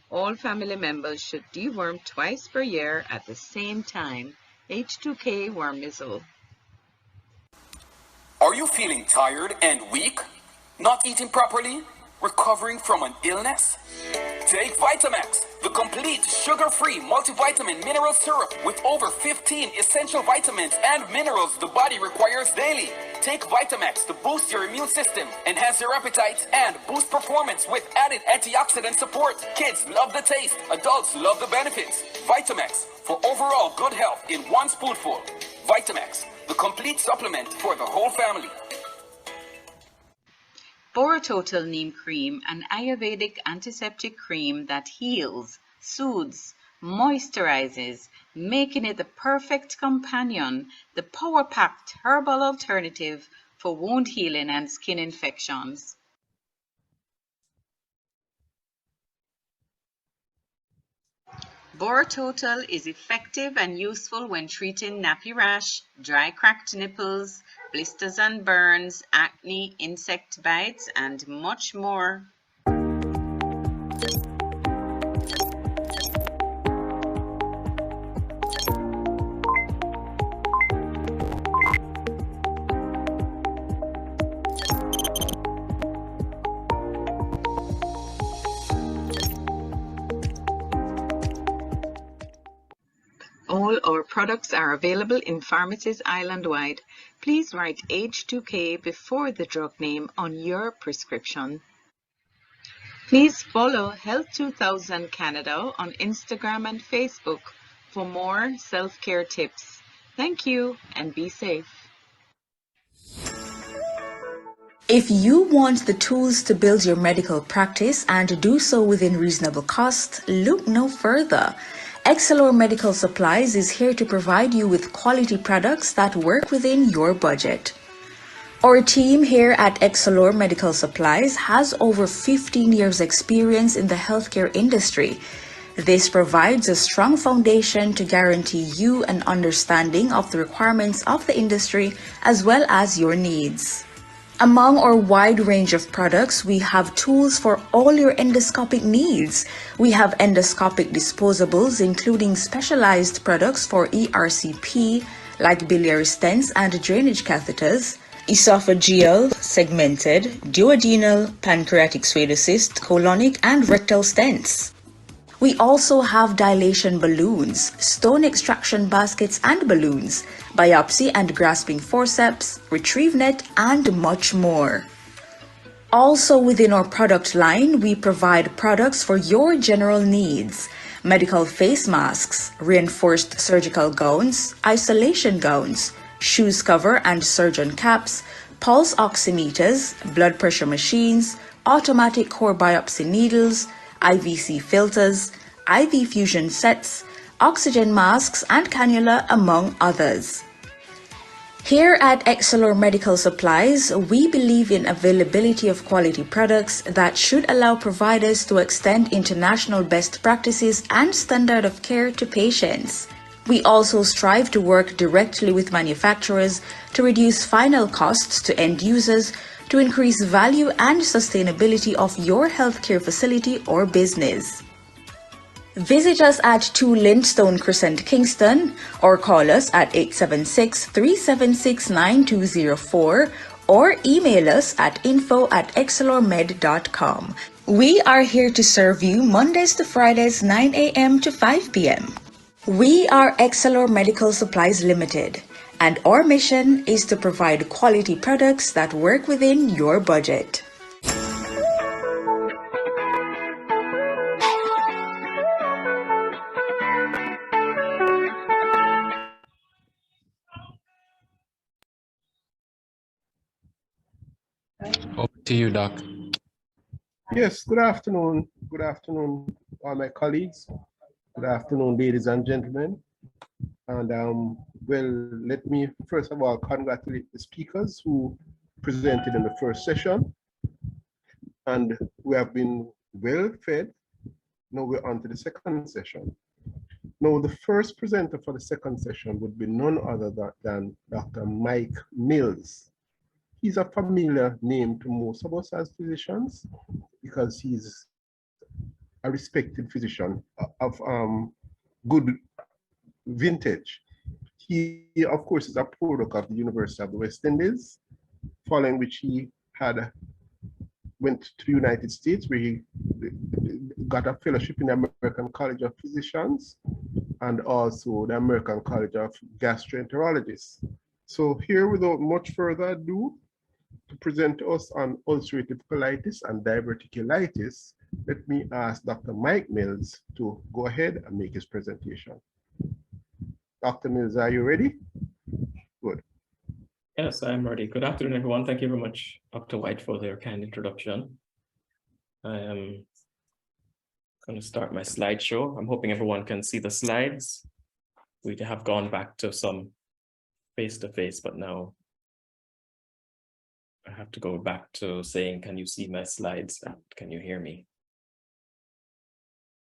All family members should deworm twice per year at the same time. H2K Worm Missile. Are you feeling tired and weak? Not eating properly? Recovering from an illness? Take Vitamax, the complete sugar-free multivitamin mineral syrup with over 15 essential vitamins and minerals the body requires daily. Take Vitamax to boost your immune system, enhance your appetite, and boost performance with added antioxidant support. Kids love the taste, adults love the benefits. Vitamax, for overall good health in one spoonful. Vitamax, the complete supplement for the whole family. Borototal Neem Cream, an Ayurvedic antiseptic cream that heals, soothes, moisturizes, making it the perfect companion, the power-packed herbal alternative for wound healing and skin infections. Borototal is effective and useful when treating nappy rash, dry cracked nipples, blisters and burns, acne, insect bites, and much more. All our products are available in pharmacies island-wide. Please write H2K before the drug name on your prescription. Please follow Health 2000 Canada on Instagram and Facebook for more self-care tips. Thank you and be safe. If you want the tools to build your medical practice and do so within reasonable cost, look no further. Excelor Medical Supplies is here to provide you with quality products that work within your budget. Our team here at Excelor Medical Supplies has over 15 years experience in the healthcare industry. This provides a strong foundation to guarantee you an understanding of the requirements of the industry as well as your needs. Among our wide range of products, we have tools for all your endoscopic needs. We have endoscopic disposables, including specialized products for ERCP, like biliary stents and drainage catheters, esophageal, segmented, duodenal, pancreatic pseudocyst, colonic, and rectal stents. We also have dilation balloons, stone extraction baskets and balloons, biopsy and grasping forceps, retrieve net, and much more. Also within our product line, we provide products for your general needs: medical face masks, reinforced surgical gowns, isolation gowns, shoes cover and surgeon caps, pulse oximeters, blood pressure machines, automatic core biopsy needles, IVC filters, IV fusion sets, oxygen masks, and cannula, among others. Here at Excelor Medical Supplies, we believe in availability of quality products that should allow providers to extend international best practices and standard of care to patients. We also strive to work directly with manufacturers to reduce final costs to end users, to increase value and sustainability of your healthcare facility or business. Visit us at 2 Lindstone Crescent, Kingston, or call us at 876-376-9204 or email us at info@excelormed.com. We are here to serve you Mondays to Fridays 9 a.m. to 5 p.m. We are Excelor Medical Supplies Limited, and our mission is to provide quality products that work within your budget. Over to you, Doc. Yes, good afternoon. Good afternoon, all my colleagues. Good afternoon, ladies and gentlemen. And well, let me first of all congratulate the speakers who presented in the first session. And we have been well fed. Now we're on to the second session. Now, the first presenter for the second session would be none other than Dr. Mike Mills. he's a familiar name to most of us as physicians because he's a respected physician of good vintage. He, of course, is a product of the University of the West Indies, following which he went to the United States, where he got a fellowship in the American College of Physicians and also the American College of Gastroenterologists. So here, without much further ado, to present us on ulcerative colitis and diverticulitis, let me ask Dr. Mike Mills to go ahead and make his presentation. Dr. Mills, are you ready? Good. Yes, I'm ready. Good afternoon, everyone. Thank you very much, Dr. White, for their kind introduction. I am going to start my slideshow. I'm hoping everyone can see the slides. We have gone back to some face-to-face, but now I have to go back to saying, can you see my slides? Can you hear me?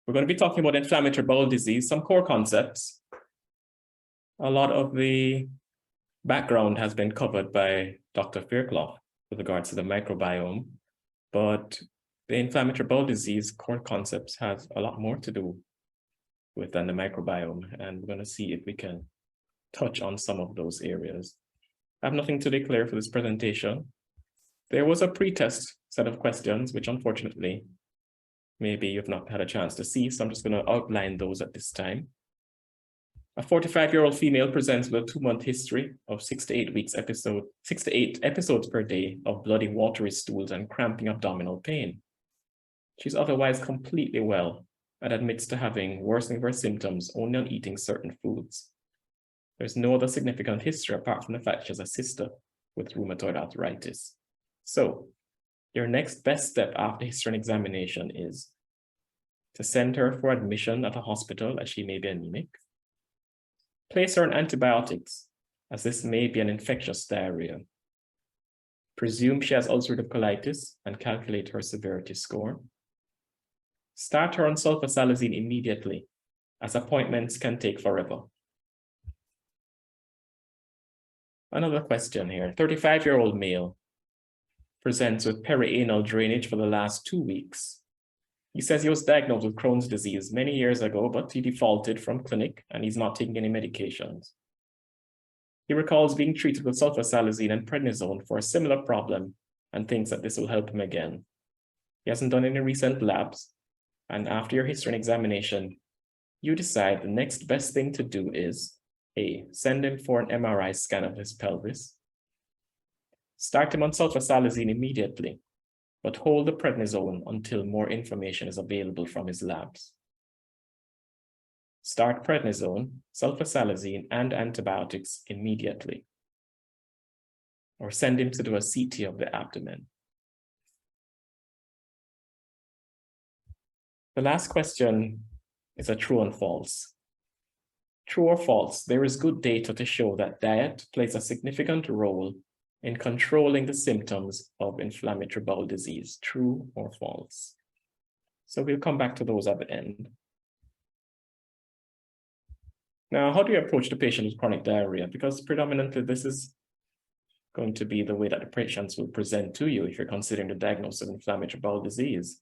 We're going to be talking about inflammatory bowel disease, some core concepts. A lot of the background has been covered by Dr. Fairclough with regards to the microbiome, but the inflammatory bowel disease core concepts has a lot more to do with than the microbiome, and we're going to see if we can touch on some of those areas. I have nothing to declare for this presentation. There was a pre-test set of questions, which unfortunately, maybe you've not had a chance to see, so I'm just going to outline those at this time. A 45-year-old female presents with a 2-month history of 6 to 8 episodes per day of bloody watery stools and cramping abdominal pain. She's otherwise completely well and admits to having worsening of her symptoms only on eating certain foods. There's no other significant history apart from the fact she has a sister with rheumatoid arthritis. So your next best step after history and examination is to send her for admission at a hospital as she may be anemic. Place her on antibiotics, as this may be an infectious diarrhea. Presume she has ulcerative colitis and calculate her severity score. Start her on sulfasalazine immediately, as appointments can take forever. Another question here. 35-year-old male presents with perianal drainage for the last 2 weeks. He says he was diagnosed with Crohn's disease many years ago, but he defaulted from clinic and he's not taking any medications. He recalls being treated with sulfasalazine and prednisone for a similar problem and thinks that this will help him again. He hasn't done any recent labs, and after your history and examination, you decide the next best thing to do is A, send him for an MRI scan of his pelvis. Start him on sulfasalazine immediately, but hold the prednisone until more information is available from his labs. Start prednisone, sulfasalazine, and antibiotics immediately. Or send him to do a CT of the abdomen. The last question is a true and false. True or false, there is good data to show that diet plays a significant role in controlling the symptoms of inflammatory bowel disease. True or false? So we'll come back to those at the end. Now, how do you approach the patient with chronic diarrhea? Because predominantly this is going to be the way that the patients will present to you if you're considering the diagnosis of inflammatory bowel disease.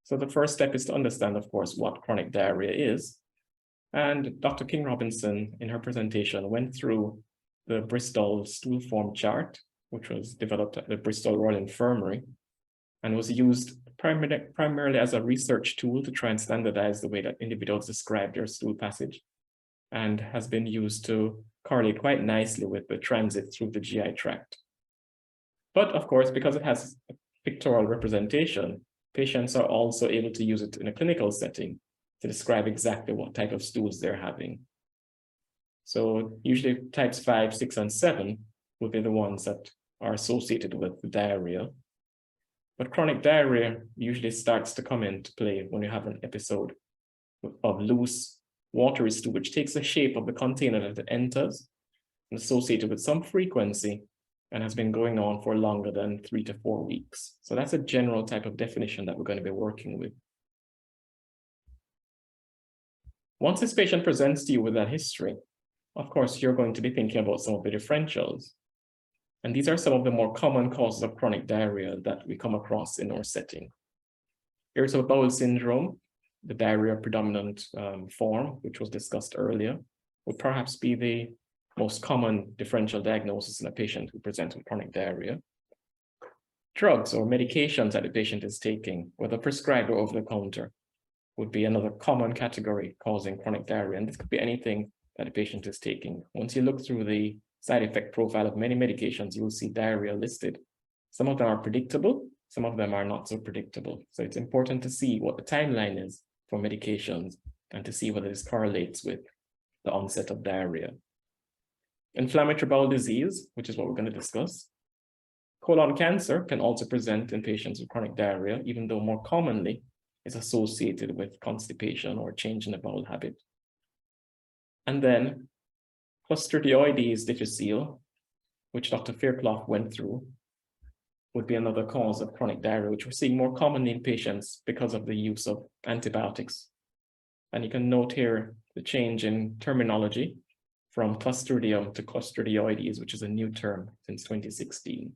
So the first step is to understand, of course, what chronic diarrhea is. And Dr. King-Robinson, in her presentation, went through the Bristol stool form chart, which was developed at the Bristol Royal Infirmary and was used primarily as a research tool to try and standardize the way that individuals describe their stool passage, and has been used to correlate quite nicely with the transit through the GI tract. But of course, because it has a pictorial representation, patients are also able to use it in a clinical setting to describe exactly what type of stools they're having. So usually types 5, 6, and 7 would be the ones that are associated with the diarrhea. But chronic diarrhea usually starts to come into play when you have an episode of loose, watery stool, which takes the shape of the container that it enters and associated with some frequency and has been going on for longer than 3 to 4 weeks. So that's a general type of definition that we're going to be working with. Once this patient presents to you with that history, of course, you're going to be thinking about some of the differentials. And these are some of the more common causes of chronic diarrhea that we come across in our setting. Irritable bowel syndrome, the diarrhea predominant form, which was discussed earlier, would perhaps be the most common differential diagnosis in a patient who presents with chronic diarrhea. Drugs or medications that the patient is taking, whether prescribed or over the counter, would be another common category causing chronic diarrhea. And this could be anything that the patient is taking. Once you look through the side effect profile of many medications, you will see diarrhea listed. Some of them are predictable, some of them are not so predictable. So it's important to see what the timeline is for medications and to see whether this correlates with the onset of diarrhea. Inflammatory bowel disease, which is what we're going to discuss. Colon cancer can also present in patients with chronic diarrhea, even though more commonly is associated with constipation or change in the bowel habit. And then Clostridioides difficile, which Dr. Fairclough went through, would be another cause of chronic diarrhea, which we're seeing more commonly in patients because of the use of antibiotics. And you can note here the change in terminology from Clostridium to Clostridioides, which is a new term since 2016.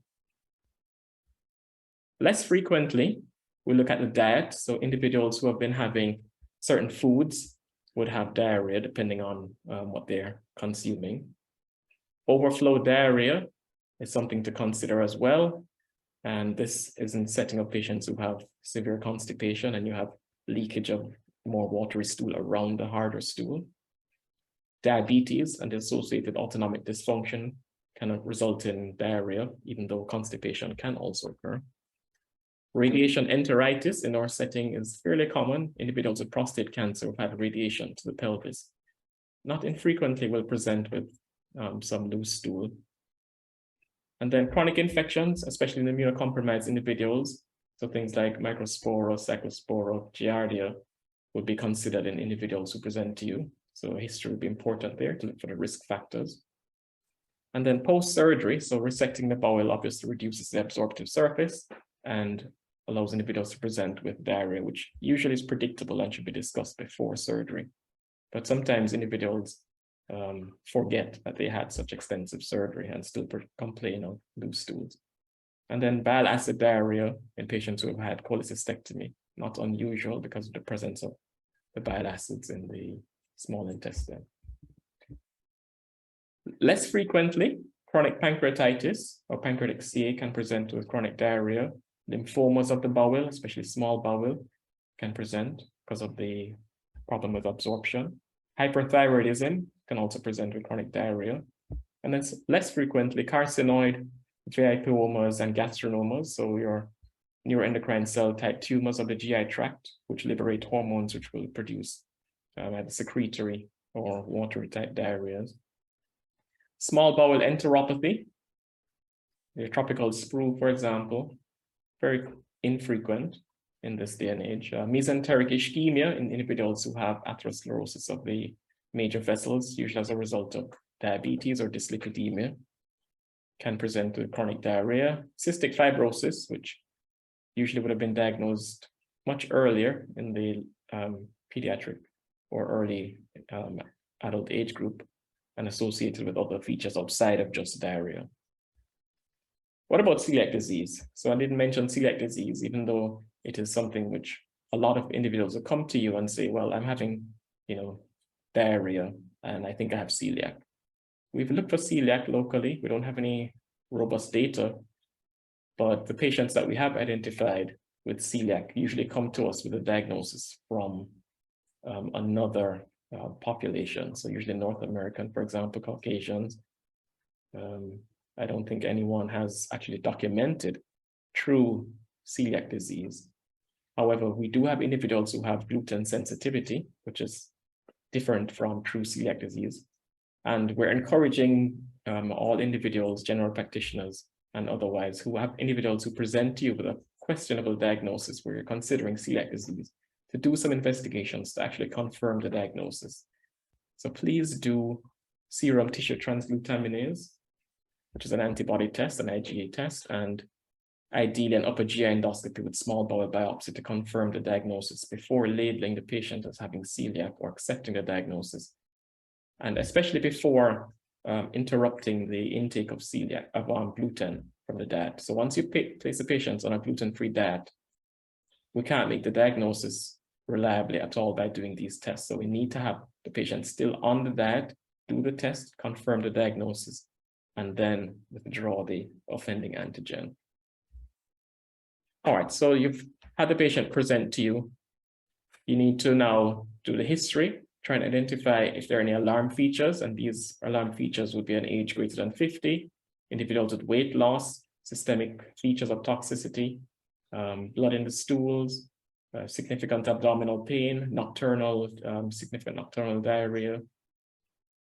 Less frequently, we look at the diet. So individuals who have been having certain foods would have diarrhea depending on what they're consuming. Overflow diarrhea is something to consider as well. And this is in setting of patients who have severe constipation and you have leakage of more watery stool around the harder stool. Diabetes and the associated autonomic dysfunction can result in diarrhea, even though constipation can also occur. Radiation enteritis in our setting is fairly common. Individuals with prostate cancer have had radiation to the pelvis. Not infrequently will present with some loose stool. And then chronic infections, especially in immunocompromised individuals, so things like Microspora, Cyclospora, Giardia would be considered in individuals who present to you. So history would be important there to look for the risk factors. And then post-surgery, so resecting the bowel obviously reduces the absorptive surface and allows individuals to present with diarrhea, which usually is predictable and should be discussed before surgery. But sometimes individuals forget that they had such extensive surgery and still complain of loose stools. And then bile acid diarrhea in patients who have had cholecystectomy, not unusual because of the presence of the bile acids in the small intestine. Less frequently, chronic pancreatitis or pancreatic CA can present with chronic diarrhea. Lymphomas of the bowel, especially small bowel, can present because of the problem with absorption. Hyperthyroidism can also present with chronic diarrhea. And then less frequently, carcinoid, VIPomas, and gastrinomas, so your neuroendocrine cell type tumors of the GI tract, which liberate hormones which will produce either secretory or watery type diarrheas. Small bowel enteropathy, the tropical sprue, for example, very infrequent in this day and age. Mesenteric ischemia in individuals who have atherosclerosis of the major vessels, usually as a result of diabetes or dyslipidemia, can present with chronic diarrhea. Cystic fibrosis, which usually would have been diagnosed much earlier in the pediatric or early adult age group and associated with other features outside of just diarrhea. What about celiac disease? So I didn't mention celiac disease, even though it is something which a lot of individuals will come to you and say, well, I'm having, diarrhea and I think I have celiac. We've looked for celiac locally. We don't have any robust data, but the patients that we have identified with celiac usually come to us with a diagnosis from another population. So usually North American, for example, Caucasians. I don't think anyone has actually documented true celiac disease. However, we do have individuals who have gluten sensitivity, which is different from true celiac disease. And we're encouraging all individuals, general practitioners, and otherwise who have individuals who present to you with a questionable diagnosis where you're considering celiac disease to do some investigations to actually confirm the diagnosis. So please do serum tissue transglutaminase, which is an antibody test, an IgA test, and ideally an upper GI endoscopy with small bowel biopsy to confirm the diagnosis before labeling the patient as having celiac or accepting the diagnosis. And especially before interrupting the intake of gluten from the diet. So once you place the patients on a gluten-free diet, we can't make the diagnosis reliably at all by doing these tests. So we need to have the patient still on the diet, do the test, confirm the diagnosis, and then withdraw the offending antigen. All right, so you've had the patient present to you. You need to now do the history, try and identify if there are any alarm features, and these alarm features would be an age greater than 50, individuals with weight loss, systemic features of toxicity, blood in the stools, significant abdominal pain, significant nocturnal diarrhea.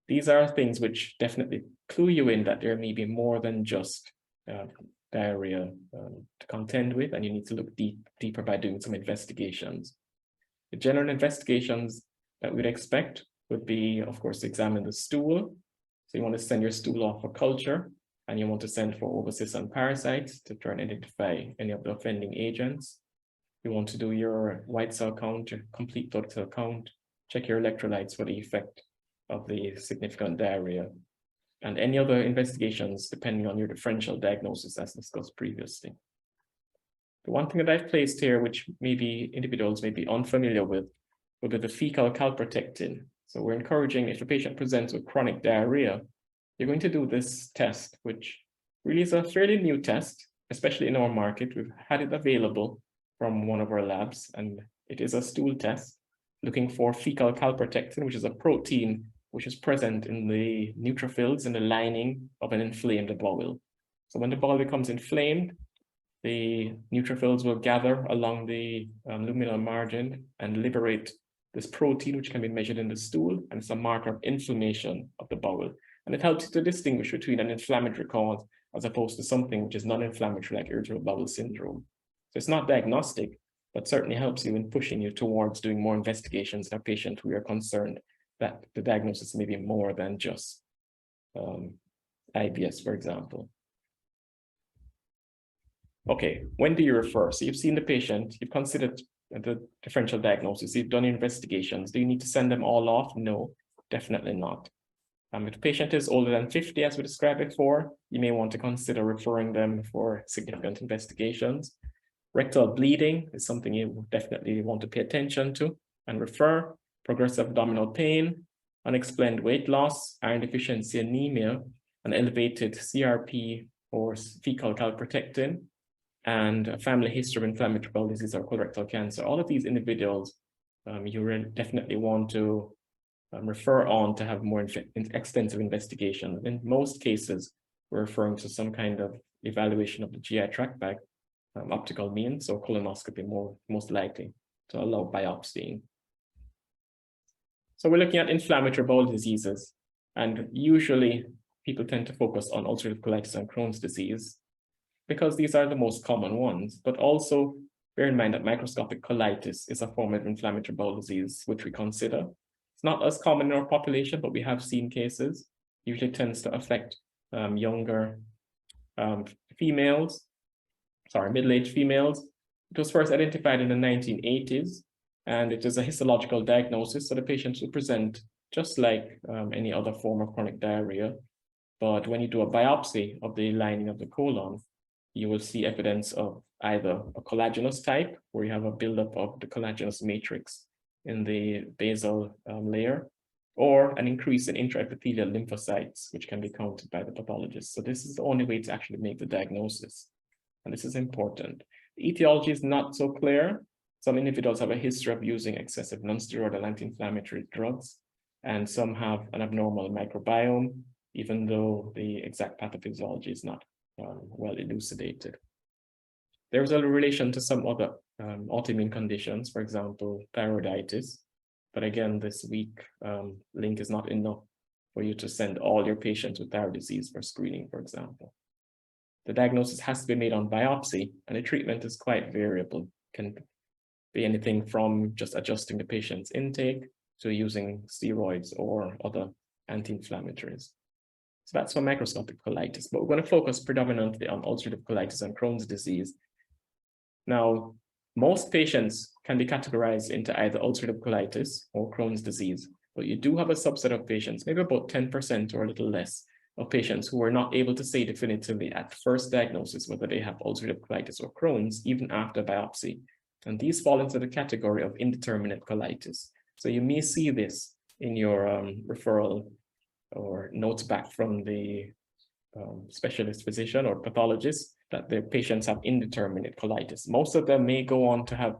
These are things which definitely clue you in that there may be more than just diarrhea to contend with, and you need to look deeper by doing some investigations. The general investigations that we'd expect would be, of course, to examine the stool. So you want to send your stool off for culture, and you want to send for oocysts and parasites to try and identify any of the offending agents. You want to do your white cell count, your complete blood cell count, check your electrolytes for the effect of the significant diarrhea, and any other investigations depending on your differential diagnosis as discussed previously. The one thing that I've placed here, which maybe individuals may be unfamiliar with, would be the fecal calprotectin. So we're encouraging, if a patient presents with chronic diarrhea, you're going to do this test, which really is a fairly new test, especially in our market. We've had it available from one of our labs, and it is a stool test looking for fecal calprotectin, which is a protein which is present in the neutrophils in the lining of an inflamed bowel. So when the bowel becomes inflamed, the neutrophils will gather along the luminal margin and liberate this protein, which can be measured in the stool, and it's a marker of inflammation of the bowel. And it helps to distinguish between an inflammatory cause as opposed to something which is non-inflammatory, like irritable bowel syndrome. So it's not diagnostic, but certainly helps you in pushing you towards doing more investigations in a patient who are concerned that the diagnosis may be more than just IBS, for example. Okay, when do you refer? So you've seen the patient, you've considered the differential diagnosis, you've done investigations. Do you need to send them all off? No, definitely not. If the patient is older than 50, as we described before, you may want to consider referring them for significant investigations. Rectal bleeding is something you definitely want to pay attention to and refer. Progressive abdominal pain, unexplained weight loss, iron deficiency anemia, an elevated CRP or fecal calprotectin, and a family history of inflammatory bowel disease or colorectal cancer. All of these individuals, you definitely want to refer on to have more extensive investigation. In most cases, we're referring to some kind of evaluation of the GI tract by optical means, so colonoscopy most likely to allow biopsying. So we're looking at inflammatory bowel diseases, and usually people tend to focus on ulcerative colitis and Crohn's disease because these are the most common ones, but also bear in mind that microscopic colitis is a form of inflammatory bowel disease, which we consider. It's not as common in our population, but we have seen cases. Usually tends to affect younger middle-aged females. It was first identified in the 1980s, and it is a histological diagnosis, so the patients will present just like any other form of chronic diarrhea. But when you do a biopsy of the lining of the colon, you will see evidence of either a collagenous type, where you have a buildup of the collagenous matrix in the basal layer, or an increase in intraepithelial lymphocytes, which can be counted by the pathologist. So this is the only way to actually make the diagnosis. And this is important. The etiology is not so clear. Some individuals have a history of using excessive non-steroidal anti-inflammatory drugs, and some have an abnormal microbiome, even though the exact pathophysiology is not well elucidated. There is a relation to some other autoimmune conditions, for example, thyroiditis. But again, this weak link is not enough for you to send all your patients with thyroid disease for screening, for example. The diagnosis has to be made on biopsy, and the treatment is quite variable. Can be anything from just adjusting the patient's intake to using steroids or other anti-inflammatories. So that's for microscopic colitis, but we're going to focus predominantly on ulcerative colitis and Crohn's disease. Now, most patients can be categorized into either ulcerative colitis or Crohn's disease, but you do have a subset of patients, maybe about 10% or a little less, of patients who are not able to say definitively at first diagnosis whether they have ulcerative colitis or Crohn's, even after biopsy. And these fall into the category of indeterminate colitis. So you may see this in your referral or notes back from the specialist physician or pathologist that their patients have indeterminate colitis. Most of them may go on to have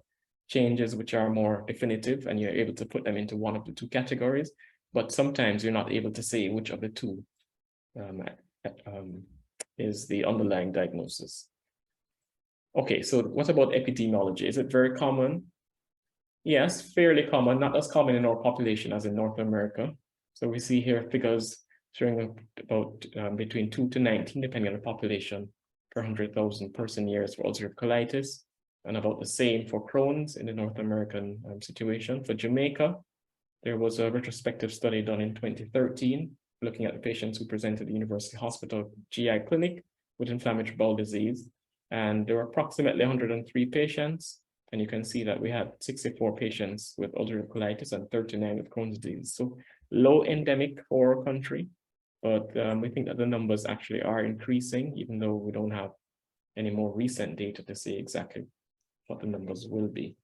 changes which are more definitive, and you're able to put them into one of the two categories, but sometimes you're not able to say which of the two is the underlying diagnosis. Okay, so what about epidemiology? Is it very common? Yes, fairly common, not as common in our population as in North America. So we see here figures showing about between 2 to 19, depending on the population, per 100,000 person years for ulcerative colitis, and about the same for Crohn's in the North American situation. For Jamaica, there was a retrospective study done in 2013, looking at the patients who presented at the University Hospital GI clinic with inflammatory bowel disease. And there were approximately 103 patients. And you can see that we had 64 patients with ulcerative colitis and 39 with Crohn's disease. So low endemic for our country, but we think that the numbers actually are increasing, even though we don't have any more recent data to say exactly what the numbers will be.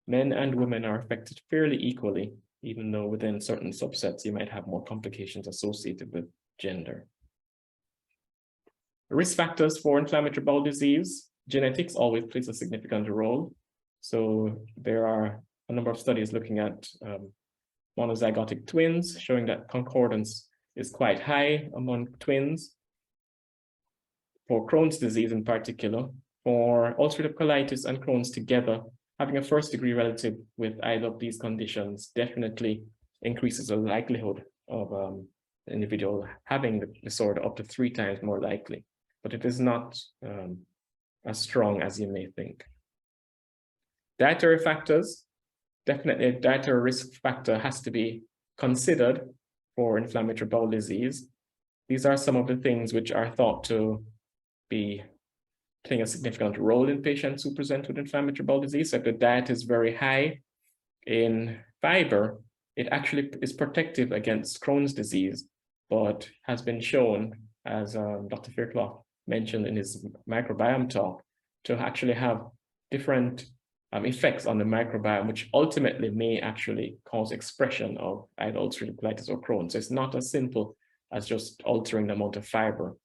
Men and women are affected fairly equally, even though within certain subsets, you might have more complications associated with gender. Risk factors for inflammatory bowel disease, genetics always plays a significant role. So there are a number of studies looking at monozygotic twins, showing that concordance is quite high among twins. For Crohn's disease in particular, for ulcerative colitis and Crohn's together, having a first degree relative with either of these conditions definitely increases the likelihood of the individual having the disorder up to 3 times more likely, but it is not as strong as you may think. Dietary factors, definitely a dietary risk factor has to be considered for inflammatory bowel disease. These are some of the things which are thought to be playing a significant role in patients who present with inflammatory bowel disease. So if the diet is very high in fiber, it actually is protective against Crohn's disease, but has been shown, as Dr. Fairclough mentioned in his microbiome talk, to actually have different effects on the microbiome, which ultimately may actually cause expression of either ulcerative colitis or Crohn's. So it's not as simple as just altering the amount of fiber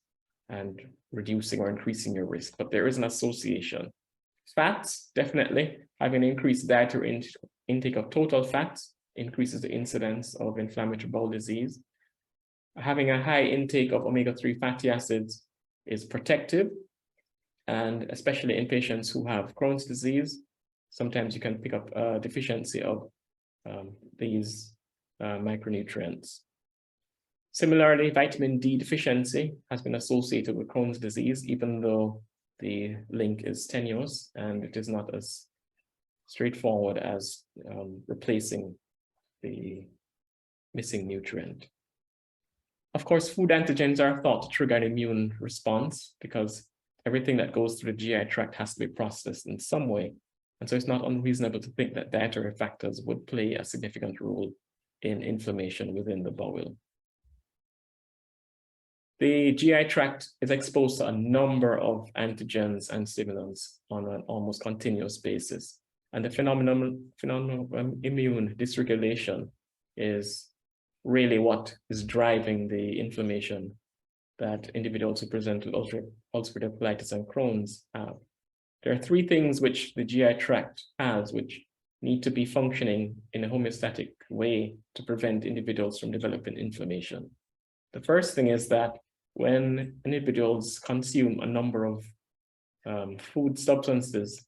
and reducing or increasing your risk, but there is an association. Fats, definitely, having an increased dietary intake of total fats increases the incidence of inflammatory bowel disease. Having a high intake of omega-3 fatty acids is protective, and especially in patients who have Crohn's disease, sometimes you can pick up a deficiency of these micronutrients. Similarly, vitamin D deficiency has been associated with Crohn's disease, even though the link is tenuous and it is not as straightforward as replacing the missing nutrient. Of course, food antigens are thought to trigger an immune response because everything that goes through the GI tract has to be processed in some way. And so it's not unreasonable to think that dietary factors would play a significant role in inflammation within the bowel. The GI tract is exposed to a number of antigens and stimulants on an almost continuous basis. And the phenomenon immune dysregulation is really what is driving the inflammation that individuals who present with ulcerative colitis and Crohn's have. There are 3 things which the GI tract has, which need to be functioning in a homeostatic way to prevent individuals from developing inflammation. The first thing is that when individuals consume a number of food substances,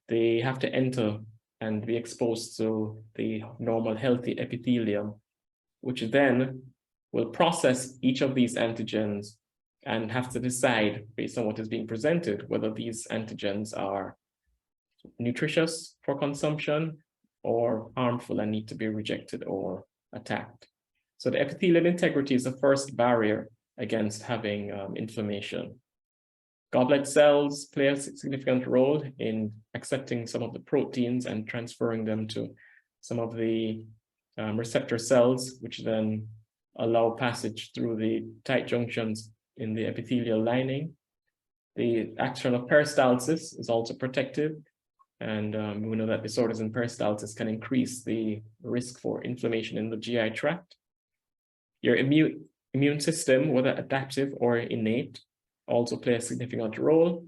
they have to enter and be exposed to the normal healthy epithelium, which then will process each of these antigens and have to decide, based on what is being presented, whether these antigens are nutritious for consumption or harmful and need to be rejected or attacked. So the epithelial integrity is the first barrier against having inflammation. Goblet cells play a significant role in accepting some of the proteins and transferring them to some of the receptor cells, which then allow passage through the tight junctions in the epithelial lining. The action of peristalsis is also protective, and we know that disorders in peristalsis can increase the risk for inflammation in the GI tract. Your immune system, whether adaptive or innate, also play a significant role.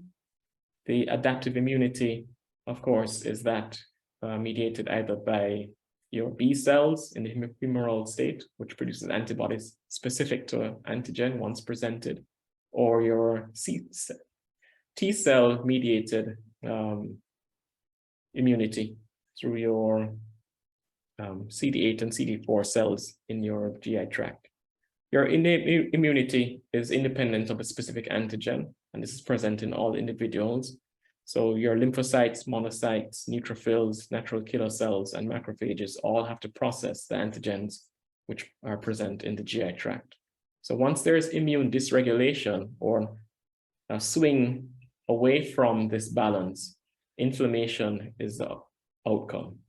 The adaptive immunity, of course, is that mediated either by your B cells in the humoral state, which produces antibodies specific to an antigen once presented, or your T cell mediated immunity through your CD8 and CD4 cells in your GI tract. Your innate immunity is independent of a specific antigen, and this is present in all individuals. So your lymphocytes, monocytes, neutrophils, natural killer cells, and macrophages all have to process the antigens which are present in the GI tract. So once there is immune dysregulation or a swing away from this balance, inflammation is the outcome.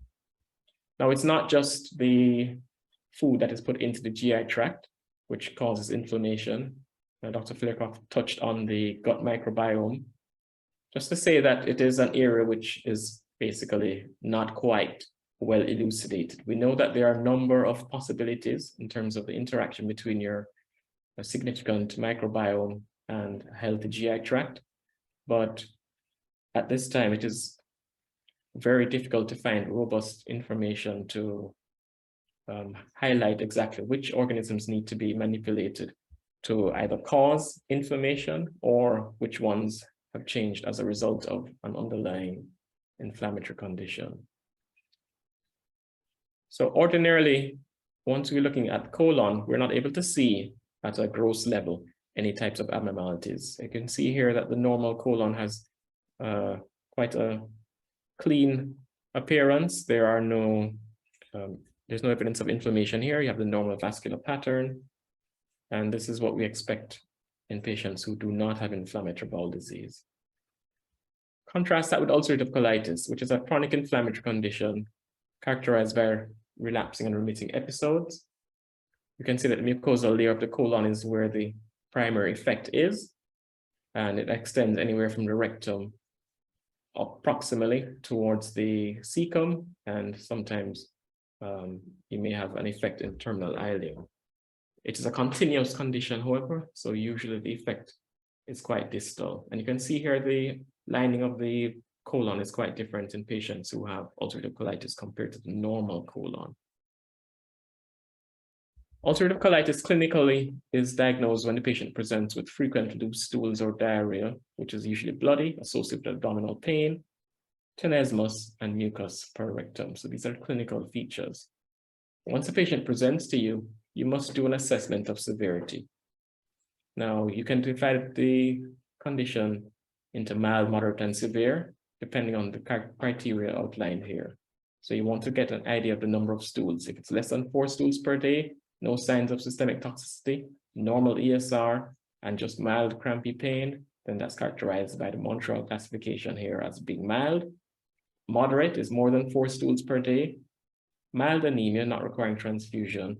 Now, it's not just the food that is put into the GI tract which causes inflammation. Dr. Fairclough touched on the gut microbiome. Just to say that it is an area which is basically not quite well elucidated. We know that there are a number of possibilities in terms of the interaction between your significant microbiome and healthy GI tract, but at this time it is very difficult to find robust information to highlight exactly which organisms need to be manipulated to either cause inflammation or which ones have changed as a result of an underlying inflammatory condition. So ordinarily, once we're looking at colon, we're not able to see at a gross level any types of abnormalities. You can see here that the normal colon has quite a clean appearance. There are no, there's no evidence of inflammation here. You have the normal vascular pattern. And this is what we expect in patients who do not have inflammatory bowel disease. Contrast that with ulcerative colitis, which is a chronic inflammatory condition characterized by relapsing and remitting episodes. You can see that the mucosal layer of the colon is where the primary effect is, and it extends anywhere from the rectum up proximally towards the cecum, and sometimes you may have an effect in terminal ileum. It is a continuous condition, however, so usually the effect is quite distal. And you can see here the lining of the colon is quite different in patients who have ulcerative colitis compared to the normal colon. Ulcerative colitis clinically is diagnosed when the patient presents with frequent loose stools or diarrhea, which is usually bloody, associated with abdominal pain, tenesmus, and mucus per rectum. So these are clinical features. Once a patient presents to you, you must do an assessment of severity. Now, you can divide the condition into mild, moderate, and severe, depending on the criteria outlined here. So you want to get an idea of the number of stools. If it's less than 4 stools per day, no signs of systemic toxicity, normal ESR, and just mild crampy pain, then that's characterized by the Montreal classification here as being mild. Moderate is more than 4 stools per day, mild anemia, not requiring transfusion,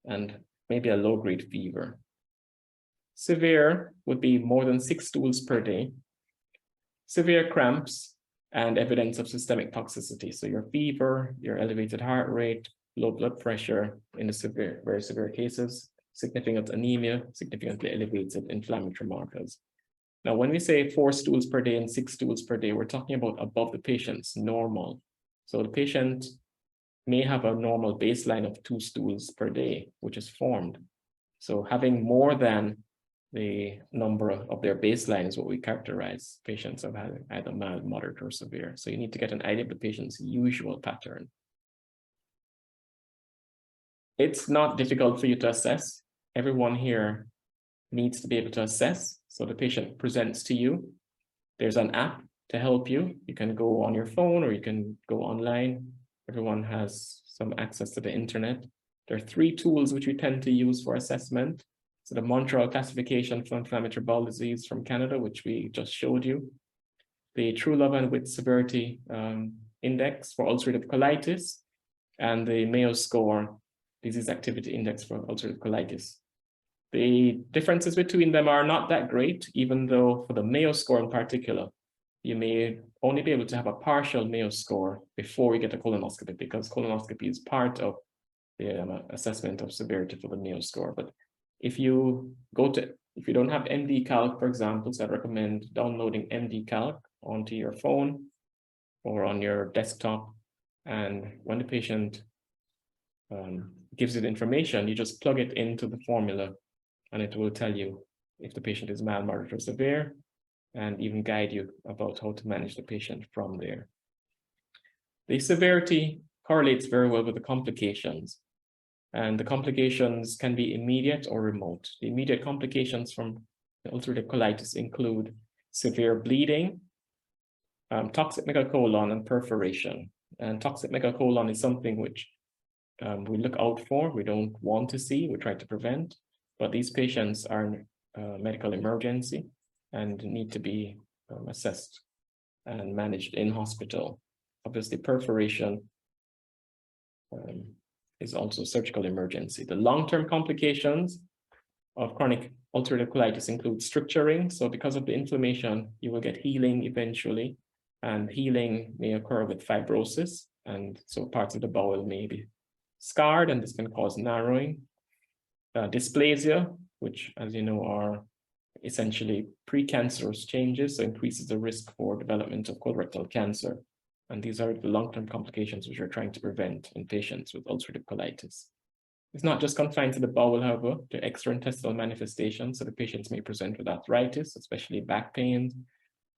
and maybe a low-grade fever. Severe would be more than 6 stools per day, severe cramps, and evidence of systemic toxicity. So your fever, your elevated heart rate, low blood pressure in the severe, very severe cases, significant anemia, significantly elevated inflammatory markers. Now, when we say 4 stools per day and 6 stools per day, we're talking about above the patient's normal. So the patient may have a normal baseline of 2 stools per day, which is formed. So having more than the number of their baseline is what we characterize patients of having either mild, moderate, or severe. So you need to get an idea of the patient's usual pattern. It's not difficult for you to assess. Everyone here needs to be able to assess. So the patient presents to you. There's an app to help you. You can go on your phone or you can go online. Everyone has some access to the internet. There are 3 tools which we tend to use for assessment. So the Montreal classification for inflammatory bowel disease from Canada, which we just showed you. The True Love and Width Severity Index for ulcerative colitis, and the Mayo score disease activity index for ulcerative colitis. The differences between them are not that great, even though for the Mayo score in particular, you may only be able to have a partial Mayo score before you get a colonoscopy, because colonoscopy is part of the assessment of severity for the Mayo score. But if you don't have MD Calc, for example, so I'd recommend downloading MD Calc onto your phone or on your desktop. And when the patient gives you the information, you just plug it into the formula and it will tell you if the patient is mild, moderate, or severe, and even guide you about how to manage the patient from there. The severity correlates very well with the complications, and the complications can be immediate or remote. The immediate complications from the ulcerative colitis include severe bleeding, toxic megacolon, and perforation. And toxic megacolon is something which we look out for, we don't want to see, we try to prevent, but these patients are medical emergency and need to be assessed and managed in hospital. Obviously, perforation is also surgical emergency. The long-term complications of chronic ulcerative colitis include stricturing. So because of the inflammation, you will get healing eventually, and healing may occur with fibrosis. And so parts of the bowel may be scarred, and this can cause narrowing. Dysplasia, which, as you know, are essentially precancerous changes, so increases the risk for development of colorectal cancer. And these are the long-term complications which we're trying to prevent in patients with ulcerative colitis. It's not just confined to the bowel, however, to extraintestinal manifestations. So the patients may present with arthritis, especially back pain,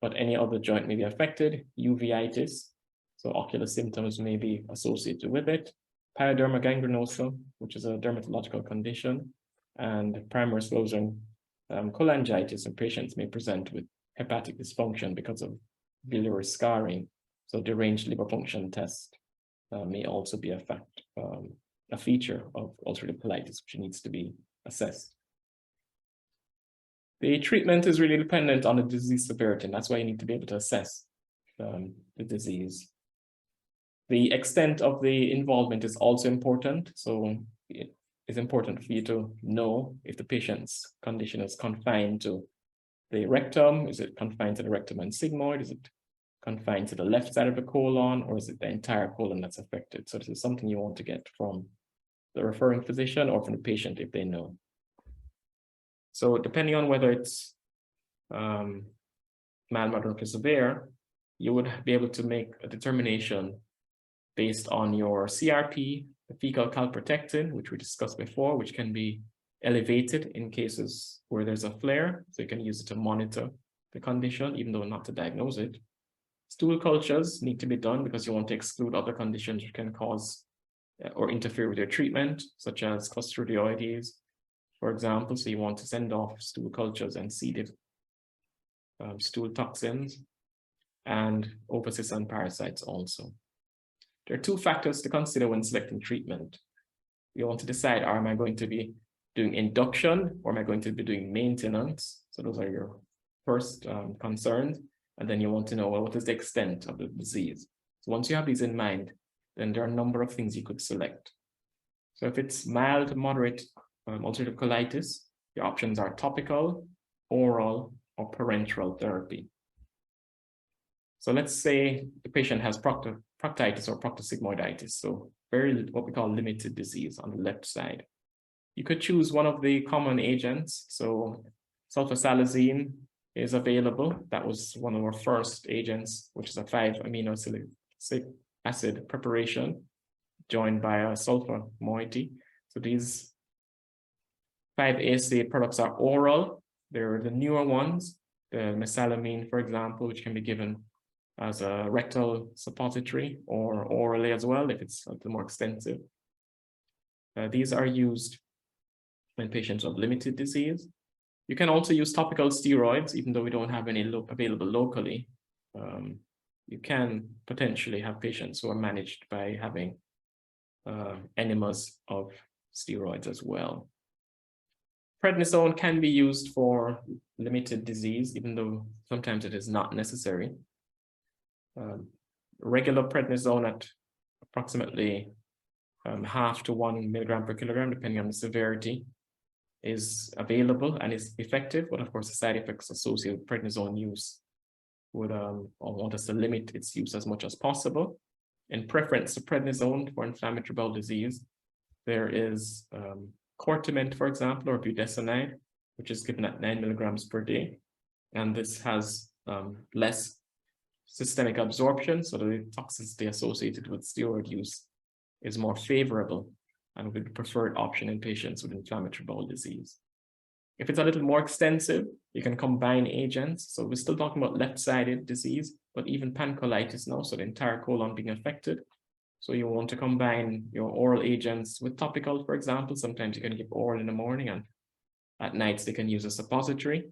but any other joint may be affected, uveitis, so ocular symptoms may be associated with it, pyoderma gangrenosum, which is a dermatological condition, and primary sclerosing cholangitis, and patients may present with hepatic dysfunction because of biliary scarring. So deranged liver function test may also be a feature of ulcerative colitis, which needs to be assessed. The treatment is really dependent on the disease severity, and that's why you need to be able to assess the disease. The extent of the involvement is also important. So it is important for you to know if the patient's condition is confined to the rectum, is it confined to the rectum and sigmoid, is it confined to the left side of the colon, or is it the entire colon that's affected? So this is something you want to get from the referring physician or from the patient if they know. So depending on whether it's mild, moderate, or severe, you would be able to make a determination based on your CRP, the fecal calprotectin, which we discussed before, which can be elevated in cases where there's a flare. So you can use it to monitor the condition, even though not to diagnose it. Stool cultures need to be done because you want to exclude other conditions which can cause or interfere with your treatment, such as Clostridioides, for example. So you want to send off stool cultures and seeded stool toxins, and ovocysts and parasites also. There are two factors to consider when selecting treatment. You want to decide, am I going to be doing induction or am I going to be doing maintenance? So those are your first concerns. And then you want to know, well, what is the extent of the disease? So once you have these in mind, then there are a number of things you could select. So if it's mild, moderate ulcerative colitis, your options are topical, oral, or parenteral therapy. So let's say the patient has proctitis or proctosigmoiditis, so very what we call limited disease on the left side. You could choose one of the common agents. So sulfasalazine is available. That was one of our first agents, which is a 5-amino acid preparation joined by a sulfur moiety. So these 5-ACA products are oral. They're the newer ones, the mesalamine, for example, which can be given as a rectal suppository or orally as well, if it's a little more extensive. These are used when patients have limited disease. You can also use topical steroids, even though we don't have any available locally. You can potentially have patients who are managed by having enemas of steroids as well. Prednisone can be used for limited disease, even though sometimes it is not necessary. Regular prednisone at approximately half to 1 milligram per kilogram, depending on the severity, is available and is effective, but of course the side effects associated with prednisone use would want us to limit its use as much as possible. In preference to prednisone for inflammatory bowel disease, there is cortiment, for example, or budesonide, which is given at 9 milligrams per day. And this has less systemic absorption, so the toxicity associated with steroid use is more favorable and would be the preferred option in patients with inflammatory bowel disease. If it's a little more extensive, you can combine agents. So we're still talking about left-sided disease, but even pancolitis now, so the entire colon being affected. So you want to combine your oral agents with topical, for example. Sometimes you can give oral in the morning, and at nights they can use a suppository.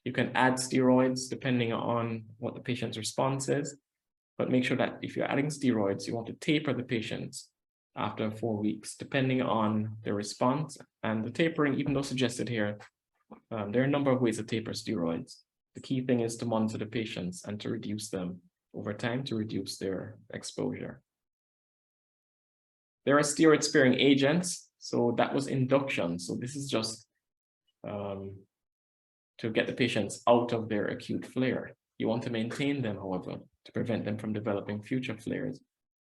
You can add steroids depending on what the patient's response is, but make sure that if you're adding steroids, you want to taper the patients after 4 weeks, depending on their response. And the tapering, even though suggested here, there are a number of ways to taper steroids. The key thing is to monitor the patients and to reduce them over time to reduce their exposure. There are steroid-sparing agents, so that was induction. So this is just to get the patients out of their acute flare. You want to maintain them, however, to prevent them from developing future flares.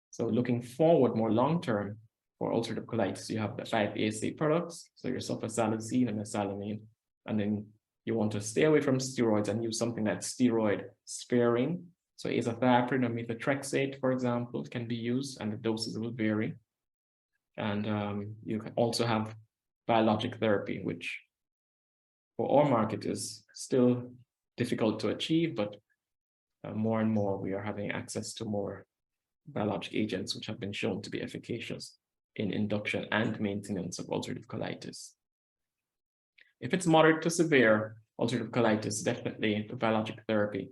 So looking forward more long-term for ulcerative colitis, you have the 5 ASA products, so your sulfasalazine and mesalamine, and then you want to stay away from steroids and use something that's steroid sparing. So azathioprine or methotrexate, for example, can be used, and the doses will vary. And you can also have biologic therapy, which for our market is still difficult to achieve, but more and more we are having access to more biologic agents which have been shown to be efficacious in induction and maintenance of ulcerative colitis. If it's moderate to severe ulcerative colitis, definitely the biologic therapy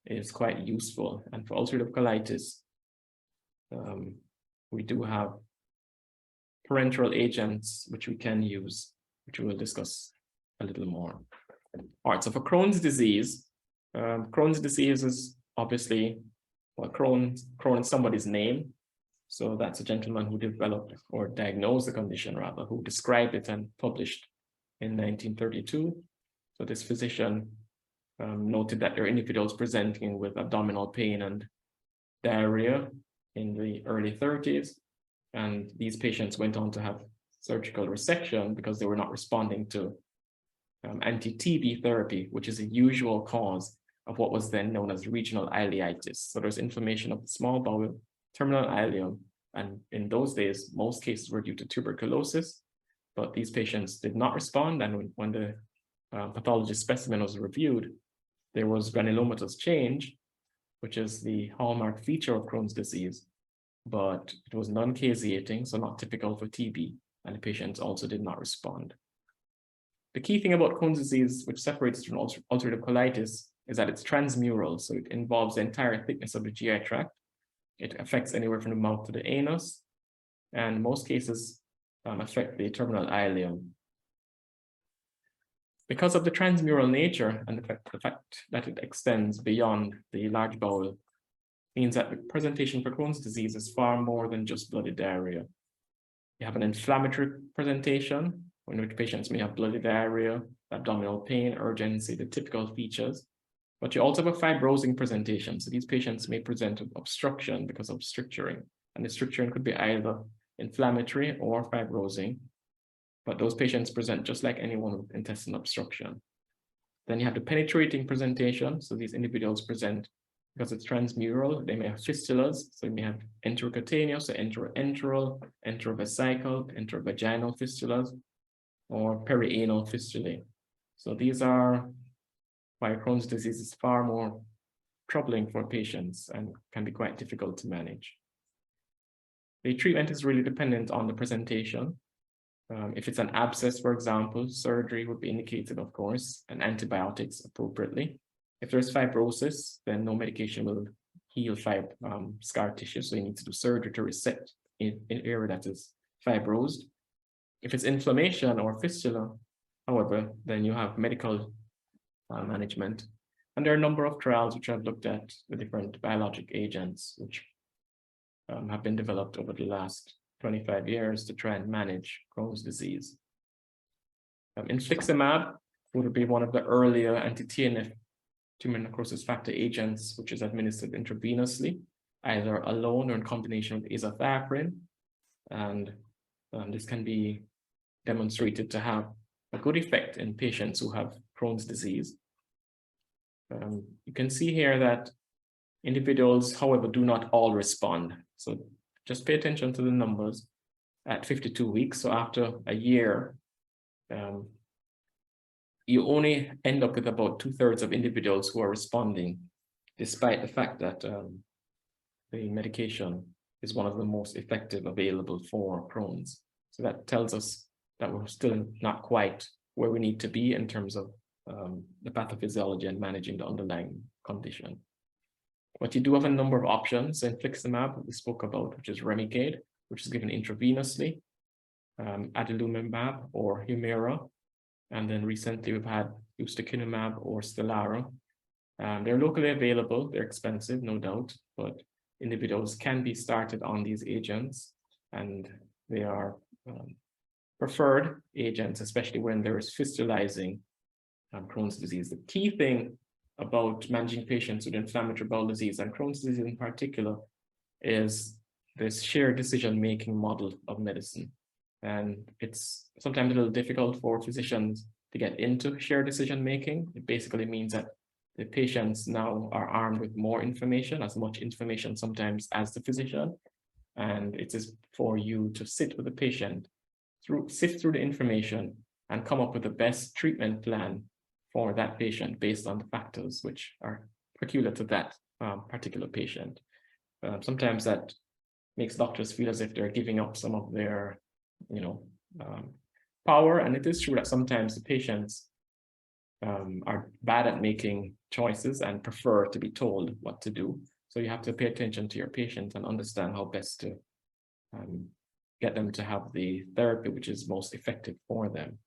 is quite useful. And for ulcerative colitis, we do have parenteral agents which we can use, which we will discuss a little more. All right, so for Crohn's disease is obviously, well, Crohn is somebody's name. So that's a gentleman who developed or diagnosed the condition, rather, who described it and published in 1932. So this physician noted that there are individuals presenting with abdominal pain and diarrhea in the early 30s. And these patients went on to have surgical resection because they were not responding to anti-TB therapy, which is a usual cause of what was then known as regional ileitis. So there's inflammation of the small bowel, terminal ileum, and in those days, most cases were due to tuberculosis, but these patients did not respond. And when the pathologist specimen was reviewed, there was granulomatous change, which is the hallmark feature of Crohn's disease, but it was non-caseating, so not typical for TB, and the patients also did not respond. The key thing about Crohn's disease, which separates it from ulcerative colitis, is that it's transmural, so it involves the entire thickness of the GI tract. It affects anywhere from the mouth to the anus, and in most cases affect the terminal ileum. Because of the transmural nature and the fact that it extends beyond the large bowel, means that the presentation for Crohn's disease is far more than just bloody diarrhea. You have an inflammatory presentation, in which patients may have bloody diarrhea, abdominal pain, urgency, the typical features. But you also have a fibrosing presentation. So these patients may present with obstruction because of stricturing. And the stricturing could be either inflammatory or fibrosing. But those patients present just like anyone with intestinal obstruction. Then you have the penetrating presentation. So these individuals present, because it's transmural, they may have fistulas. So you may have enterocutaneous, or enteroenteral, enterovesical, enterovaginal fistulas, or perianal fistulae. So these are why Crohn's disease is far more troubling for patients and can be quite difficult to manage. The treatment is really dependent on the presentation. If it's an abscess, for example, surgery would be indicated, of course, and antibiotics appropriately. If there's fibrosis, then no medication will heal scar tissue, so you need to do surgery to reset an area that is fibrosed. If it's inflammation or fistula, however, then you have medical management. And there are a number of trials which have looked at the different biologic agents which have been developed over the last 25 years to try and manage Crohn's disease. Infliximab would be one of the earlier anti-TNF, tumor necrosis factor agents, which is administered intravenously, either alone or in combination with azathioprine. And this can be demonstrated to have a good effect in patients who have Crohn's disease. You can see here that individuals, however, do not all respond. So just pay attention to the numbers at 52 weeks. So after a year, you only end up with about 2/3 of individuals who are responding, despite the fact that the medication is one of the most effective available for Crohn's. So that tells us that we're still not quite where we need to be in terms of the pathophysiology and managing the underlying condition. But you do have a number of options. Infliximab, we spoke about, which is Remicade, which is given intravenously, adalimumab or Humira, and then recently we've had ustekinumab or Stelara. They're locally available, they're expensive, no doubt, but individuals can be started on these agents, and they are preferred agents, especially when there is fistulizing Crohn's disease. The key thing about managing patients with inflammatory bowel disease and Crohn's disease in particular is this shared decision-making model of medicine. And it's sometimes a little difficult for physicians to get into shared decision-making. It basically means that the patients now are armed with more information, as much information sometimes as the physician. And it is for you to sit with the patient, sift through the information and come up with the best treatment plan for that patient based on the factors which are peculiar to that particular patient. Sometimes that makes doctors feel as if they're giving up some of their, power. And it is true that sometimes the patients are bad at making choices and prefer to be told what to do. So you have to pay attention to your patient and understand how best to get them to have the therapy which is most effective for them.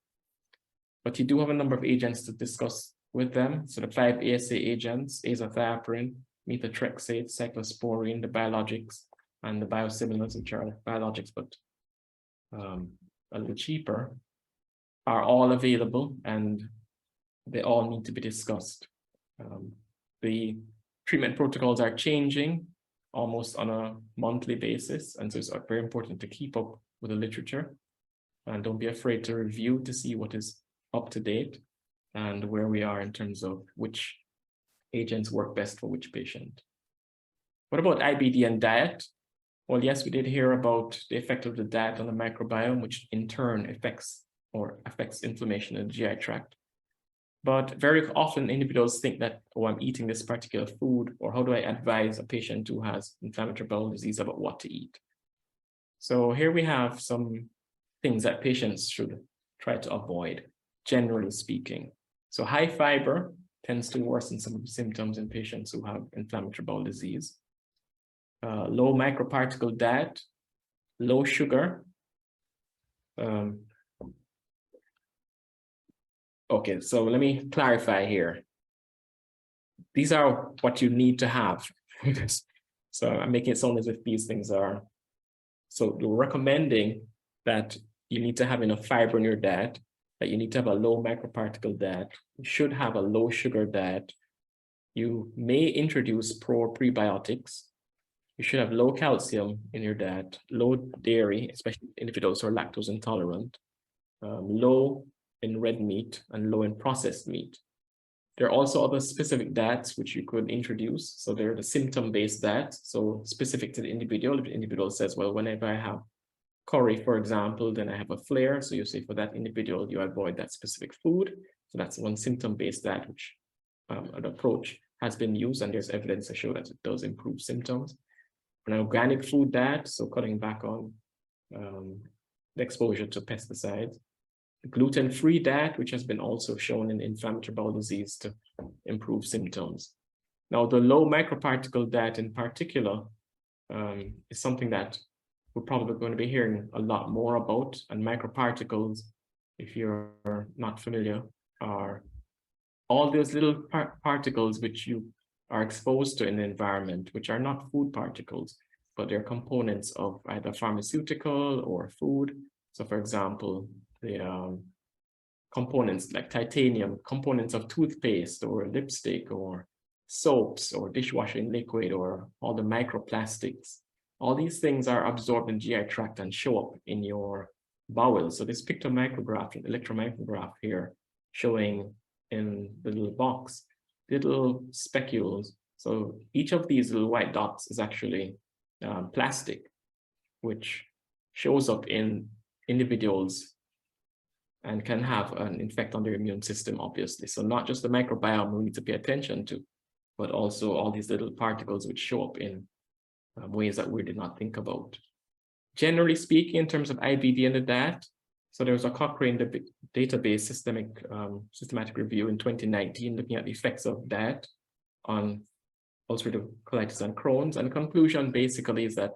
But you do have a number of agents to discuss with them. So the 5 ASA agents, azathioprine, methotrexate, cyclosporine, the biologics, and the biosimilars, which are biologics, but a little cheaper, are all available, and they all need to be discussed. The treatment protocols are changing almost on a monthly basis, and so it's very important to keep up with the literature, and don't be afraid to review to see what is up to date and where we are in terms of which agents work best for which patient. What about IBD and diet? Well, yes, we did hear about the effect of the diet on the microbiome, which in turn affects inflammation in the GI tract. But very often individuals think that, oh, I'm eating this particular food, or how do I advise a patient who has inflammatory bowel disease about what to eat? So here we have some things that patients should try to avoid, generally speaking. So high fiber tends to worsen some of the symptoms in patients who have inflammatory bowel disease. Low microparticle diet, low sugar. Okay, so let me clarify here. These are what you need to have. So I'm making it sound as if these things are. So we're recommending that you need to have enough fiber in your diet, that you need to have a low microparticle diet. You should have a low sugar diet. You may introduce prebiotics. You should have low calcium in your diet, low dairy, especially individuals who are lactose intolerant, low in red meat and low in processed meat. There are also other specific diets which you could introduce. So they're the symptom-based diets, so specific to the individual. If the individual says, well, whenever I have curry, for example, then I have a flare. So you say for that individual, you avoid that specific food. So that's one symptom-based diet, which an approach has been used, and there's evidence to show that it does improve symptoms. An organic food diet, so cutting back on the exposure to pesticides. The gluten-free diet, which has been also shown in inflammatory bowel disease to improve symptoms. Now, the low microparticle diet in particular is something that we're probably going to be hearing a lot more about. And microparticles, if you're not familiar, are all those little particles which you are exposed to in the environment, which are not food particles. but they're components of either pharmaceutical or food. So for example, the components like titanium, components of toothpaste or lipstick or soaps or dishwashing liquid or all the microplastics. All these things are absorbed in GI tract and show up in your bowel. So this pictomicrograph, electromicrograph here, showing in the little box, little specules. So each of these little white dots is actually plastic, which shows up in individuals and can have an effect on their immune system, obviously. So not just the microbiome we need to pay attention to, but also all these little particles which show up in ways that we did not think about. Generally speaking, in terms of IBD and the DAT, so there was a Cochrane database systematic review in 2019 looking at the effects of DAT on ulcerative colitis and Crohn's. And the conclusion basically is that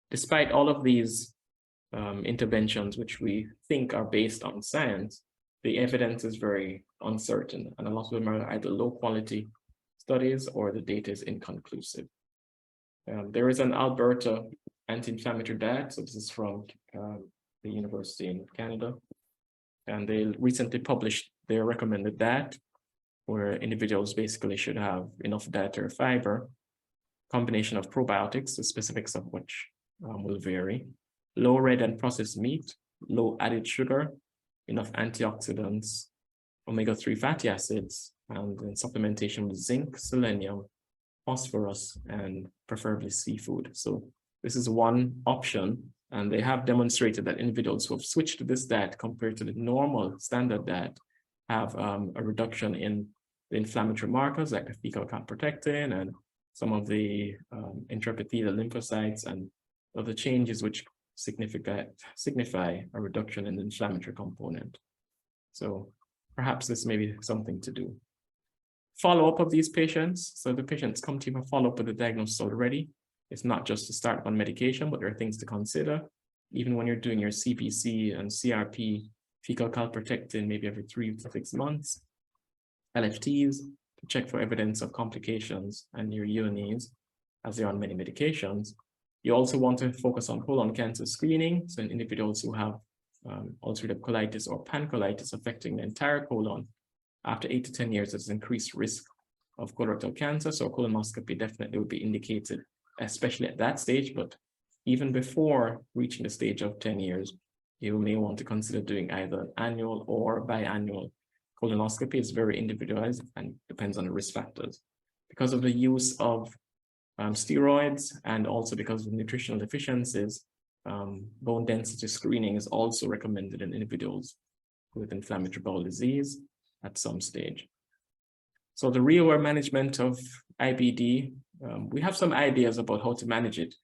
despite all of these interventions, which we think are based on science, the evidence is very uncertain. And a lot of them are either low quality studies or the data is inconclusive. There is an Alberta anti-inflammatory diet. So this is from the University in Canada. And they recently published their recommended diet, where individuals basically should have enough dietary fiber, combination of probiotics, the specifics of which will vary, low red and processed meat, low added sugar, enough antioxidants, omega-3 fatty acids, and then supplementation with zinc, selenium, phosphorus, and preferably seafood. So this is one option, and they have demonstrated that individuals who have switched to this diet compared to the normal standard diet have a reduction in the inflammatory markers like the fecal calprotectin and some of the intraepithelial lymphocytes and other changes which signify a reduction in the inflammatory component. So perhaps this may be something to do. Follow-up of these patients. So the patients come to you for follow-up with the diagnosis already. It's not just to start on medication, but there are things to consider. Even when you're doing your CPC and CRP, fecal calprotectin, maybe every 3 to 6 months, LFTs to check for evidence of complications and your UNEs as they're on many medications. You also want to focus on colon cancer screening. So in individuals who have ulcerative colitis or pancolitis affecting the entire colon, after 8 to 10 years, there's increased risk of colorectal cancer. So colonoscopy definitely would be indicated, especially at that stage. But even before reaching the stage of 10 years, you may want to consider doing either annual or biannual colonoscopy. Is very individualized and depends on the risk factors. Because of the use of steroids and also because of nutritional deficiencies, bone density screening is also recommended in individuals with inflammatory bowel disease at some stage. So the real-world management of IBD, we have some ideas about how to manage it,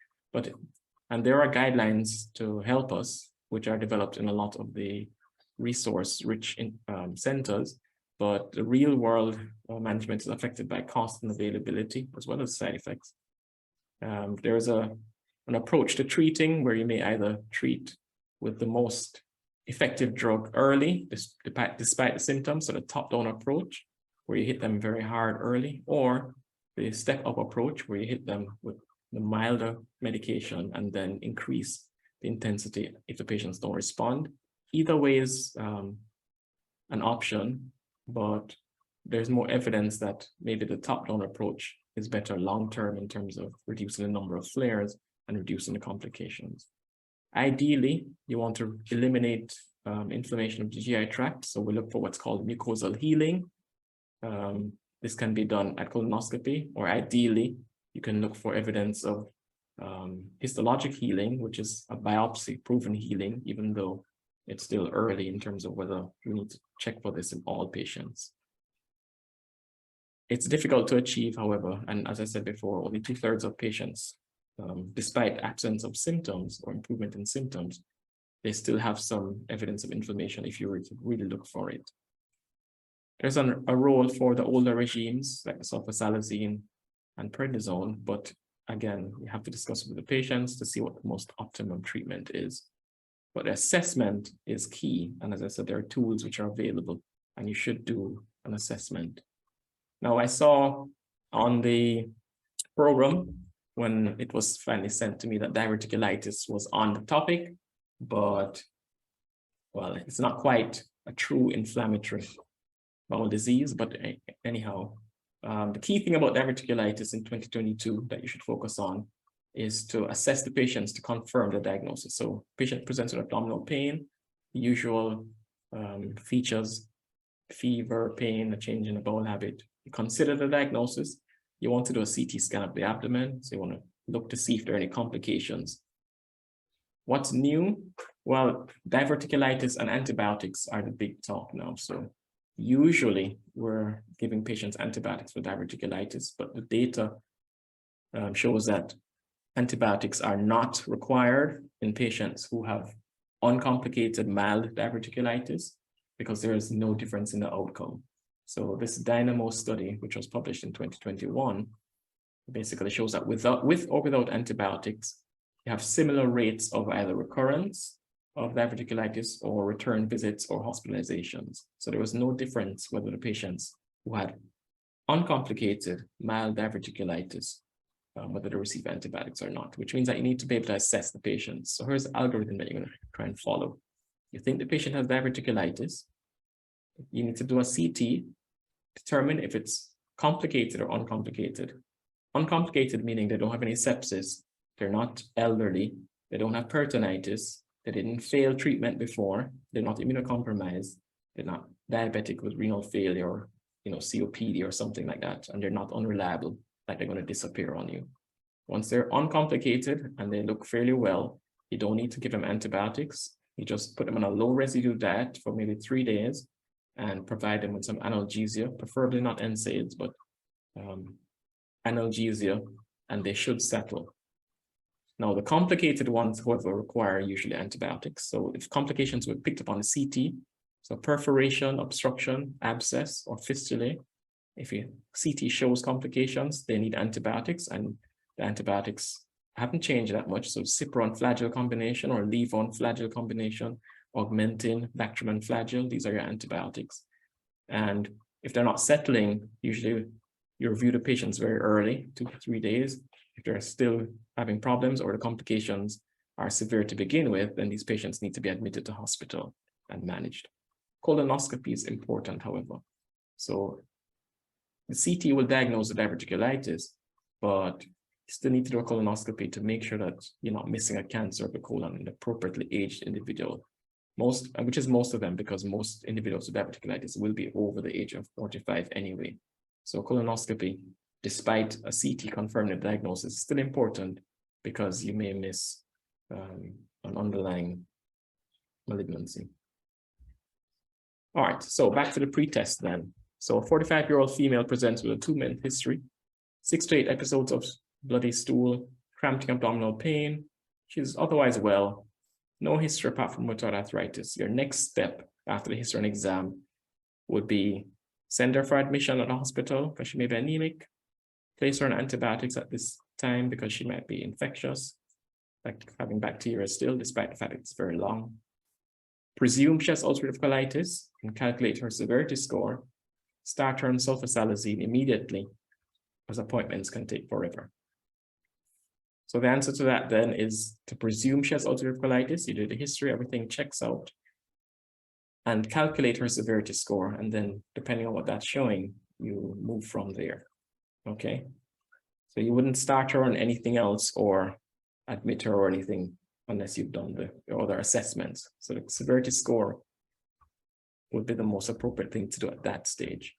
and there are guidelines to help us, which are developed in a lot of the resource-rich centers, but the real-world management is affected by cost and availability as well as side effects. There's an approach to treating where you may either treat with the most effective drug early, despite the symptoms, so the top-down approach, where you hit them very hard early, or the step-up approach, where you hit them with the milder medication and then increase the intensity if the patients don't respond. Either way is an option, but there's more evidence that maybe the top-down approach is better long-term in terms of reducing the number of flares and reducing the complications. Ideally, you want to eliminate inflammation of the GI tract. So we look for what's called mucosal healing. This can be done at colonoscopy, or ideally, you can look for evidence of histologic healing, which is a biopsy-proven healing, even though it's still early in terms of whether we need to check for this in all patients. It's difficult to achieve, however, and as I said before, only 2/3 of patients, despite absence of symptoms or improvement in symptoms, they still have some evidence of inflammation if you were to really look for it. There's a role for the older regimes like sulfasalazine and prednisone, but again, you have to discuss with the patients to see what the most optimum treatment is. But assessment is key, and as I said, there are tools which are available, and you should do an assessment. Now, I saw on the program when it was finally sent to me that diverticulitis was on the topic, but well, it's not quite a true inflammatory bowel disease, but anyhow, the key thing about diverticulitis in 2022 that you should focus on is to assess the patients to confirm the diagnosis. So patient presents with abdominal pain, the usual features, fever, pain, a change in the bowel habit. You consider the diagnosis. You want to do a CT scan of the abdomen. So you want to look to see if there are any complications. What's new? Well, diverticulitis and antibiotics are the big talk now. So usually we're giving patients antibiotics for diverticulitis, but the data shows that antibiotics are not required in patients who have uncomplicated mild diverticulitis because there is no difference in the outcome. So this Dynamo study, which was published in 2021, basically shows that with or without antibiotics, you have similar rates of either recurrence of diverticulitis or return visits or hospitalizations. So there was no difference whether the patients who had uncomplicated mild diverticulitis, whether they receive antibiotics or not, which means that you need to be able to assess the patients. So here's the algorithm that you're going to try and follow. You think the patient has diverticulitis, you need to do a CT, determine if it's complicated or uncomplicated. Uncomplicated meaning they don't have any sepsis, they're not elderly, they don't have peritonitis, they didn't fail treatment before, they're not immunocompromised, they're not diabetic with renal failure, or COPD or something like that, and they're not unreliable, like they're going to disappear on you. Once they're uncomplicated and they look fairly well, you don't need to give them antibiotics. You just put them on a low residue diet for maybe 3 days and provide them with some analgesia, preferably not NSAIDs, but analgesia, and they should settle. Now, the complicated ones, however, require usually antibiotics. So if complications were picked up on the CT, so perforation, obstruction, abscess, or fistulae, if your CT shows complications, they need antibiotics, and the antibiotics haven't changed that much. So Cipron flagyl combination or Levon flagyl combination, Augmentin, Bactrim and flagyl, these are your antibiotics. And if they're not settling, usually you review the patients very early, 2 to 3 days. If they're still having problems or the complications are severe to begin with, then these patients need to be admitted to hospital and managed. Colonoscopy is important, however. So the CT will diagnose the diverticulitis, but you still need to do a colonoscopy to make sure that you're not missing a cancer of the colon in an appropriately aged individual. Which is most of them, because most individuals with diverticulitis will be over the age of 45 anyway. So colonoscopy, despite a CT confirming the diagnosis, is still important because you may miss an underlying malignancy. All right, so back to the pretest then. So a 45-year-old female presents with a 2-month history, 6 to 8 episodes of bloody stool, cramping abdominal pain. She's otherwise well. No history apart from rheumatoid arthritis. Your next step after the history and exam would be send her for admission at the hospital because she may be anemic, place her on antibiotics at this time because she might be infectious, like having bacteria still, despite the fact it's very long. Presume she has ulcerative colitis and calculate her severity score. Start her on sulfasalazine immediately, as appointments can take forever. So the answer to that then is to presume she has ulcerative colitis. You do the history, everything checks out, and calculate her severity score. And then depending on what that's showing, you move from there, okay? So you wouldn't start her on anything else or admit her or anything unless you've done the other assessments. So the severity score would be the most appropriate thing to do at that stage.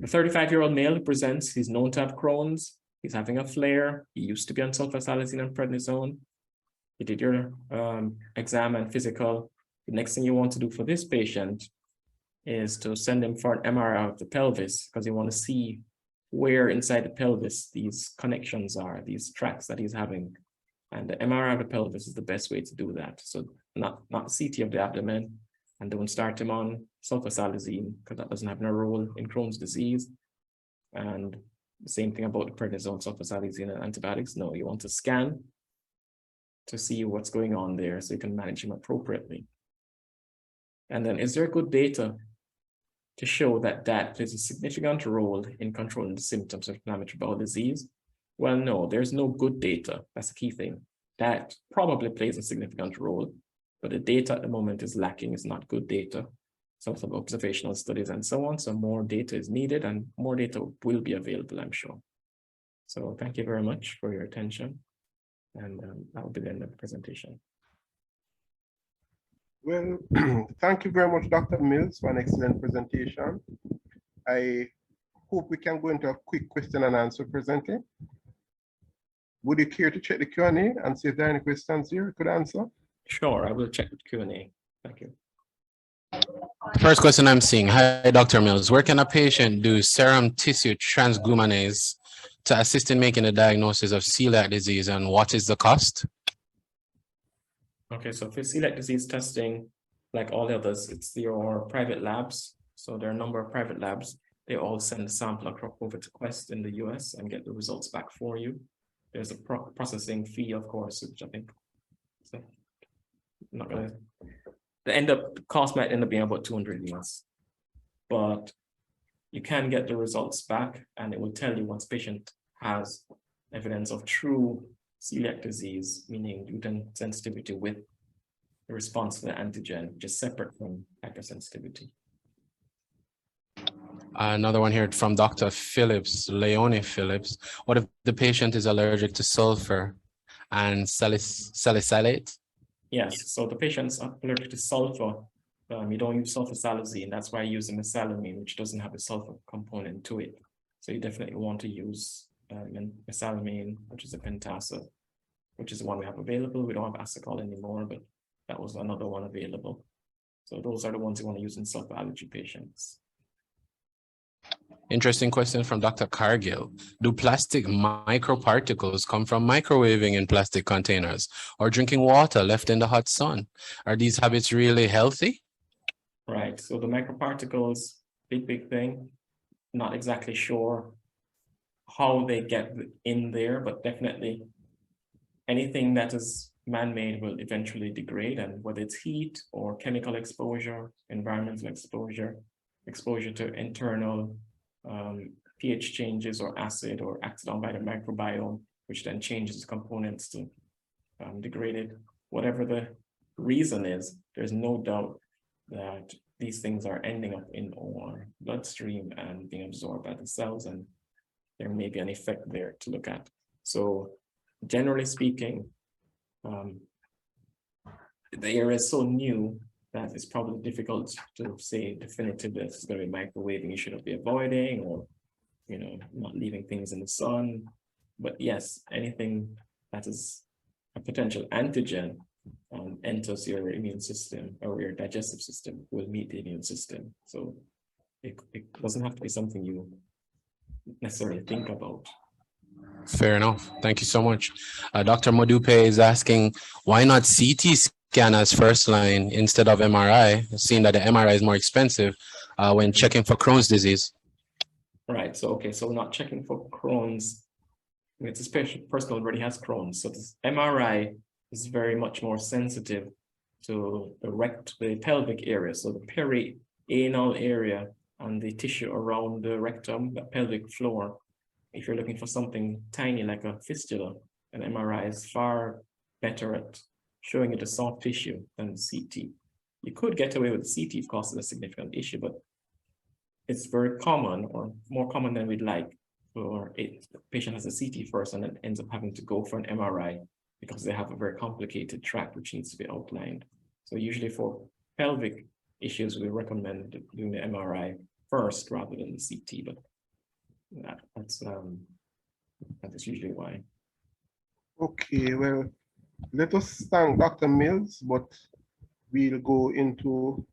The 35-year-old male who presents, he's known to have Crohn's. He's having a flare. He used to be on sulfasalazine and prednisone. You did your exam and physical. The next thing you want to do for this patient is to send him for an MRI of the pelvis because you want to see where inside the pelvis these connections are, these tracts that he's having. And the MRI of the pelvis is the best way to do that. So not CT of the abdomen, and don't start him on sulfasalazine because that doesn't have no role in Crohn's disease. And the same thing about the prednisone, sulfasalazine, and antibiotics. No, you want to scan to see what's going on there so you can manage him appropriately. And then, is there good data to show that that plays a significant role in controlling the symptoms of inflammatory bowel disease? Well, no, there's no good data. That's the key thing. That probably plays a significant role, but the data at the moment is lacking. It's not good data. Some observational studies and so on. So more data is needed and more data will be available, I'm sure. So thank you very much for your attention. And that will be the end of the presentation. Well, thank you very much, Dr. Mills, for an excellent presentation. I hope we can go into a quick question and answer presently. Would you care to check the Q&A and see if there are any questions here you could answer? Sure, I will check the Q&A. Thank you. First question I'm seeing. Hi, Dr. Mills. Where can a patient do serum tissue transglumanase to assist in making a diagnosis of celiac disease, and what is the cost? Okay, so for celiac disease testing, like all the others, it's your private labs. So there are a number of private labs. They all send a sample over to Quest in the US and get the results back for you. There's a processing fee, of course, which I think so I'm not gonna. The cost might end up being about 200 US, but you can get the results back, and it will tell you once patient has evidence of true celiac disease, meaning gluten sensitivity with the response to the antigen, which is separate from hypersensitivity. Another one here from Dr. Phillips, Leonie Phillips. What if the patient is allergic to sulfur and salicylate? Yes, so the patients are allergic to sulfur. You don't use sulfasalazine. That's why you're using mesalamine, which doesn't have a sulfur component to it. So you definitely want to use mesalamine, which is a pentasa, which is the one we have available. We don't have Asacol anymore, but that was another one available. So those are the ones you want to use in sulfur allergy patients. Interesting question from Dr. Cargill. Do plastic microparticles come from microwaving in plastic containers or drinking water left in the hot sun? Are these habits really healthy? Right, so the microparticles, big thing. Not exactly sure how they get in there, but definitely anything that is man-made will eventually degrade, and whether it's heat or chemical exposure, environmental exposure to internal pH changes or acid or acted on by the microbiome, which then changes components to degraded. Whatever the reason is, there's no doubt that these things are ending up in our bloodstream and being absorbed by the cells, and there may be an effect there to look at. So generally speaking, the area is so new that it's probably difficult to say definitively this is going to be microwaving you shouldn't be avoiding, or not leaving things in the sun. But yes, anything that is a potential antigen enters your immune system or your digestive system will meet the immune system. So it doesn't have to be something you necessarily think about. Fair enough. Thank you so much. Dr. Modupe is asking, why not CT scan as first line instead of MRI, seeing that the MRI is more expensive when checking for Crohn's disease? Right. So, okay. So not checking for Crohn's. It's a person already has Crohn's. So this MRI is very much more sensitive to the pelvic area. So the perianal area and the tissue around the rectum, the pelvic floor. If you're looking for something tiny like a fistula, an MRI is far better at showing you the soft tissue than the CT. You could get away with CT if cost is a significant issue, but it's very common, or more common than we'd like, for the patient has a CT first and then ends up having to go for an MRI because they have a very complicated tract which needs to be outlined. So usually for pelvic issues, we recommend doing the MRI first rather than the CT, but that is usually why. Okay, well, let us thank Dr. Mills, but we'll go into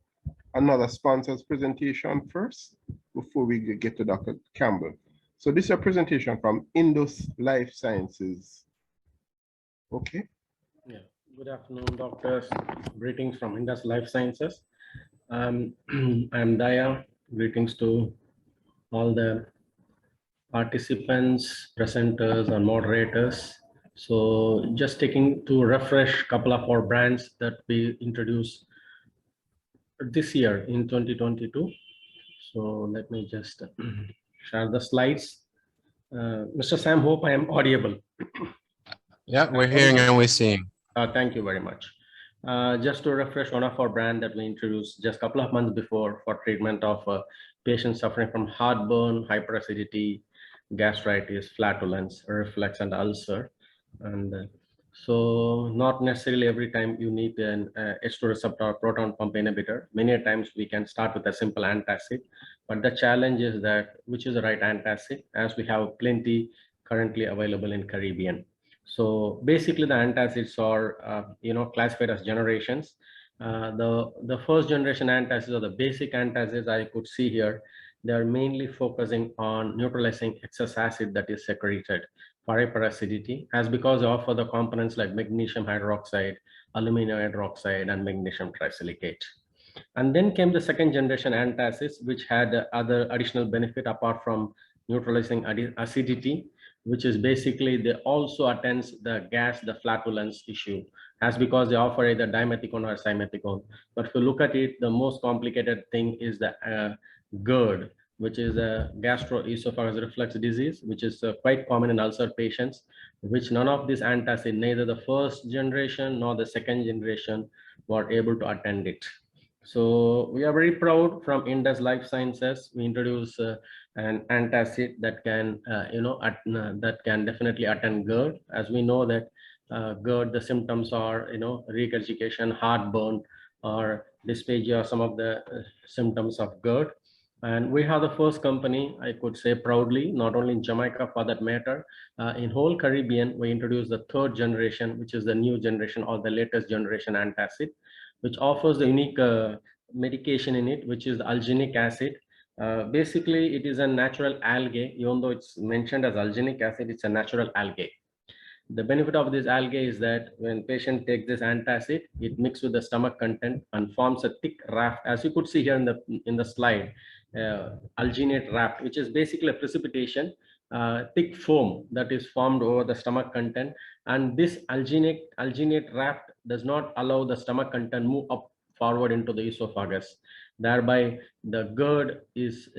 another sponsor's presentation first before we get to Dr. Campbell. So this is a presentation from Indus Life Sciences. Okay. Yeah. Good afternoon, doctors. Greetings from Indus Life Sciences. I'm Daya. Greetings to all the participants, presenters, and moderators. So just taking to refresh a couple of our brands that we introduced this year in 2022. So let me just share the slides. Mr. Sam, hope I am audible. Yeah, we're hearing and we're seeing. Thank you very much. Just to refresh, one of our brand that we introduced just a couple of months before for treatment of patients suffering from heartburn, hyperacidity, gastritis, flatulence, reflux, and ulcer. And so not necessarily every time you need an H2 receptor proton pump inhibitor. Many times we can start with a simple antacid, but the challenge is that which is the right antacid, as we have plenty currently available in Caribbean. So basically the antacids are, classified as generations. The first generation antacids or the basic antacids I could see here, they are mainly focusing on neutralizing excess acid that is secreted for hyperacidity, as because they offer the components like magnesium hydroxide, aluminum hydroxide, and magnesium trisilicate. And then came the second generation antacids, which had other additional benefit apart from neutralizing acidity, which is basically they also attends the gas, the flatulence issue, as because they offer either dimethicone or simethicone. But if you look at it, the most complicated thing is the GERD, which is a gastroesophageal reflux disease, which is quite common in ulcer patients, which none of these antacids, neither the first generation nor the second generation, were able to attend it. So we are very proud from Indus Life Sciences. We introduce an antacid that can, that can definitely attend GERD. As we know that GERD, the symptoms are, regurgitation, heartburn, or dyspepsia, some of the symptoms of GERD. And we have the first company, I could say proudly, not only in Jamaica for that matter, in whole Caribbean, we introduced the third generation, which is the new generation or the latest generation antacid, which offers the unique medication in it, which is alginic acid. Basically, it is a natural algae. Even though it's mentioned as alginic acid, it's a natural algae. The benefit of this algae is that when patient takes this antacid, it mixes with the stomach content and forms a thick raft, as you could see here in the slide, alginate raft, which is basically a precipitation, thick foam that is formed over the stomach content. And this alginate raft does not allow the stomach content move up forward into the esophagus. Thereby, the GERD is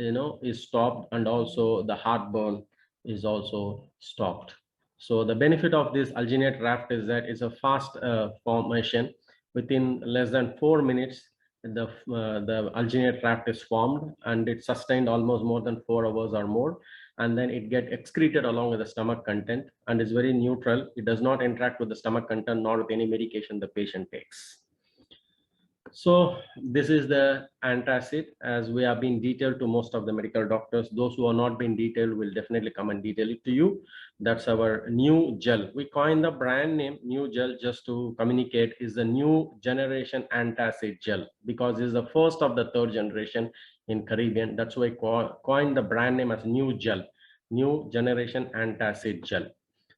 stopped, and also the heartburn is also stopped. So the benefit of this alginate raft is that it's a fast formation. Within less than 4 minutes, the alginate raft is formed, and it's sustained almost more than 4 hours or more. And then it gets excreted along with the stomach content, and is very neutral. It does not interact with the stomach content nor with any medication the patient takes. So this is the antacid, as we have been detailed to most of the medical doctors. Those who are not been detailed will definitely come and detail it to you. That's our new gel. We coined the brand name new gel just to communicate is the new generation antacid gel, because it's the first of the third generation in Caribbean. That's why I coined the brand name as new gel, new generation antacid gel.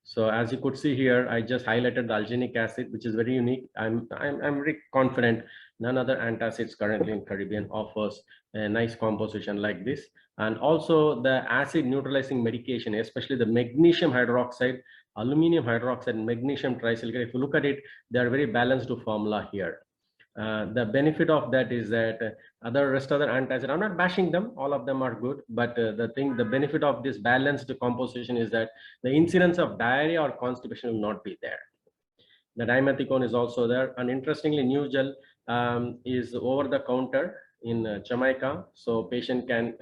So as you could see here, I just highlighted the alginic acid, which is very unique. I'm very confident none other antacids currently in Caribbean offers a nice composition like this. And also the acid neutralizing medication, especially the magnesium hydroxide, aluminum hydroxide, and magnesium trisilicate. If you look at it, they are very balanced to formula here. The benefit of that is that rest of the antacids, I'm not bashing them, all of them are good, but the benefit of this balanced composition is that the incidence of diarrhea or constipation will not be there. The dimethicone is also there, and interestingly, new gel is over the counter in Jamaica, so patient can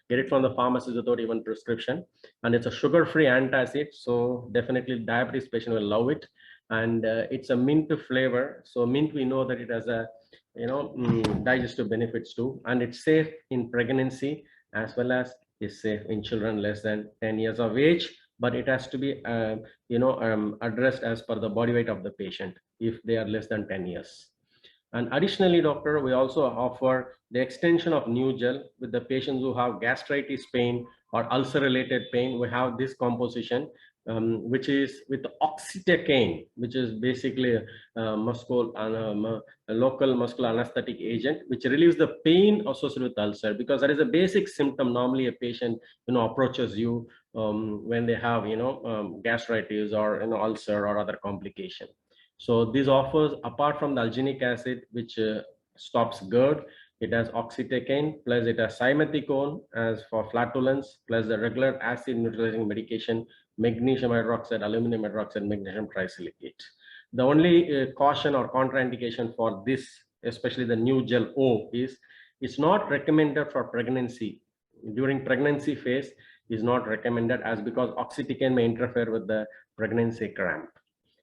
get it from the pharmacist without even prescription, and it's a sugar-free antacid, so definitely diabetes patient will love it. And it's a mint flavor, so mint, we know that it has a digestive benefits too, and it's safe in pregnancy as well as is safe in children less than 10 years of age, but it has to be addressed as per the body weight of the patient if they are less than 10 years. And additionally, doctor, we also offer the extension of new gel with the patients who have gastritis pain or ulcer related pain. We have this composition, which is with oxytocin, which is basically a local muscular anesthetic agent, which relieves the pain associated with ulcer, because that is a basic symptom. Normally a patient approaches you when they have gastritis or ulcer or other complication. So this offers, apart from the alginic acid, which stops GERD, It has oxytocin, plus it has simethicone as for flatulence, plus the regular acid neutralizing medication, magnesium hydroxide, aluminum hydroxide, magnesium trisilicate. The only caution or contraindication for this, especially the new gel O, is it's not recommended for pregnancy. During pregnancy phase is not recommended, as because oxytocin may interfere with the pregnancy cramp,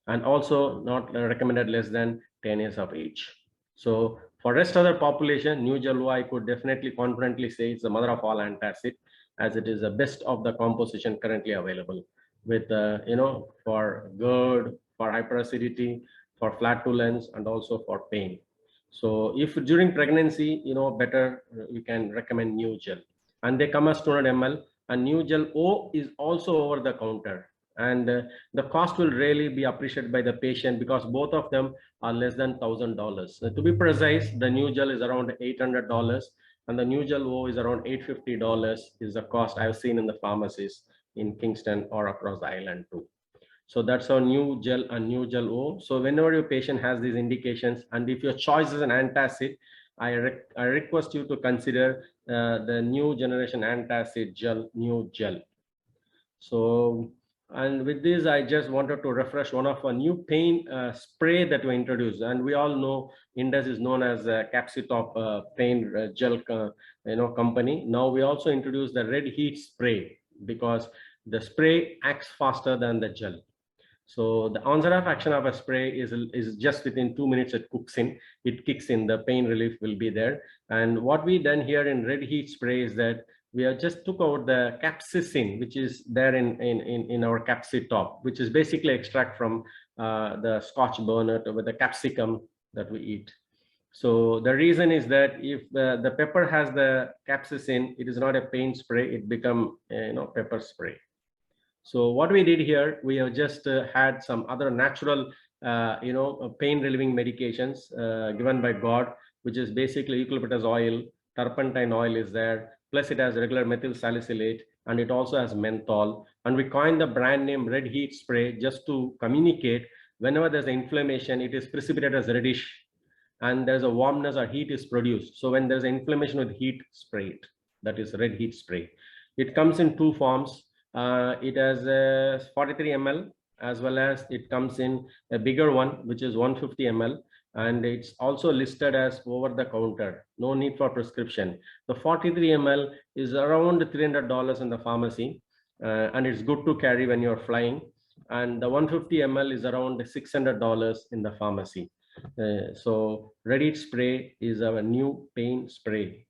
and also not recommended less than 10 years of age. So for rest of the population, new gel O, I could definitely confidently say it's the mother of all antacid, as it is the best of the composition currently available with for GERD, for hyperacidity, for flatulence, and also for pain. So if during pregnancy, better, you can recommend new gel, and they come as 200 ml. And new gel O is also over the counter, and the cost will really be appreciated by the patient because both of them are less than $1,000. To be precise, the new gel is around $800, and the new gel O is around $850 is the cost I've seen in the pharmacies in Kingston or across the island too. So that's our new gel and new gel O. So whenever your patient has these indications, and if your choice is an antacid, I request you to consider the new generation antacid gel, new gel. So, and with this, I just wanted to refresh one of our new pain spray that we introduced. And we all know Indus is known as a Capsitop pain gel company. Now we also introduced the red heat spray because the spray acts faster than the gel. So the onset of action of a spray is just within 2 minutes. It kicks in, the pain relief will be there. And what we done here in red heat spray is that we have just took out the capsaicin, which is there in our Capsitop, which is basically extract from the Scotch bonnet with the capsicum that we eat. So the reason is that if the pepper has the capsaicin, it is not a pain spray, it become pepper spray. So what we did here, we have just had some other natural, pain relieving medications given by God, which is basically eucalyptus oil, turpentine oil is there, plus it has regular methyl salicylate, and it also has menthol. And we coined the brand name Red Heat Spray just to communicate whenever there's an inflammation, it is precipitated as reddish, and there's a warmness or heat is produced. So when there's an inflammation with heat, spray it. That is Red Heat Spray. It comes in two forms. It has 43 ml, as well as it comes in a bigger one, which is 150 ml. And it's also listed as over the counter, no need for prescription. The 43 ml is around $300 in the pharmacy, and it's good to carry when you're flying. And the 150 ml is around $600 in the pharmacy. So Red Heat Spray is our new pain spray.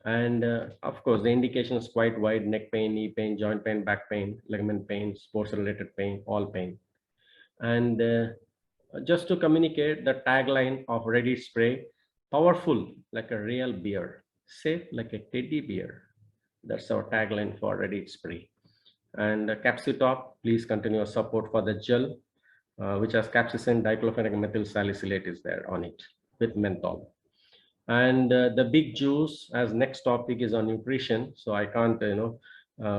And of course, the indication is quite wide: neck pain, knee pain, joint pain, back pain, ligament pain, sports related pain, all pain. And just to communicate the tagline of Red Heat Spray: powerful like a real beer, safe like a teddy bear. That's our tagline for Red Heat Spray. And Capsitop, please continue your support for the gel, which has capsaicin, diclofenac, methyl salicylate is there on it with menthol. And the big juice as next topic is on nutrition. So I can't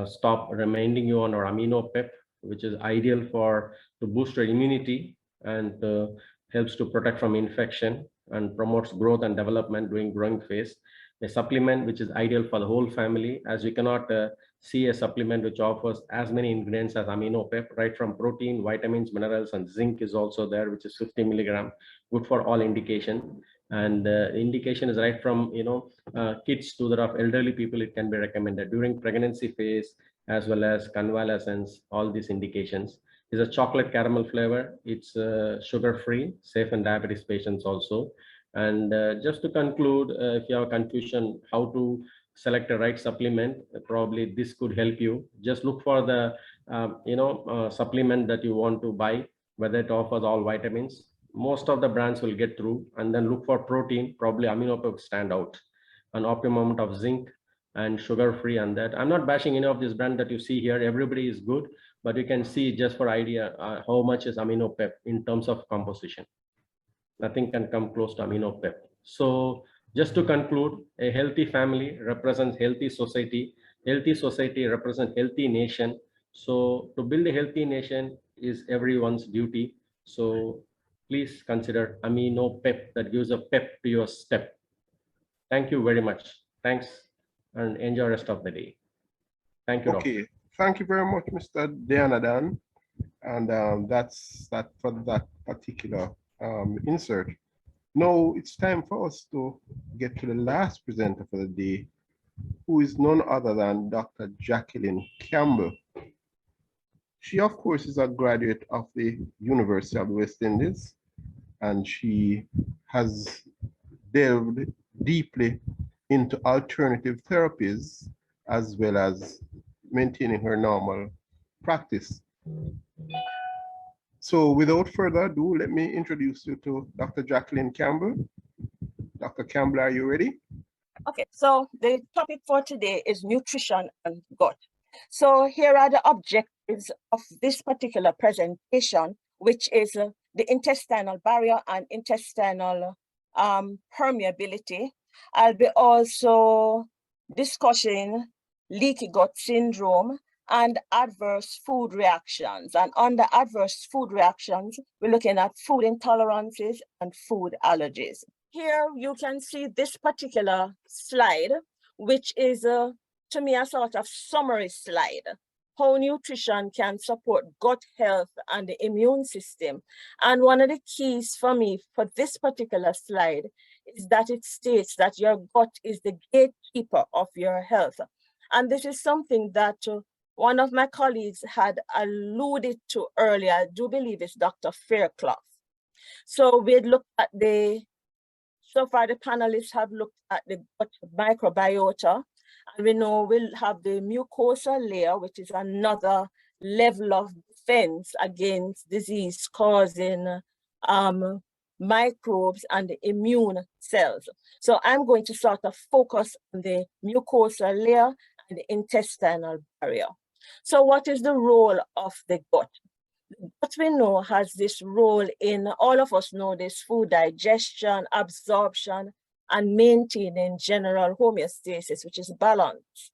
stop reminding you on our amino pep, which is ideal to boost your immunity and helps to protect from infection and promotes growth and development during growing phase. A supplement which is ideal for the whole family, as we cannot see a supplement which offers as many ingredients as amino pep, right from protein, vitamins, minerals, and zinc is also there, which is 50 milligram, good for all indication. And indication is right from kids to the elderly people. It can be recommended during pregnancy phase as well as convalescence. All these indications is a chocolate caramel flavor. It's sugar free, safe in diabetes patients also. And just to conclude, if you have confusion how to select a right supplement, probably this could help you. Just look for the supplement that you want to buy, whether it offers all vitamins. Most of the brands will get through, and then look for protein. Probably amino pep stand out, an optimum amount of zinc and sugar free. And that I'm not bashing any of this brand that you see here. Everybody is good, but you can see just for idea how much is amino pep in terms of composition. Nothing can come close to amino pep. So just to conclude, a healthy family represents healthy society. Healthy society represents healthy nation. So to build a healthy nation is everyone's duty. So please consider amino pep, that gives a pep to your step. Thank you very much. Thanks, and enjoy the rest of the day. Thank you, Okay, Doctor. thank you very much, Mr. Deanadan. And that's that for that particular insert. Now it's time for us to get to the last presenter for the day, who is none other than Dr. Jacqueline Campbell. She, of course, is a graduate of the University of the West Indies, and she has delved deeply into alternative therapies as well as maintaining her normal practice. So without further ado, let me introduce you to Dr. Jacqueline Campbell. Dr. Campbell, are you ready? Okay, so the topic for today is nutrition and gut. So here are the objectives of this particular presentation, which is the intestinal barrier and intestinal permeability. I'll be also discussing leaky gut syndrome and adverse food reactions. And under adverse food reactions, we're looking at food intolerances and food allergies. Here you can see this particular slide, which is to me a sort of summary slide, how nutrition can support gut health and the immune system. And one of the keys for me for this particular slide is that it states that your gut is the gatekeeper of your health. And this is something that one of my colleagues had alluded to earlier. I do believe it's Dr. Fairclough. So we looked at so far the panelists have looked at the gut microbiota, and we know we'll have the mucosal layer, which is another level of defense against disease causing microbes and the immune cells. So I'm going to sort of focus on the mucosal layer and the intestinal barrier. So what is the role of the gut? What we know has this role in, all of us know this, food digestion, absorption, and maintaining general homeostasis, which is balance.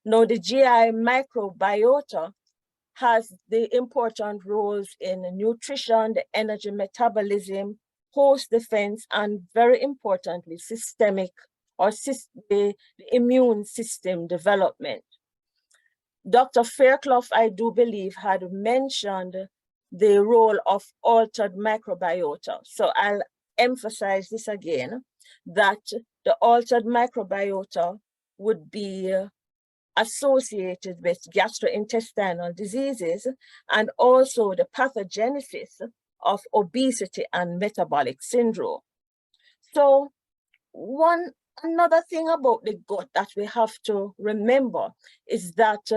Now, the GI microbiota has the important roles in nutrition, the energy metabolism, host defense, and very importantly, systemic or the immune system development. Dr. Fairclough, I do believe, had mentioned the role of altered microbiota. So I'll emphasize this again, that the altered microbiota would be associated with gastrointestinal diseases and also the pathogenesis of obesity and metabolic syndrome. So another thing about the gut that we have to remember is that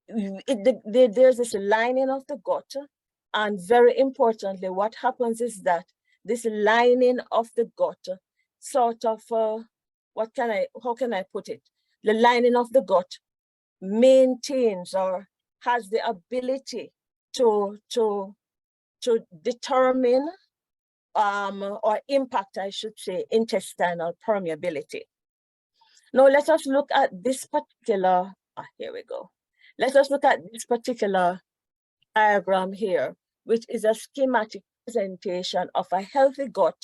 there's this lining of the gut, and very importantly, what happens is that this lining of the gut sort of, how can I put it? The lining of the gut maintains or has the ability to determine or impact, I should say, intestinal permeability. Now let us look at this particular, here we go. Let us look at this particular diagram here, which is a schematic presentation of a healthy gut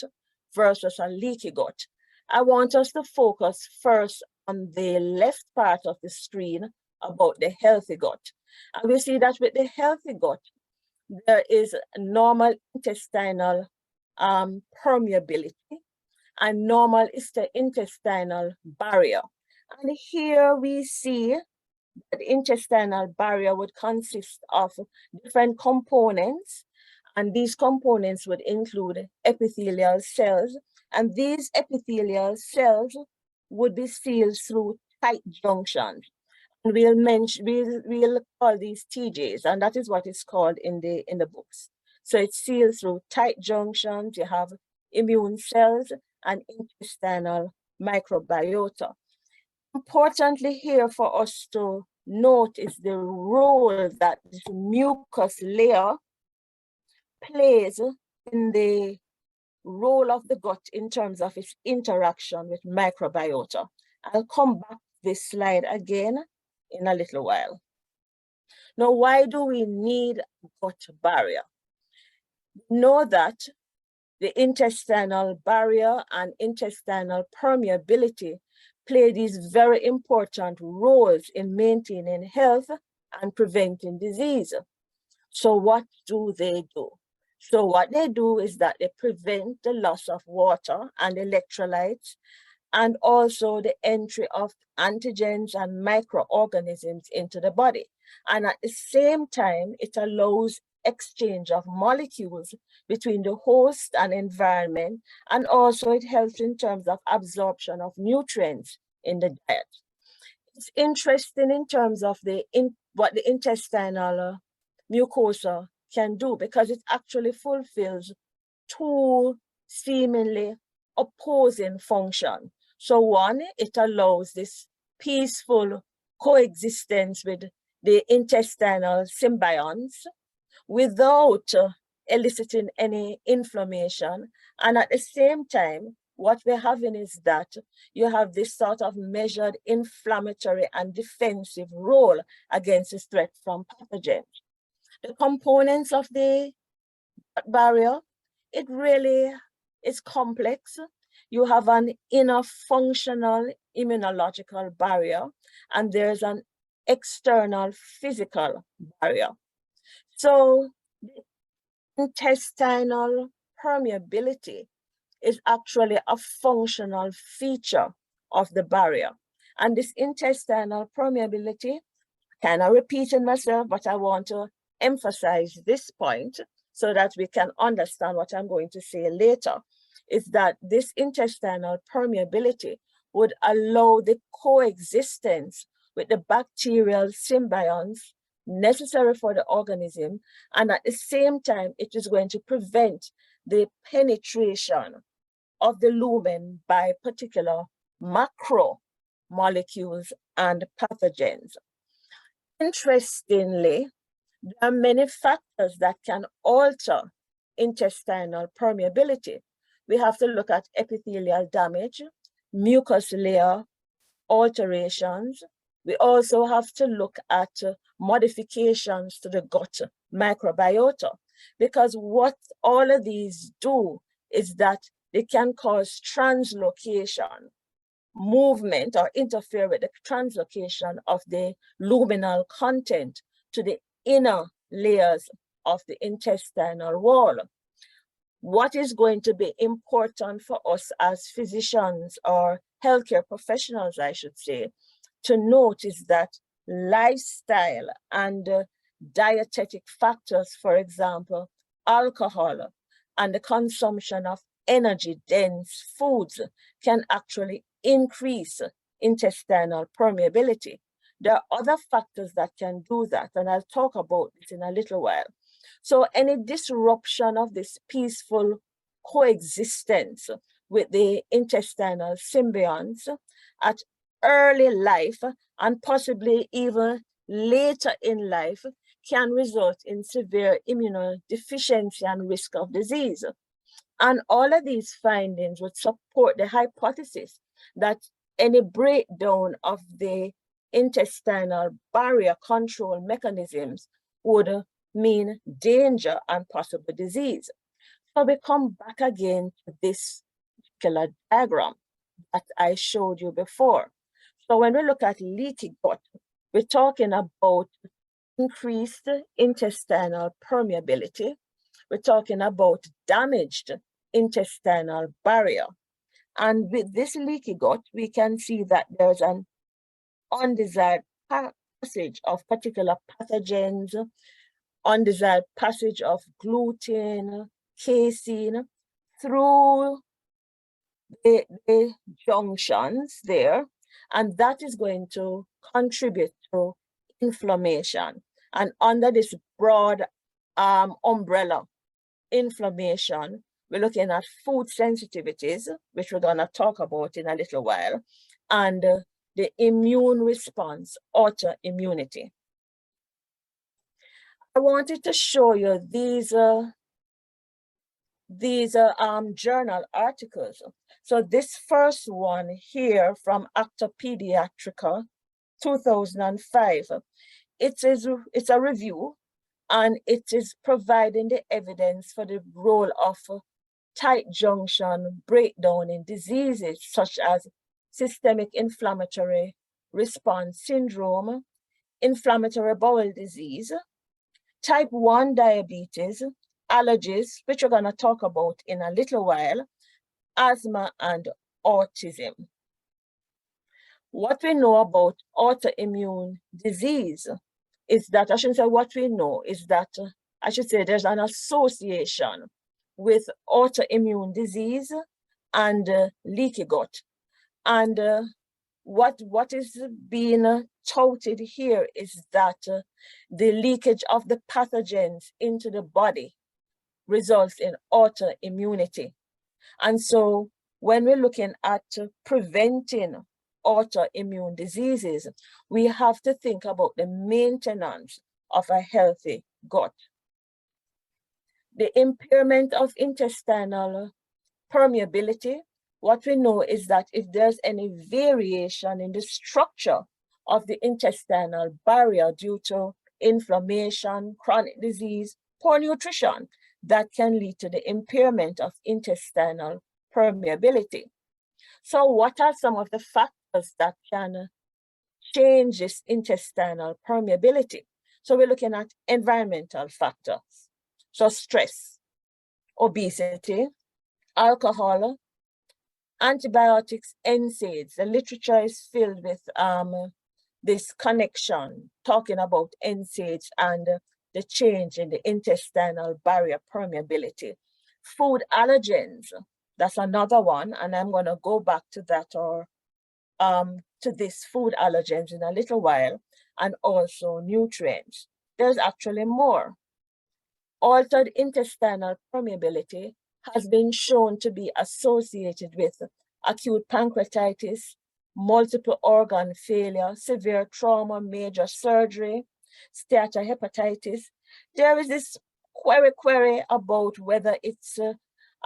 versus a leaky gut. I want us to focus first on the left part of the screen about the healthy gut. And we see that with the healthy gut, there is normal intestinal permeability and normal intestinal barrier. And here we see that the intestinal barrier would consist of different components, and these components would include epithelial cells, and these epithelial cells would be sealed through tight junctions. And we'll call these TJs, and that is what is called in the books. So it's sealed through tight junctions. You have immune cells and intestinal microbiota. Importantly here for us to note is the role that this mucus layer plays in the role of the gut in terms of its interaction with microbiota. I'll come back to this slide again in a little while. Now, why do we need a gut barrier? Know that the intestinal barrier and intestinal permeability play these very important roles in maintaining health and preventing disease. So what do they do? So what they do is that they prevent the loss of water and electrolytes, and also the entry of antigens and microorganisms into the body. And at the same time, it allows exchange of molecules between the host and environment, and also it helps in terms of absorption of nutrients in the diet. It's interesting in terms of what the intestinal mucosa can do, because it actually fulfills two seemingly opposing functions. So one, it allows this peaceful coexistence with the intestinal symbionts without eliciting any inflammation. And at the same time, what we're having is that you have this sort of measured inflammatory and defensive role against the threat from pathogens. The components of the barrier, it really is complex. You have an inner functional immunological barrier, and there's an external physical barrier. So the intestinal permeability is actually a functional feature of the barrier. And this intestinal permeability, kind of repeating myself, but I want to emphasize this point so that we can understand what I'm going to say later, is that this intestinal permeability would allow the coexistence with the bacterial symbionts necessary for the organism, and at the same time, it is going to prevent the penetration of the lumen by particular macromolecules and pathogens. Interestingly, there are many factors that can alter intestinal permeability. We have to look at epithelial damage, mucus layer alterations. We also have to look at modifications to the gut microbiota, because what all of these do is that they can cause translocation, movement, or interfere with the translocation of the luminal content to the inner layers of the intestinal wall. What is going to be important for us as physicians or healthcare professionals, I should say, to note is that lifestyle and dietetic factors, for example, alcohol and the consumption of energy-dense foods, can actually increase intestinal permeability. There are other factors that can do that, and I'll talk about this in a little while. So any disruption of this peaceful coexistence with the intestinal symbionts at early life and possibly even later in life can result in severe immunodeficiency and risk of disease. And all of these findings would support the hypothesis that any breakdown of the intestinal barrier control mechanisms would mean danger and possible disease. So we come back again to this particular diagram that I showed you before. So when we look at leaky gut, we're talking about increased intestinal permeability. We're talking about damaged intestinal barrier. And with this leaky gut, we can see that there's an undesired passage of particular pathogens, undesired passage of gluten, casein through the junctions there, and that is going to contribute to inflammation. And under this broad umbrella, inflammation, we're looking at food sensitivities, which we're going to talk about in a little while, and the immune response, autoimmunity. I wanted to show you these journal articles. So this first one here from Acta Pediatrica, 2005, it's a review, and it is providing the evidence for the role of tight junction breakdown in diseases such as systemic inflammatory response syndrome, inflammatory bowel disease, type 1 diabetes, allergies, which we're going to talk about in a little while, asthma, and autism. What we know about autoimmune disease is that, I shouldn't say what we know, is that, I should say there's an association with autoimmune disease and leaky gut. And what is being touted here is that the leakage of the pathogens into the body results in autoimmunity. And so when we're looking at preventing autoimmune diseases, we have to think about the maintenance of a healthy gut. The impairment of intestinal permeability, what we know is that if there's any variation in the structure of the intestinal barrier due to inflammation, chronic disease, poor nutrition, that can lead to the impairment of intestinal permeability. So what are some of the factors that can change this intestinal permeability? So we're looking at environmental factors. So stress, obesity, alcohol, antibiotics, NSAIDs. The literature is filled with this connection, talking about NSAIDs and the change in the intestinal barrier permeability. Food allergens, that's another one, and I'm going to go back to that or to this food allergens in a little while, and also nutrients. There's actually more. Altered intestinal permeability has been shown to be associated with acute pancreatitis, multiple organ failure, severe trauma, major surgery, steatohepatitis. There is this query about whether it's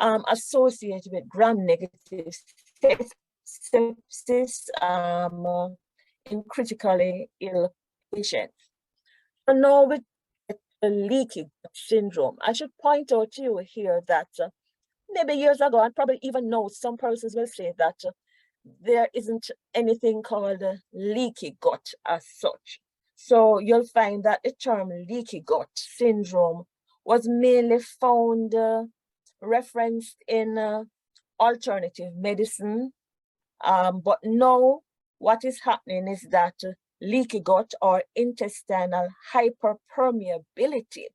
associated with gram-negative sepsis in critically ill patients. So now with the leaky gut syndrome, I should point out to you here that maybe years ago, and probably even now, some persons will say that there isn't anything called leaky gut as such. So you'll find that the term leaky gut syndrome was mainly found referenced in alternative medicine. But now what is happening is that leaky gut or intestinal hyperpermeability,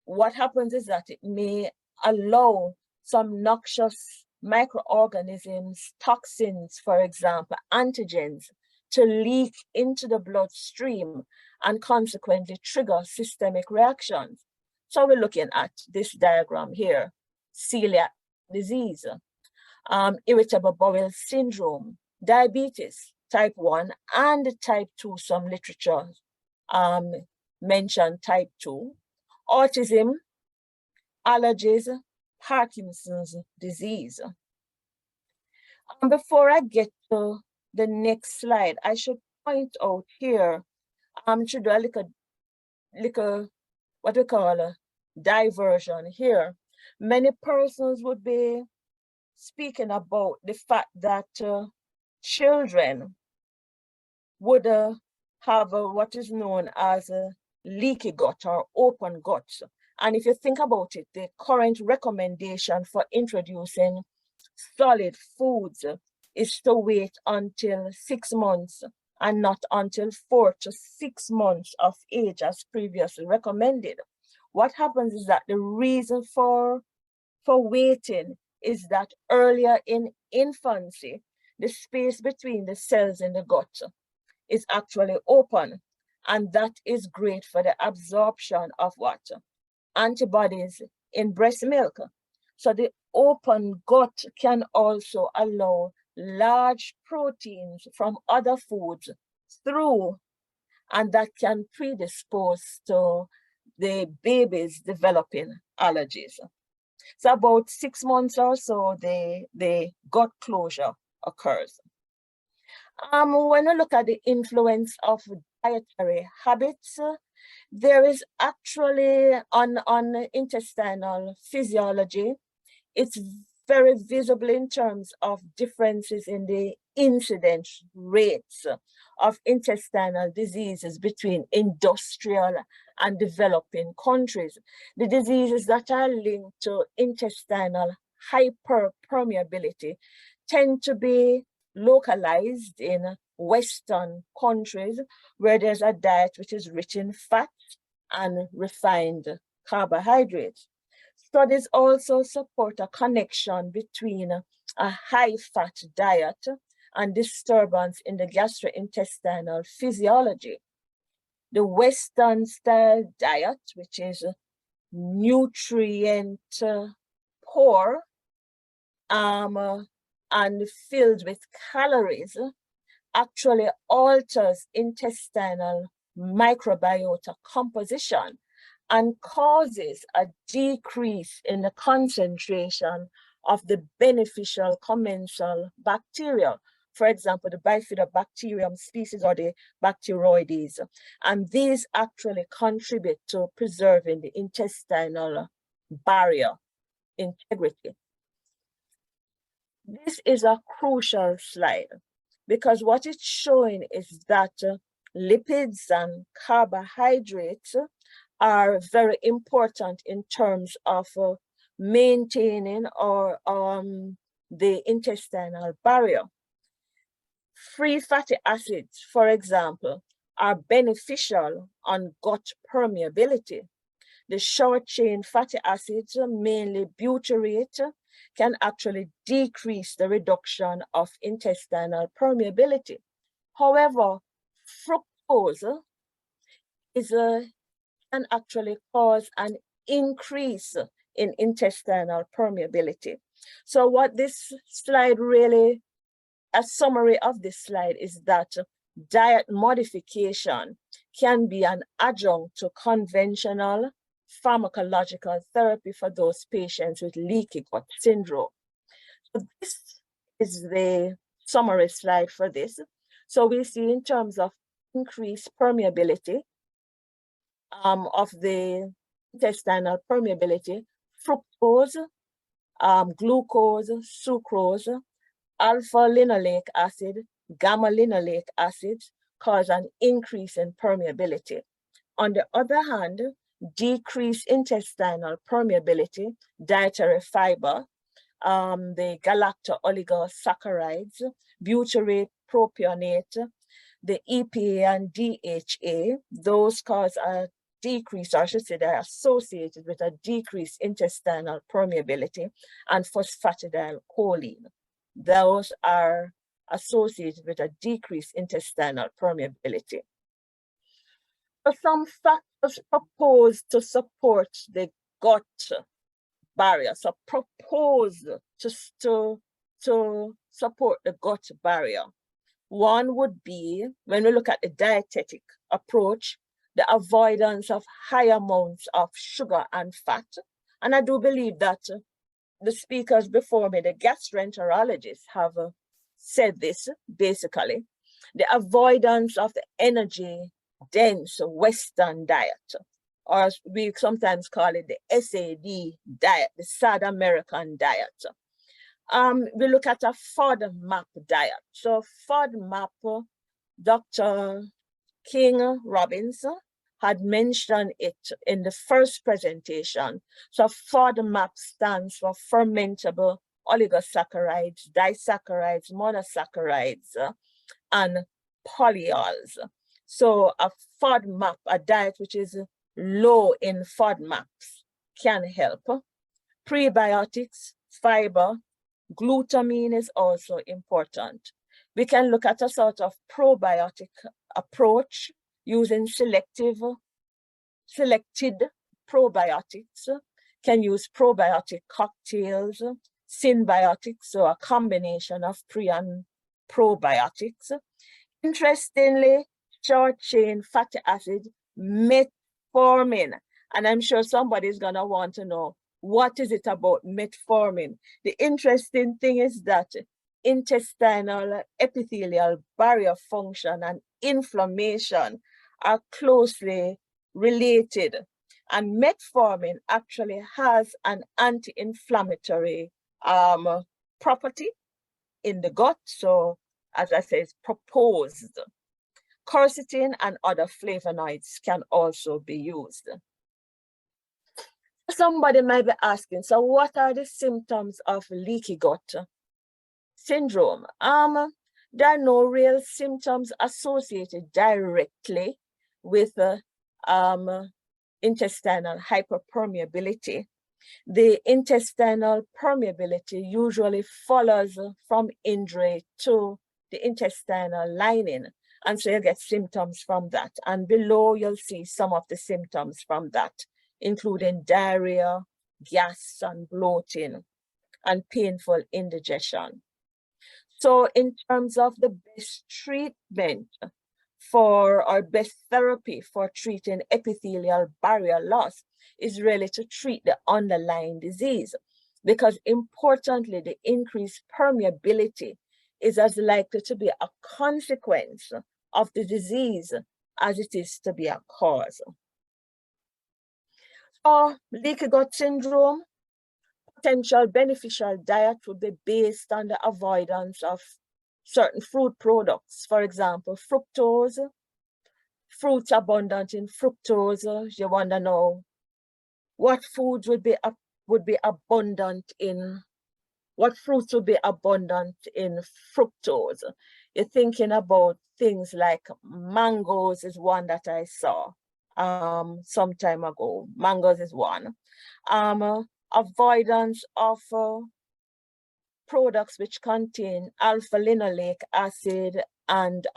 what happens is that it may allow some noxious microorganisms, toxins, for example, antigens, to leak into the bloodstream and consequently trigger systemic reactions. So we're looking at this diagram here: celiac disease, irritable bowel syndrome, diabetes, type 1 and type 2, some literature mention type 2, autism, allergies, Parkinson's disease. Before I get to the next slide, I should point out here, to do a little what we call a diversion here. Many persons would be speaking about the fact that children would have what is known as a leaky gut or open guts. And if you think about it, the current recommendation for introducing solid foods is to wait until 6 months and not until 4 to 6 months of age as previously recommended. What happens is that the reason for waiting is that earlier in infancy, the space between the cells in the gut is actually open, and that is great for the absorption of what? Antibodies in breast milk. So the open gut can also allow large proteins from other foods through, and that can predispose to the babies developing allergies. So about 6 months or so, the gut closure occurs. When we look at the influence of dietary habits There is actually on intestinal physiology, it's very visible in terms of differences in the incidence rates of intestinal diseases between industrial and developing countries. The diseases that are linked to intestinal hyperpermeability tend to be localized in Western countries where there's a diet which is rich in fat and refined carbohydrates. Studies also support a connection between a high-fat diet and disturbance in the gastrointestinal physiology. The Western-style diet, which is nutrient poor and filled with calories, actually alters intestinal microbiota composition and causes a decrease in the concentration of the beneficial commensal bacteria, for example, the Bifidobacterium species or the Bacteroides. And these actually contribute to preserving the intestinal barrier integrity. This is a crucial slide because what it's showing is that lipids and carbohydrates are very important in terms of maintaining or the intestinal barrier. Free fatty acids, for example, are beneficial on gut permeability. The short-chain fatty acids, mainly butyrate, can actually decrease the reduction of intestinal permeability. However, fructose can actually cause an increase in intestinal permeability. So what this slide really, a summary of this slide is that diet modification can be an adjunct to conventional pharmacological therapy for those patients with leaky gut syndrome. So this is the summary slide for this. So we see in terms of increased permeability of the intestinal permeability, fructose, glucose, sucrose, alpha-linoleic acid, gamma-linoleic acid cause an increase in permeability. On the other hand, decreased intestinal permeability, dietary fiber, the galacto-oligosaccharides, butyrate, propionate, the EPA and DHA, those cause a decrease, or I should say they're associated with a decreased intestinal permeability, and phosphatidylcholine. Those are associated with a decreased intestinal permeability. So some factors proposed to support the gut barrier, so proposed to support the gut barrier. One would be, when we look at the dietetic approach, the avoidance of high amounts of sugar and fat. And I do believe that the speakers before me, the gastroenterologists, have said this basically. The avoidance of the energy-dense Western diet, or we sometimes call it the SAD diet, the South American diet. We look at a FODMAP diet. So FODMAP, Dr. King Robinson had mentioned it in the first presentation. So FODMAP stands for fermentable oligosaccharides, disaccharides, monosaccharides, and polyols. So a FODMAP, a diet which is low in FODMAPs, can help. Prebiotics, fiber, glutamine is also important. We can look at a sort of probiotic approach using selected probiotics, can use probiotic cocktails, symbiotics, so a combination of pre and probiotics. Interestingly, short-chain fatty acid, metformin, and I'm sure somebody's gonna want to know, what is it about metformin? The interesting thing is that intestinal epithelial barrier function and inflammation are closely related. And metformin actually has an anti-inflammatory property in the gut. So as I said, it's proposed. Quercetin and other flavonoids can also be used. Somebody might be asking, so what are the symptoms of leaky gut syndrome? There are no real symptoms associated directly with intestinal hyperpermeability. The intestinal permeability usually follows from injury to the intestinal lining. And so you get symptoms from that. And below you'll see some of the symptoms from that, including diarrhea, gas and bloating, and painful indigestion. So in terms of the best treatment or best therapy for treating epithelial barrier loss is really to treat the underlying disease, because importantly, the increased permeability is as likely to be a consequence of the disease as it is to be a cause. For leaky gut syndrome, potential beneficial diet would be based on the avoidance of certain fruit products. For example, fructose. Fruits abundant in fructose. You want to know what foods would be abundant in, what fruits would be abundant in fructose. You're thinking about things like mangoes is one that I saw some time ago. Mangoes is one. Avoidance of products which contain alpha-linoleic acid and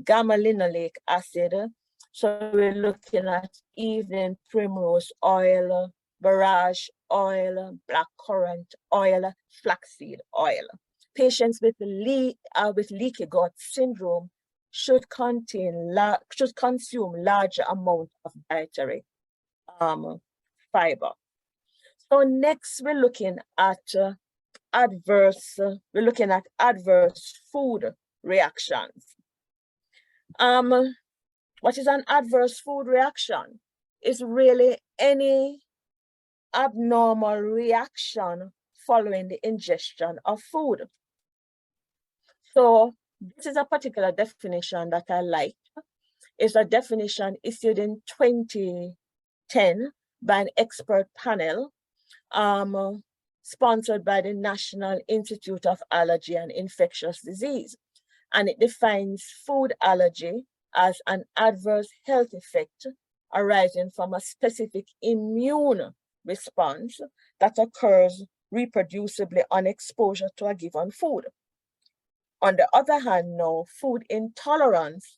gamma-linoleic acid. So we're looking at evening primrose oil, borage oil, blackcurrant oil, flaxseed oil. Patients with leaky gut syndrome should consume larger amount of dietary fiber. So next we're looking at adverse food reactions. What is an adverse food reaction? It's really any abnormal reaction following the ingestion of food. So this is a particular definition that I like. It's a definition issued in 2010 by an expert panel sponsored by the National Institute of Allergy and Infectious Disease. And it defines food allergy as an adverse health effect arising from a specific immune response that occurs reproducibly on exposure to a given food. On the other hand, now, food intolerance,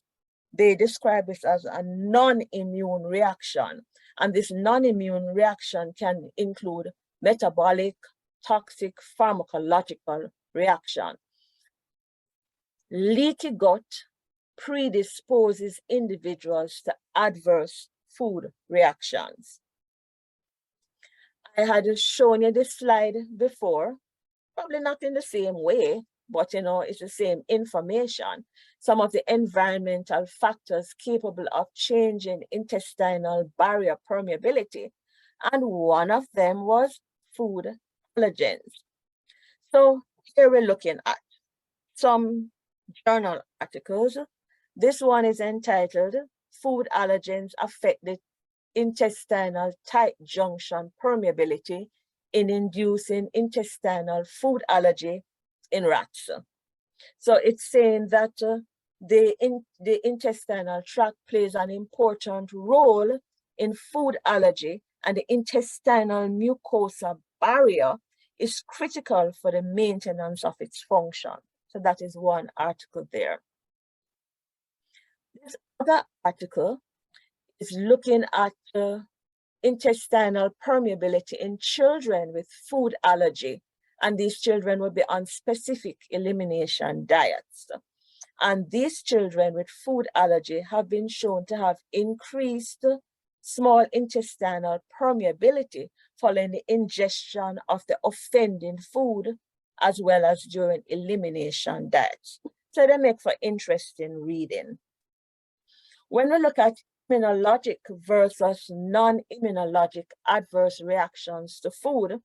they describe it as a non-immune reaction. And this non-immune reaction can include metabolic, toxic, pharmacological reaction. Leaky gut predisposes individuals to adverse food reactions. I had shown you this slide before, probably not in the same way, but it's the same information. Some of the environmental factors capable of changing intestinal barrier permeability, and one of them was food allergens. So here we're looking at some journal articles. This one is entitled "Food Allergens Affect the Intestinal Tight Junction Permeability in Inducing Intestinal Food Allergy in Rats." So it's saying that the intestinal tract plays an important role in food allergy, and the intestinal mucosa barrier is critical for the maintenance of its function. So that is one article there. This other article is looking at intestinal permeability in children with food allergy, and these children will be on specific elimination diets. And these children with food allergy have been shown to have increased small intestinal permeability following the ingestion of the offending food, as well as during elimination diets. So they make for interesting reading. When we look at immunologic versus non-immunologic adverse reactions to food.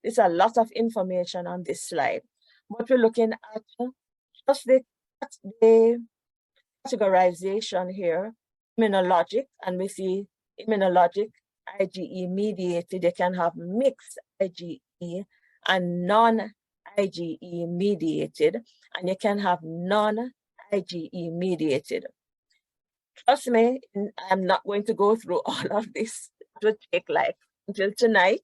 There's a lot of information on this slide, but we're looking at just the categorization here, immunologic, and we see immunologic, IgE mediated. They can have mixed IgE and non-IgE mediated, and you can have non-IgE mediated. Trust me, I'm not going to go through all of this. It would take like until tonight.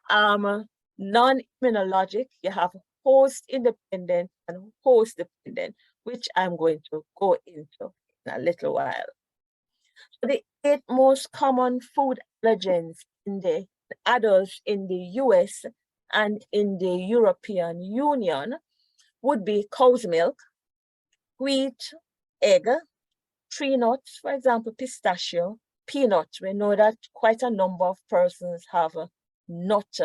Non-immunologic, you have host independent and host dependent, which I'm going to go into in a little while. So the 8 most common food allergens in the adults in the US and in the European Union would be cow's milk, wheat, egg, tree nuts, for example, pistachio, peanuts. We know that quite a number of persons have nut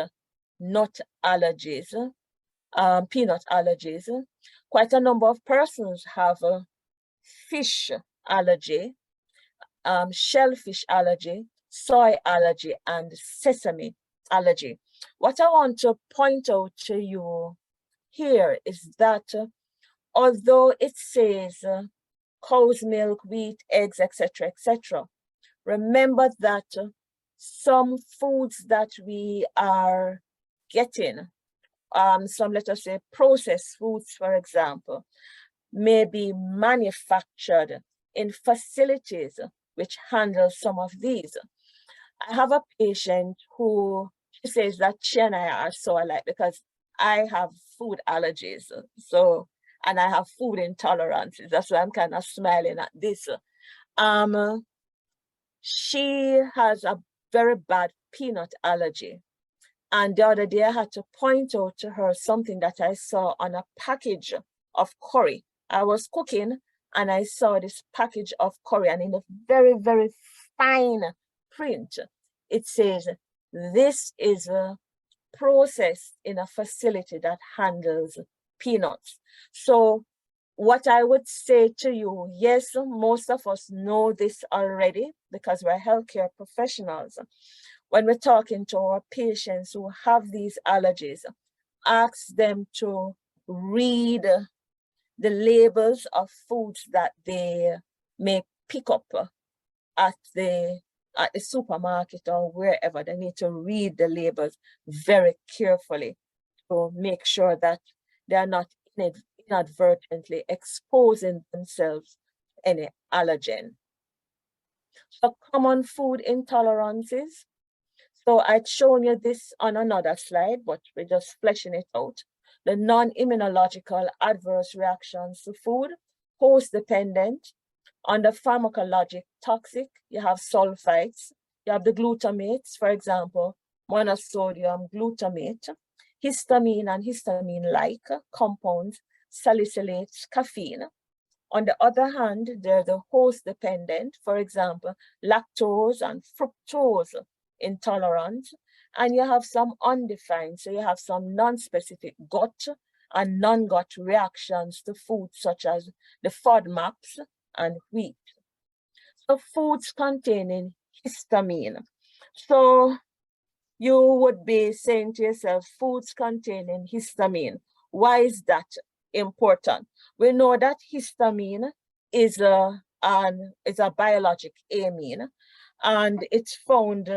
allergies, peanut allergies. Quite a number of persons have fish allergy, shellfish allergy, soy allergy, and sesame allergy. What I want to point out to you here is that although it says cow's milk, wheat, eggs, etc., etc., remember that some foods that we are getting, some, let us say, processed foods, for example, may be manufactured in facilities which handle some of these. I have a patient who, she says that she and I are so alike because I have food allergies, so, and I have food intolerances. That's why I'm kind of smiling at this. She has a very bad peanut allergy. And the other day I had to point out to her something that I saw on a package of curry. I was cooking and I saw this package of curry, and in a very, very fine print, it says, this is processed in a facility that handles peanuts. So what I would say to you, yes, most of us know this already because we're healthcare professionals. When we're talking to our patients who have these allergies, ask them to read the labels of foods that they may pick up at the supermarket or wherever. They need to read the labels very carefully to make sure that they are not inadvertently exposing themselves to any allergen. So common food intolerances. So I'd shown you this on another slide, but we're just fleshing it out. The non-immunological adverse reactions to food, host-dependent. On the pharmacologic toxic, you have sulfites, you have the glutamates, for example, monosodium glutamate, histamine and histamine-like compounds, salicylates, caffeine. On the other hand, they're the host-dependent, for example, lactose and fructose intolerant, and you have some undefined, so you have some non-specific gut and non-gut reactions to foods such as the FODMAPs and wheat. So foods containing histamine. So you would be saying to yourself, foods containing histamine. Why is that important? We know that histamine is a biologic amine, and it's found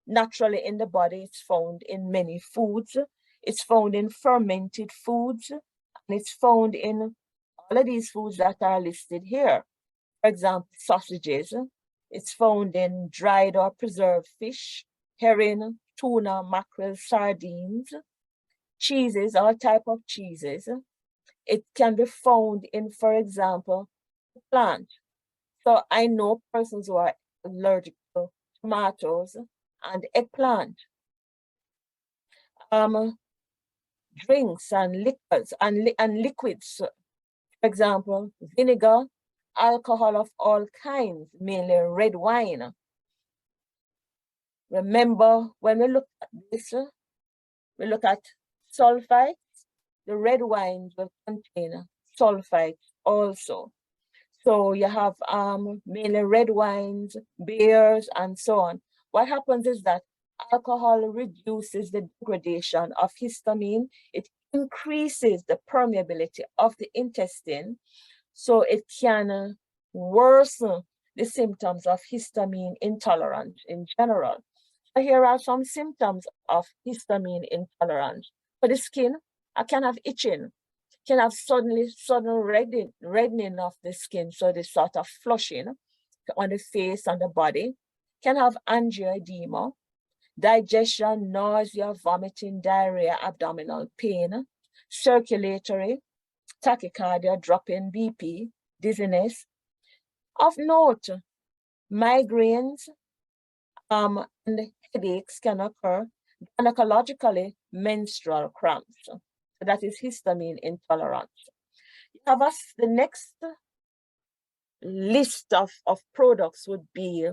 naturally in the body. It's found in many foods. It's found in fermented foods, and it's found in all of these foods that are listed here. For example, sausages. It's found in dried or preserved fish, herring, tuna, mackerel, sardines, cheeses, all type of cheeses. It can be found in, for example, plant. So I know persons who are allergic to tomatoes and eggplant. Drinks and liquors and liquids, for example, vinegar, alcohol of all kinds, mainly red wine. Remember, when we look at this, we look at sulfites. The red wines will contain sulfites also. So you have mainly red wines, beers, and so on. What happens is that alcohol reduces the degradation of histamine. It increases the permeability of the intestine, so it can worsen the symptoms of histamine intolerance in general. So here are some symptoms of histamine intolerance. For the skin, I can have itching, can have sudden reddening of the skin, so this sort of flushing on the face and the body, can have angioedema, digestion, nausea, vomiting, diarrhea, abdominal pain, circulatory, tachycardia, drop in BP, dizziness. Of note, migraines and headaches can occur, gynecologically, menstrual cramps. So that is histamine intolerance. You have the next list of products would be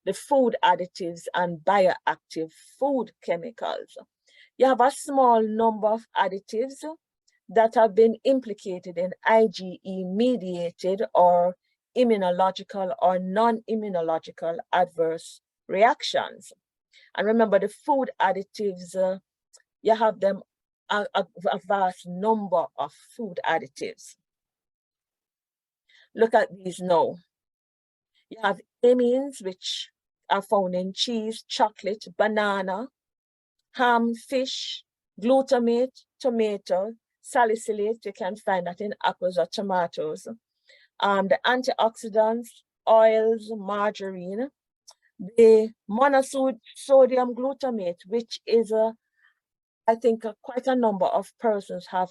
the food additives and bioactive food chemicals. You have a small number of additives that have been implicated in IgE-mediated or immunological or non-immunological adverse reactions. And remember, the food additives, you have them a vast number of food additives. Look at these now. You have amines, which are found in cheese, chocolate, banana, ham, fish, glutamate, tomato, salicylate, you can find that in apples or tomatoes. The antioxidants, oils, margarine, the monosodium glutamate, which is, I think quite a number of persons have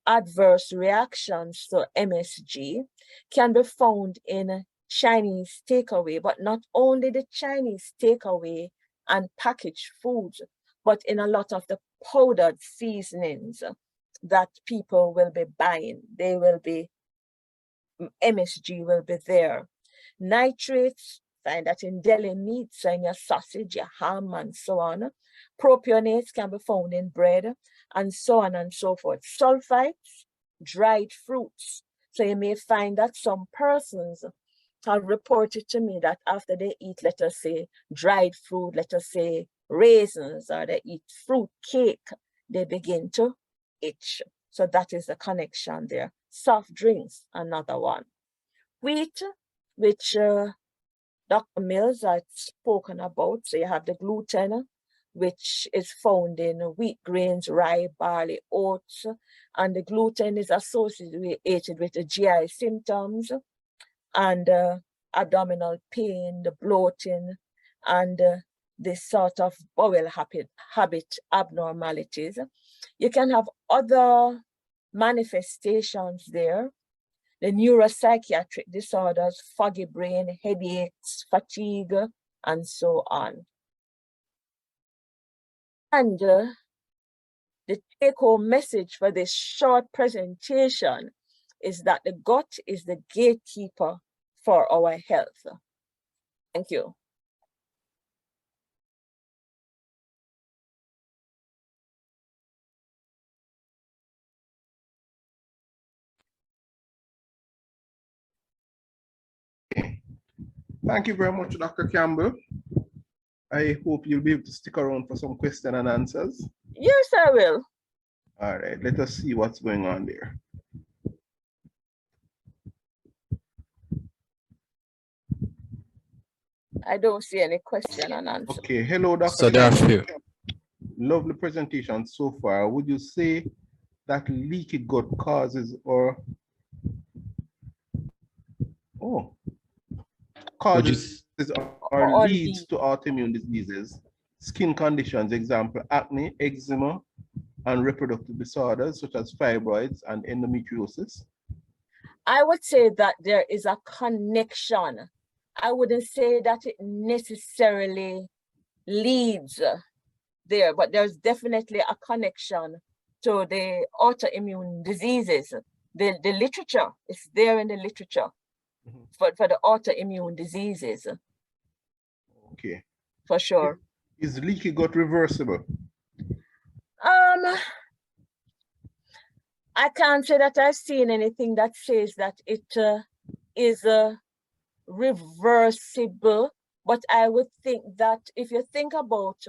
adverse reactions to MSG, can be found in Chinese takeaway, but not only the Chinese takeaway and packaged foods, but in a lot of the powdered seasonings that people will be buying. They will be, MSG will be there. Nitrates, find that in deli meats, so in your sausage, your ham, and so on. Propionates can be found in bread, and so on and so forth. Sulfites, dried fruits. So you may find that some persons have reported to me that after they eat, let us say, dried fruit, let us say raisins, or they eat fruit cake, they begin to itch. So that is the connection there. Soft drinks, another one. Wheat, which Dr. Mills had spoken about. So you have the gluten, which is found in wheat grains, rye, barley, oats, and the gluten is associated with the GI symptoms and abdominal pain, the bloating, and this sort of bowel habit abnormalities. You can have other manifestations there, the neuropsychiatric disorders, foggy brain, headaches, fatigue, and so on. And the take-home message for this short presentation is that the gut is the gatekeeper for our health. Thank you. Thank you very much, Dr. Campbell. I hope you'll be able to stick around for some question and answers. Yes, I will. All right, let us see what's going on there. I don't see any question and answer. Okay, hello, Dr. So there are Campbell. few. Lovely presentation so far. Would you say that leaky gut causes or causes or leads to autoimmune diseases, skin conditions, example, acne, eczema, and reproductive disorders such as fibroids and endometriosis? I would say that there is a connection. I wouldn't say that it necessarily leads there, but there's definitely a connection to the autoimmune diseases. The literature is there in the literature for the autoimmune diseases. Okay. For sure. Is leaky gut reversible? I can't say that I've seen anything that says that it is reversible, but I would think that if you think about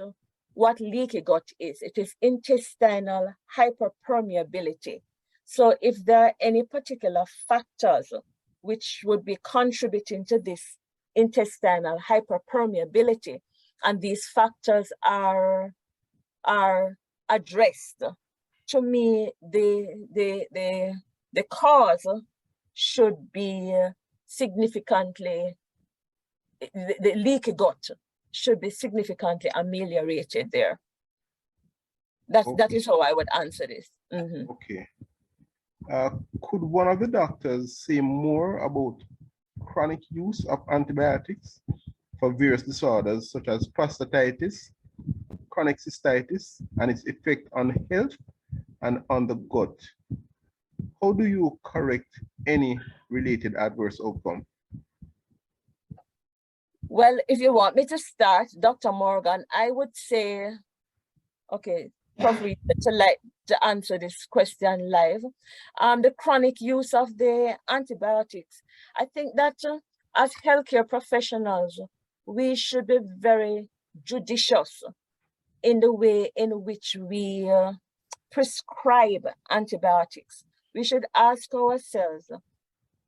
what leaky gut is, it is intestinal hyperpermeability. So if there are any particular factors which would be contributing to this intestinal hyperpermeability, and these factors are addressed, to me, the cause should be significantly, the leaky gut should be significantly ameliorated there. That is how I would answer this. Mm-hmm. Okay. Could one of the doctors say more about chronic use of antibiotics for various disorders such as prostatitis, chronic cystitis, and its effect on health and on the gut? How do you correct any related adverse outcome? Well, if you want me to start, Dr. Morgan, I would say, okay, probably to answer this question live. The chronic use of the antibiotics. I think that as healthcare professionals, we should be very judicious in the way in which we prescribe antibiotics. We should ask ourselves,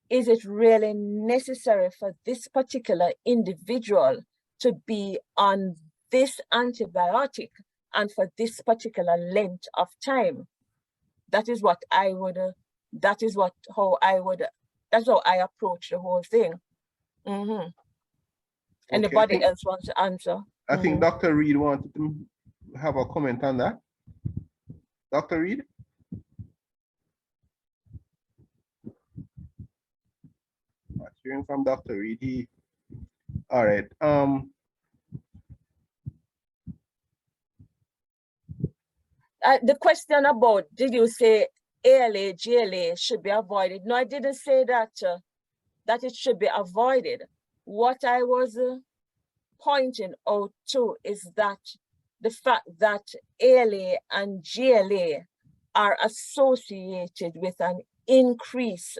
is it really necessary for this particular individual to be on this antibiotic and for this particular length of time? That is what I would, that's how I approach the whole thing. Mm-hmm. Anybody else wants to answer? I think Dr. Reed wanted to have a comment on that. Dr. Reed? Hearing from Dr. Reed. All right. The question about, did you say ALA, GLA should be avoided? No, I didn't say that, that it should be avoided. What I was pointing out to is that the fact that ALA and GLA are associated with an increase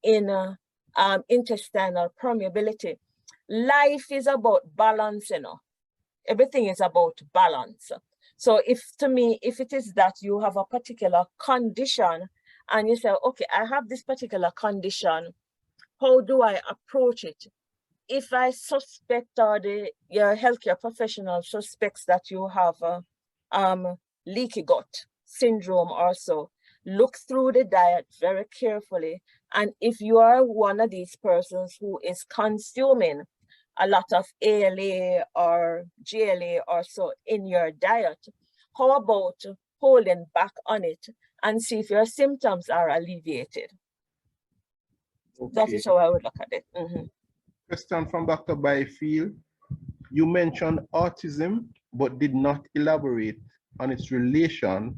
in intestinal permeability. Life is about balance, you know. Everything is about balance. So if it is that you have a particular condition and you say, okay, I have this particular condition, how do I approach it? If I suspect or your healthcare professional suspects that you have leaky gut syndrome or so, look through the diet very carefully. And if you are one of these persons who is consuming a lot of ALA or GLA or so in your diet, how about holding back on it and see if your symptoms are alleviated? Okay. That is how I would look at it. Mm-hmm. Question from Dr. Byfield. You mentioned autism, but did not elaborate on its relation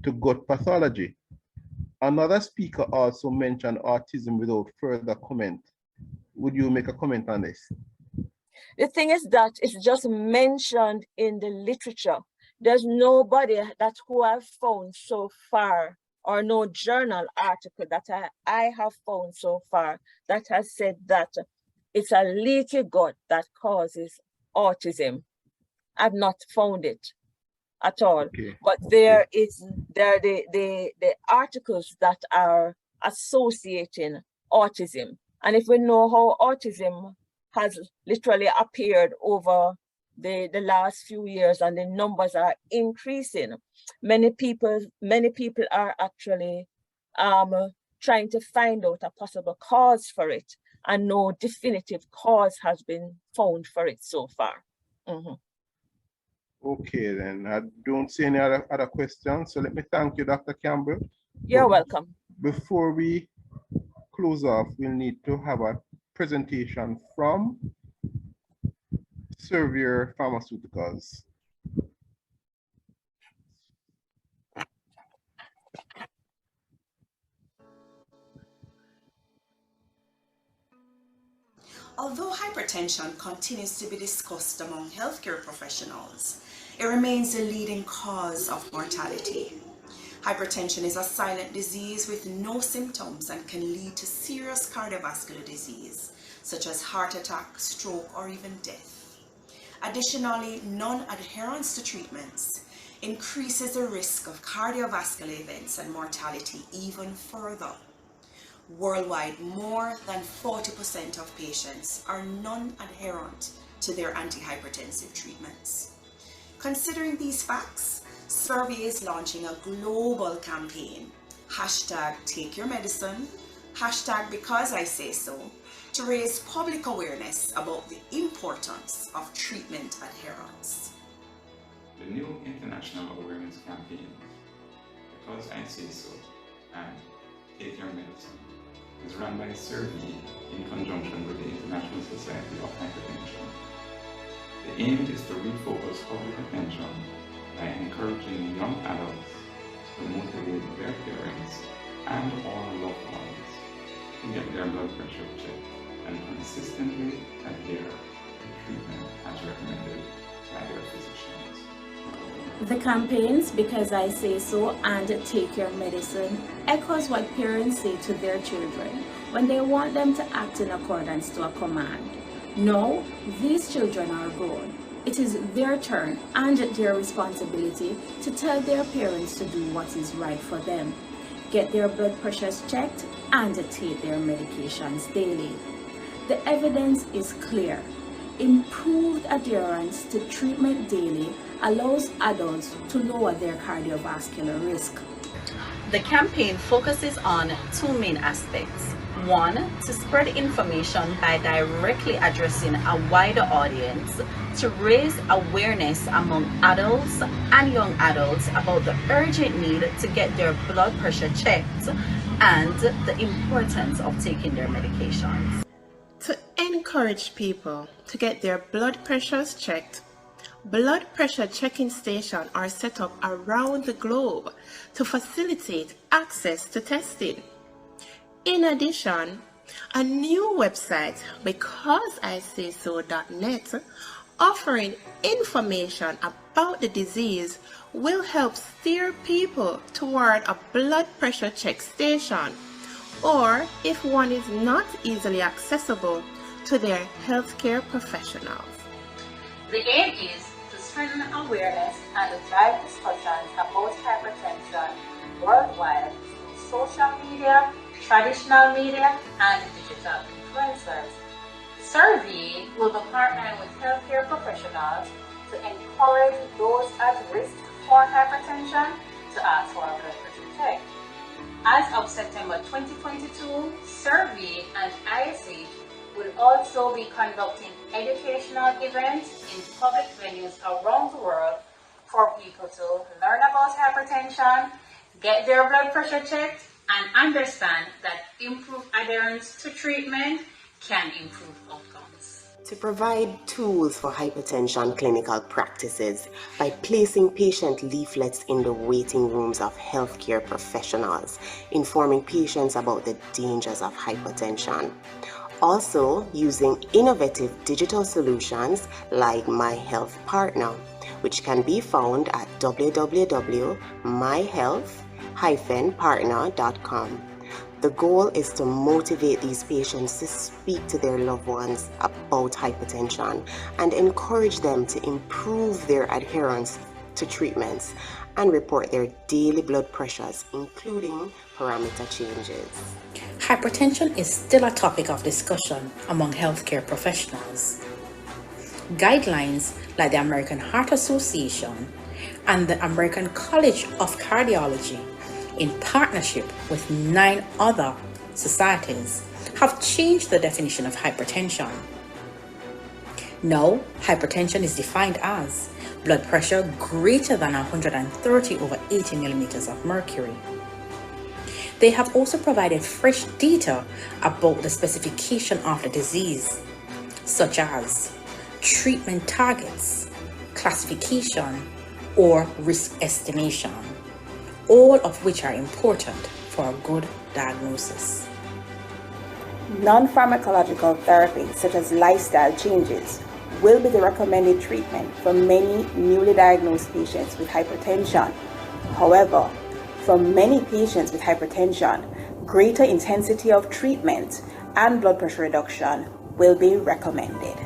to gut pathology. Another speaker also mentioned autism without further comment. Would you make a comment on this? The thing is that it's just mentioned in the literature. There's nobody that who I've found so far, or no journal article that I have found so far that has said that it's a leaky gut that causes autism. I've not found it at all. Okay. But there are the articles that are associating autism. And if we know how autism has literally appeared over the last few years and the numbers are increasing, many people are actually trying to find out a possible cause for it, and no definitive cause has been found for it so far. Mm-hmm. Okay, then I don't see any other questions. So let me thank you, Dr. Campbell. You're welcome. Before we close off, we'll need to have a presentation from Servier Pharmaceuticals. Although hypertension continues to be discussed among healthcare professionals, it remains the leading cause of mortality. Hypertension is a silent disease with no symptoms and can lead to serious cardiovascular disease, such as heart attack, stroke, or even death. Additionally, non-adherence to treatments increases the risk of cardiovascular events and mortality even further. Worldwide, more than 40% of patients are non-adherent to their antihypertensive treatments. Considering these facts, Survey is launching a global campaign, #TakeYourMedicine, #BecauseISaySo, to raise public awareness about the importance of treatment adherence. The new international awareness campaign, Because I Say So and Take Your Medicine, is run by Survey in conjunction with the International Society of Hypertension. The aim is to refocus public attention by encouraging young adults to motivate their parents and all loved ones to get their blood pressure checked and consistently adhere to treatment as recommended by their physicians. The campaigns Because I Say So and Take Your Medicine echoes what parents say to their children when they want them to act in accordance to a command. No, these children are grown. It is their turn and their responsibility to tell their parents to do what is right for them, get their blood pressures checked, and take their medications daily. The evidence is clear. Improved adherence to treatment daily allows adults to lower their cardiovascular risk. The campaign focuses on two main aspects. One, to spread information by directly addressing a wider audience to raise awareness among adults and young adults about the urgent need to get their blood pressure checked and the importance of taking their medications. To encourage people to get their blood pressures checked, blood pressure checking stations are set up around the globe to facilitate access to testing. In addition, a new website, BecauseISaySo.net, offering information about the disease will help steer people toward a blood pressure check station, or if one is not easily accessible, to their healthcare professionals. The aim is to strengthen awareness and drive discussions about hypertension worldwide through social media, traditional media, and digital influencers. Survey will be partnering with healthcare professionals to encourage those at risk for hypertension to ask for a blood pressure check. As of September 2022, Survey and ISH will also be conducting educational events in public venues around the world for people to learn about hypertension, get their blood pressure checked, and understand that improved adherence to treatment can improve outcomes. To provide tools for hypertension clinical practices by placing patient leaflets in the waiting rooms of healthcare professionals, informing patients about the dangers of hypertension. Also, using innovative digital solutions like My Health Partner, which can be found at www.myhealth-partner.com. The goal is to motivate these patients to speak to their loved ones about hypertension and encourage them to improve their adherence to treatments and report their daily blood pressures, including parameter changes. Hypertension is still a topic of discussion among healthcare professionals. Guidelines like the American Heart Association and the American College of Cardiology, in partnership with 9 other societies, have changed the definition of hypertension. Now, hypertension is defined as blood pressure greater than 130 over 80 millimeters of mercury. They have also provided fresh data about the specification of the disease, such as treatment targets, classification, or risk estimation, all of which are important for a good diagnosis. Non-pharmacological therapy, such as lifestyle changes, will be the recommended treatment for many newly diagnosed patients with hypertension. However, For many patients with hypertension, greater intensity of treatment and blood pressure reduction will be recommended.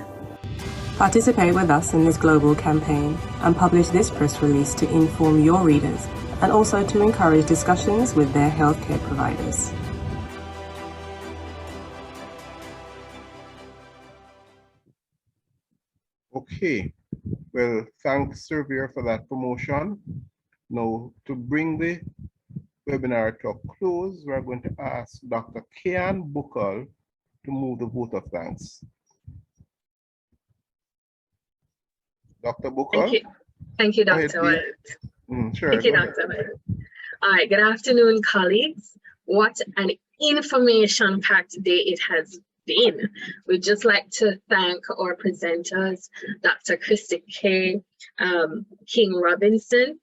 Participate with us in this global campaign and publish this press release to inform your readers and also to encourage discussions with their healthcare providers. Okay, well, thanks, Surveyor, for that promotion. Now, to bring the webinar to a close, we're going to ask Dr. Kian Buckle to move the vote of thanks. Dr. Buckle? Thank you. Thank you, Dr. White. Sure. Thank you, Dr. White. All right, good afternoon, colleagues. What an information-packed day it has been. We'd just like to thank our presenters, Dr. Kriste-Kaye, King Robinson,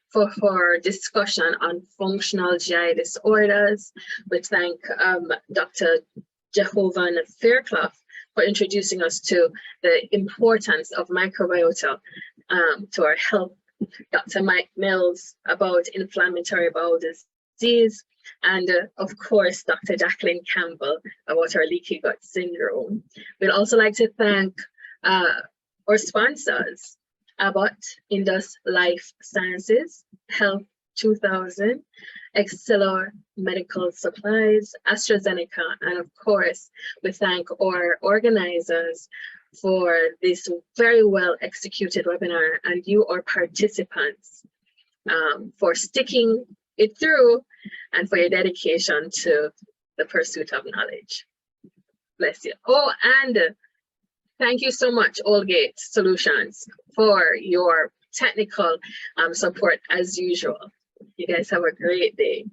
for her discussion on functional GI disorders. We thank Dr. Jehovan Fairclough for introducing us to the importance of microbiota to our health. Dr. Mike Mills about inflammatory bowel disease, and of course, Dr. Jacqueline Campbell about our leaky gut syndrome. We'd also like to thank our sponsors, Abbott Indus Life Sciences, Health 2000, Excelor Medical Supplies, AstraZeneca, and of course, we thank our organizers for this very well executed webinar and you, our participants, for sticking it through and for your dedication to the pursuit of knowledge. Bless you. Oh, and thank you so much, Allgate Solutions, for your technical support as usual. You guys have a great day.